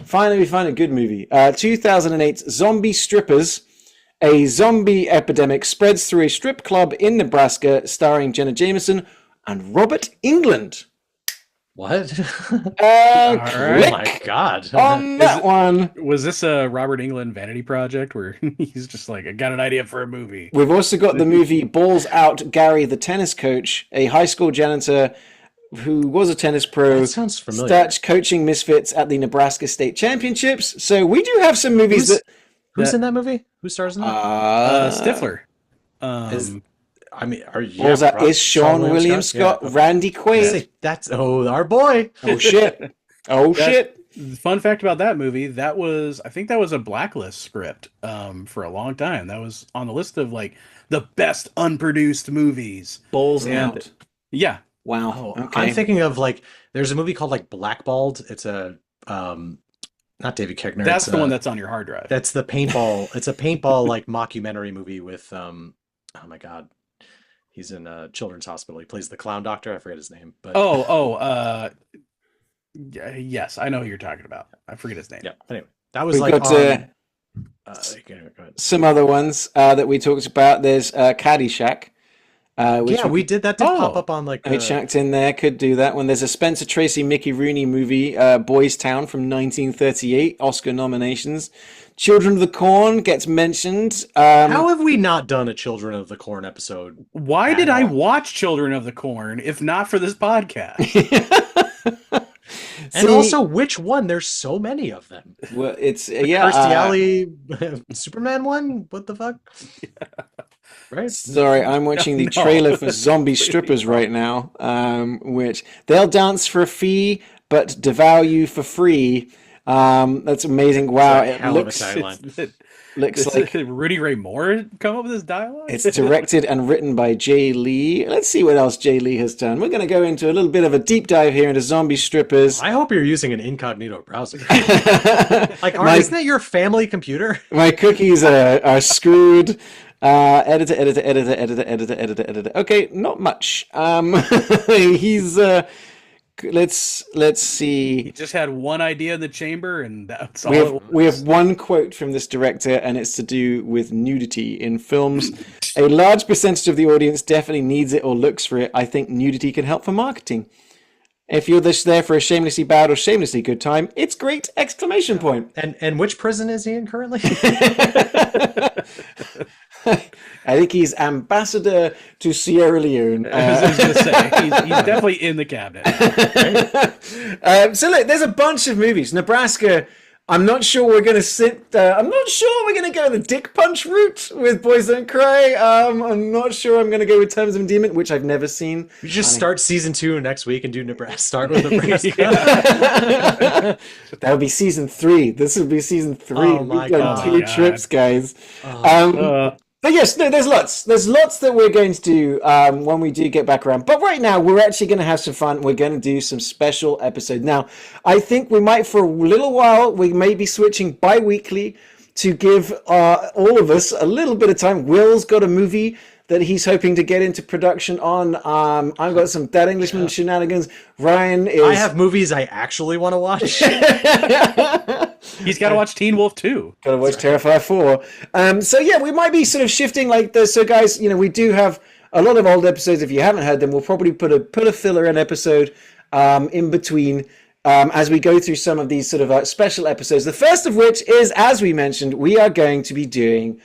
Finally, we find a good movie. 2008's Zombie Strippers. A zombie epidemic spreads through a strip club in Nebraska, starring Jenna Jameson and Robert England. What? Click Oh my god. on that one. Was this a Robert England vanity project where he's just like, I got an idea for a movie? We've also got the movie Balls Out, Gary the Tennis Coach, a high school janitor who was a tennis pro, That sounds familiar. starts coaching misfits at the Nebraska State Championships. So we do have some movies Who's in that movie? Who stars in that? Stifler. Is Is Sean William Scott, Yeah, okay. Randy Quaid. See, that's our boy. Oh shit! Oh shit! Fun fact about that movie, I think that was a Blacklist script for a long time. That was on the list of like the best unproduced movies. Balls And- out. Yeah. Wow. Oh, Okay. I'm thinking of like there's a movie called like Blackballed. It's a not David Koechner. That's it's the one that's on your hard drive. That's the paintball. It's a paintball like mockumentary movie with oh my god, he's in a children's hospital. He plays the clown doctor. I forget his name, but yes, I know who you're talking about. I forget his name. yeah. Anyway, that was We've like got okay, go ahead. some other ones that we talked about. There's Caddyshack. Which Yeah, we did that. Did pop up on like we chucked in there. Could do that one. There's a Spencer Tracy, Mickey Rooney movie, Boys Town from 1938, Oscar nominations. Children of the Corn gets mentioned. How have we not done a Children of the Corn episode? Why at did I all? watch Children of the Corn if not for this podcast? And See, also, which one? There's so many of them. well, it's Kirstie Alley Superman one? What the fuck? Right? Sorry, I'm watching the No. trailer for Zombie Strippers right now, which they'll dance for a fee but devour you for free. That's amazing. Wow, It's a it hell of a looks tagline. looks like Rudy Ray Moore come up with this dialogue? it's directed and written by Jay Lee. Let's see what else Jay Lee has done. We're going to go into a little bit of a deep dive here into Zombie Strippers. I hope you're using an incognito browser. Like, My- isn't it your family computer? My cookies are screwed. Editor. Okay, not much. He's let's He see. just had one idea in the chamber, and that's all. We have one quote from this director, and it's to do with nudity in films. A large percentage of the audience definitely needs it or looks for it. I think nudity can help for marketing. If you're just there for a shamelessly bad or shamelessly good time, it's great! Exclamation point. And which prison is he in currently? I think he's ambassador to Sierra Leone. I was going to say, he's definitely in the cabinet. So look, there's a bunch of movies. Nebraska. I'm not sure we're going to sit. I'm not sure we're going to go the dick punch route with Boys Don't Cry. I'm not sure I'm going to go with Terms of Endearment, which I've never seen. We just start season 2 next week and do Nebraska. Start with Nebraska. That would be season 3. This would be season 3. Oh my We've done God. 2 God. trips, guys. Uh, But yes, no, there's lots. There's lots that we're going to do when we do get back around. But right now, we're actually going to have some fun. We're going to do some special episodes. Now, I think we might, for a little while, we may be switching bi-weekly to give all of us a little bit of time. Will's got a movie that he's hoping to get into production on. I've got some That Englishman shenanigans. Ryan is... I have movies I actually want to watch. he's got to watch Teen Wolf 2. Gotta watch Terrifier 4. So yeah, we might be sort of shifting like this. So guys, we do have a lot of old episodes. If you haven't heard them, we'll probably put a filler in episode in between as we go through some of these sort of special episodes. The first of which is, as we mentioned, we are going to be doing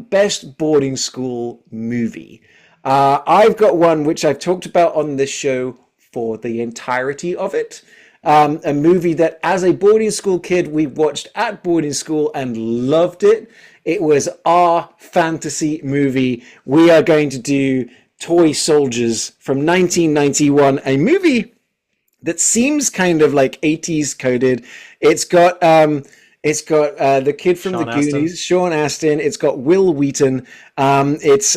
best boarding school movie. I've got one which I've talked about on this show for the entirety of it. A movie that as a boarding school kid, we watched at boarding school and loved it. It was our fantasy movie. We are going to do Toy Soldiers from 1991, a movie that seems kind of like 80s coded. It's got the kid from Sean the Astin. Goonies, Sean Astin. It's got Will Wheaton. It's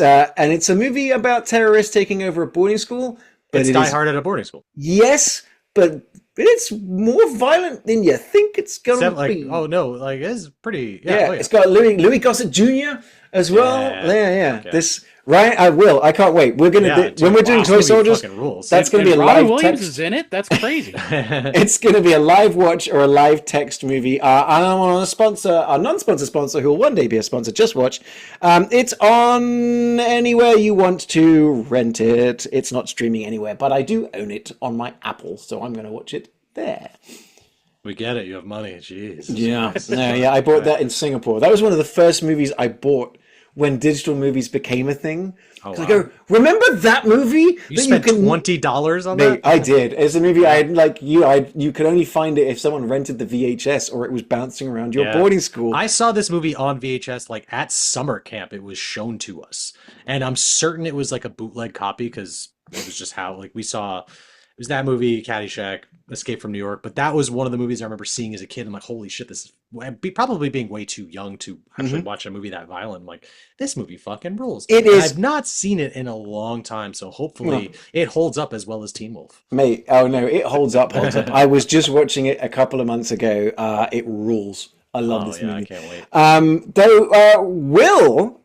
a movie about terrorists taking over a boarding school. But It's it Die is- Hard at a boarding school. Yes, but it's more violent than you think it's gonna be. Oh no, like it's pretty. Yeah, Yeah, it's got Louis Gossett Jr. as well. Yeah. Okay. This Ryan, I can't wait. We're gonna when we're doing wow, Toy this movie Soldiers. fucking rules. That's gonna be a Robin live Williams text. is in it? That's crazy. It's going to be a live watch or a live text movie. And I'm on a non-sponsor sponsor who will one day be a sponsor. Just watch. It's on anywhere you want to rent it. It's not streaming anywhere, but I do own it on my Apple, so I'm going to watch it there. We get it. You have money. Jeez. Yeah, I bought that in Singapore. That was one of the first movies I bought when digital movies became a thing. Oh, I wow. go, remember that movie? You spent $20 on Mate, that? I did. It's a movie you could only find it if someone rented the VHS or it was bouncing around your boarding school. I saw this movie on VHS like at summer camp. It was shown to us, and I'm certain it was like a bootleg copy because it was just how like we saw. It was that movie, Caddyshack, Escape from New York. But that was one of the movies I remember seeing as a kid. I'm like, holy shit, this is probably being way too young to actually watch a movie that violent. I'm like, this movie fucking rules. It And is. I've not seen it in a long time, so hopefully it holds up as well as Teen Wolf. Mate, oh no, it holds up. I was just watching it a couple of months ago. It rules. I love this movie. I can't wait. Though, Will,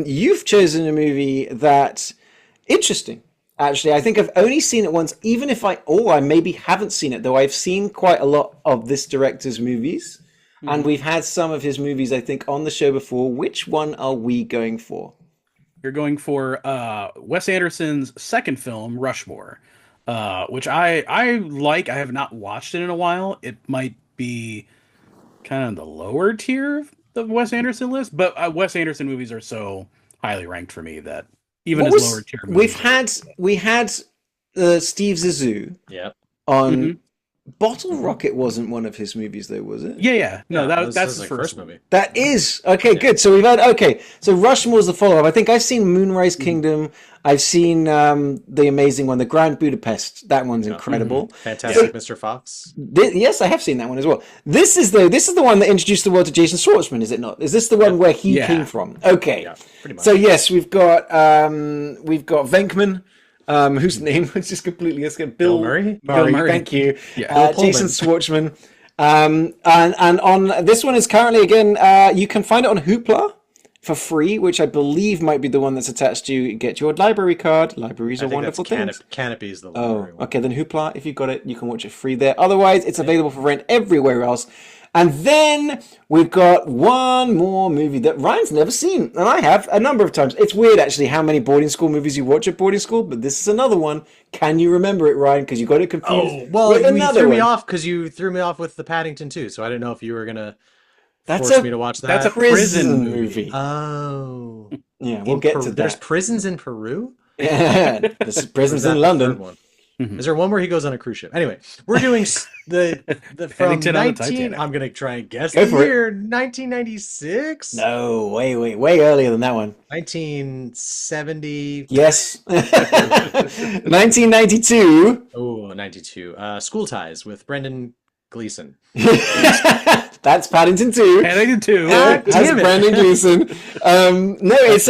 you've chosen a movie that's interesting. Actually, I think I've only seen it once, even if I maybe haven't seen it, though I've seen quite a lot of this director's movies, and we've had some of his movies, I think, on the show before. Which one are we going for? You're going for Wes Anderson's second film, Rushmore, which I like. I have not watched it in a while. It might be kind of the lower tier of the Wes Anderson list, but Wes Anderson movies are so highly ranked for me that even his lower tier movies. We had Steve Zissou Yep. on. Bottle Rocket wasn't one of his movies, though, was it? Yeah. No, This that's is his like first movie. That is okay. Good. So we've had So Rushmore's the follow-up. I think I've seen Moonrise Kingdom. I've seen the amazing one, the Grand Budapest. That one's incredible. Fantastic Mr. Fox. Yes, I have seen that one as well. This is the one that introduced the world to Jason Schwartzman, is it not? Is this the one where he came from? Okay. Yeah, pretty much. So yes, we've got Venkman. Whose name was just completely escaped. Bill Murray? Murray, Bill Murray. thank you. Yeah. Jason Schwartzman. And on this one is currently again, you can find it on Hoopla for free, which I believe might be the one that's attached to get your library card. Libraries are wonderful things. Canopy's the Oh, library one. okay. Then Hoopla, if you got it, you can watch it free there. Otherwise, it's available for rent everywhere else. And then we've got one more movie that Ryan's never seen, and I have a number of times. It's weird, actually, how many boarding school movies you watch at boarding school, but this is another one. Can you remember it, Ryan? Because you got it confused. Well, with you another threw me one. off because you threw me off with the Paddington too. So I didn't know if you were gonna That's force a- me to watch that. that's a Prison movie. Oh, Yeah, we'll get to There's that. prisons in Peru. Yeah, this is Or is prisons that in the London. third one? Is there one where he goes on a cruise ship? Anyway, we're doing the from Paddington on the 19. Titanic. I'm gonna try and guess Go the for it. year 1996. No, way earlier than that one. 1970. Yes. 1992. Oh, 92. School Ties with Brendan Gleeson. That's Paddington 2. Paddington 2. God Has damn it. Brendan Gleeson. No, it's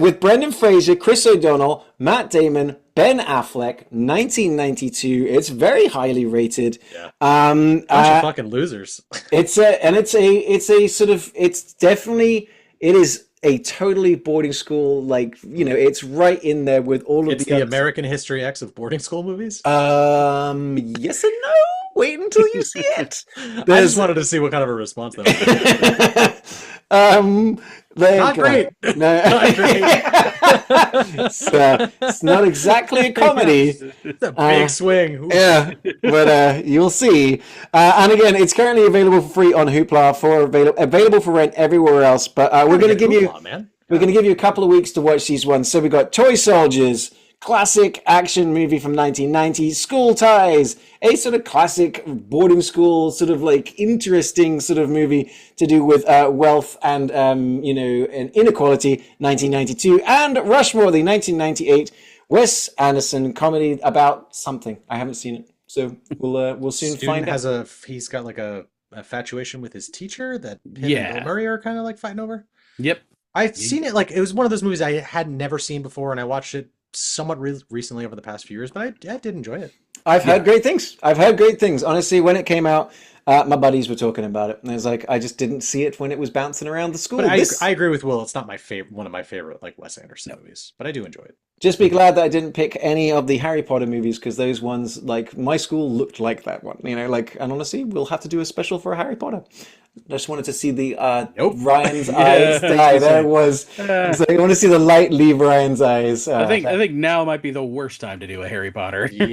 with Brendan Fraser, Chris O'Donnell, Matt Damon, Ben Affleck, 1992. It's very highly rated. Yeah. Bunch Bunch of fucking losers. It's a totally boarding school, like, it's right in there with all of It's the the other- American History X of boarding school movies. yes and no. Wait until you see it. I just wanted to see what kind of a response that was. Not great. No, Not great. it's not exactly a comedy. It's a big swing. Ooh. Yeah, but you'll see. And again, it's currently available for free on Hoopla, available for rent everywhere else. But we're going to give you man. we're going to give you a couple of weeks to watch these ones. So we got Toy Soldiers, classic action movie from 1990, School Ties, a sort of classic boarding school sort of like interesting sort of movie to do with wealth and and inequality, 1992, and Rushmore, the 1998 Wes Anderson comedy about something. I haven't seen it, so we'll soon find out. He's got like a infatuation with his teacher that him and Yeah. Bill Murray are kind of like fighting over. Yep. I've seen it, like it was one of those movies I had never seen before, and I watched it somewhat recently over the past few years, but I did enjoy it. I've heard great things. Honestly, when it came out, my buddies were talking about it, and I was like, I just didn't see it when it was bouncing around the school. But I agree with Will. It's not my favorite, one of my favorite like Wes Anderson movies, but I do enjoy it. Just be glad that I didn't pick any of the Harry Potter movies, because those ones, like, my school looked like that one. And honestly, we'll have to do a special for Harry Potter. I just wanted to see the Ryan's eyes die. There was. So I want to see the light leave Ryan's eyes. I think now might be the worst time to do a Harry Potter. Yeah.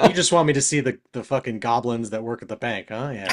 You just want me to see the fucking goblins that work at the bank, huh? Yeah.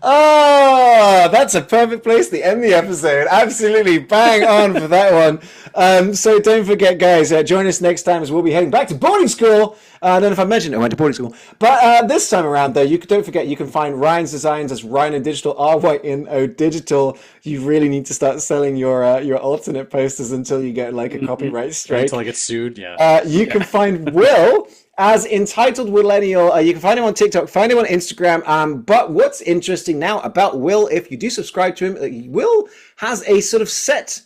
Oh, that's a perfect place to end the episode. Absolutely bang on for that one. So don't forget, guys, join us next time as we'll be heading back to boarding school. I don't know if I mentioned it, I went to boarding school. But this time around, though, don't forget, you can find Ryan's designs as Ryan in Digital, RYNO Digital. You really need to start selling your alternate posters until you get like a copyright strike. Until I get sued, yeah. You can find Will as Entitled Millennial. You can find him on TikTok, find him on Instagram. But what's interesting now about Will, if you do subscribe to him, Will has a sort of set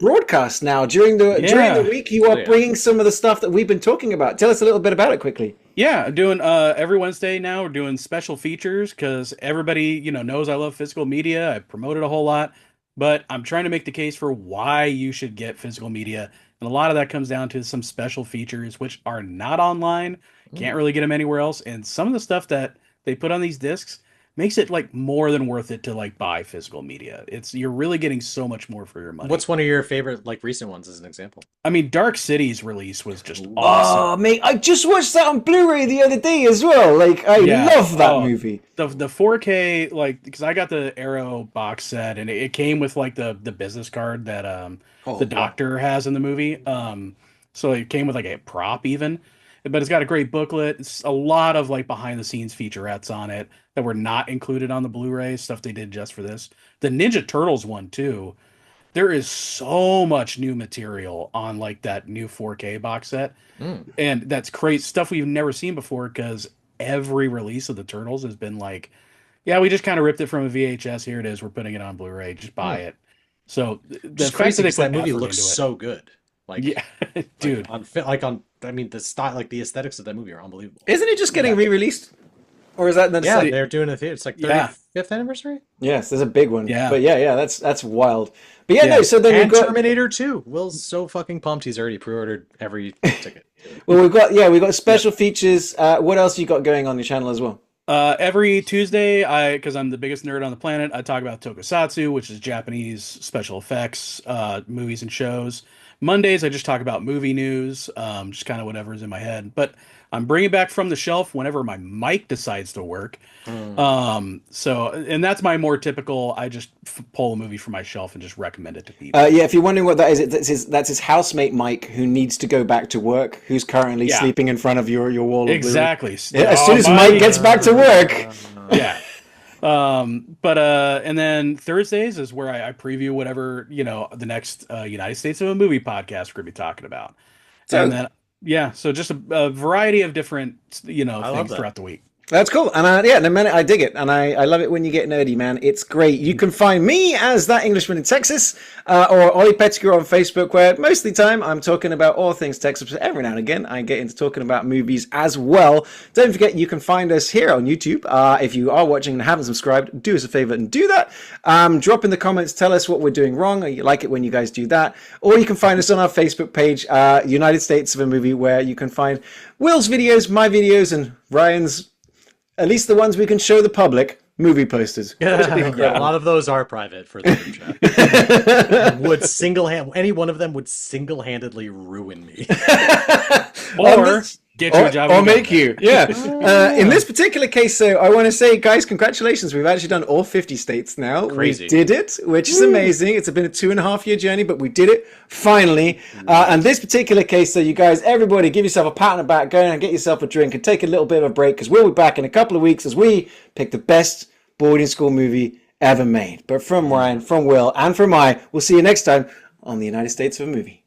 broadcast now during the week. You are bringing some of the stuff that we've been talking about. Tell us a little bit about it quickly. Yeah, doing every Wednesday now. We're doing special features because everybody knows I love physical media. I promote it a whole lot, but I'm trying to make the case for why you should get physical media. And a lot of that comes down to some special features, which are not online. Can't really get them anywhere else. And some of the stuff that they put on these discs makes it like more than worth it to like buy physical media. You're really getting so much more for your money. What's one of your favorite like recent ones as an example? I mean, Dark City's release was just awesome. Oh, mate, I just watched that on Blu-ray the other day as well. Like, I love that movie. The 4K, like, because I got the Arrow box set, and it came with like the business card that the doctor has in the movie. So it came with like a prop even, but it's got a great booklet. It's a lot of like behind the scenes featurettes on it that were not included on the Blu-ray, stuff they did just for this. The Ninja Turtles one too. There is so much new material on like that new 4K box set. And that's crazy stuff we've never seen before, because every release of the Turtles has been like, yeah, we just kind of ripped it from a VHS. Here it is. We're putting it on Blu-ray. Just buy it. So the fact that that movie looks so good. Like, yeah, dude. I mean, the style, like the aesthetics of that movie are unbelievable. Isn't it just getting re-released? Or is that they're doing a theater. It's like 35th anniversary. Yes, there's a big one. Yeah, but that's wild. But no. So then we've got Terminator 2. Will's so fucking pumped. He's already pre-ordered every ticket. Well, we've got special features. What else you got going on your channel as well? Every Tuesday, because I'm the biggest nerd on the planet, I talk about tokusatsu, which is Japanese special effects, movies and shows. Mondays, I just talk about movie news, just kind of whatever's in my head. But I'm bringing back From the Shelf whenever my mic decides to work. And that's my more typical, I just pull a movie from my shelf and just recommend it to people. If you're wondering what that is, that's his housemate Mike, who needs to go back to work, who's currently sleeping in front of your wall. Exactly. As soon as Mike gets back to work. Yeah. And then Thursdays is where I preview whatever, the next United States of a Movie podcast we're going to be talking about. And then, so just a variety of different, things throughout the week. That's cool. And in a minute, I dig it. And I love it when you get nerdy, man. It's great. You can find me as That Englishman in Texas, or Ollie Pettigrew on Facebook, where most of the time I'm talking about all things Texas. But every now and again, I get into talking about movies as well. Don't forget, you can find us here on YouTube. If you are watching and haven't subscribed, do us a favor and do that. Drop in the comments, tell us what we're doing wrong, or you like it when you guys do that. Or you can find us on our Facebook page, United States of a Movie, where you can find Will's videos, my videos, and Ryan's, at least the ones we can show the public, movie posters. A lot of those are private for the group chat. Any one of them would single-handedly ruin me. Or get you a job. Or make you. Yeah. In this particular case, though, I want to say, guys, congratulations. We've actually done all 50 states now. Crazy. We did it, which is amazing. It's been a 2.5-year journey, but we did it finally. And this particular case, so you guys, everybody, give yourself a pat on the back, go and get yourself a drink and take a little bit of a break, because we'll be back in a couple of weeks as we pick the best boarding school movie ever made. But from Ryan, from Will, and from we'll see you next time on the United States of a Movie.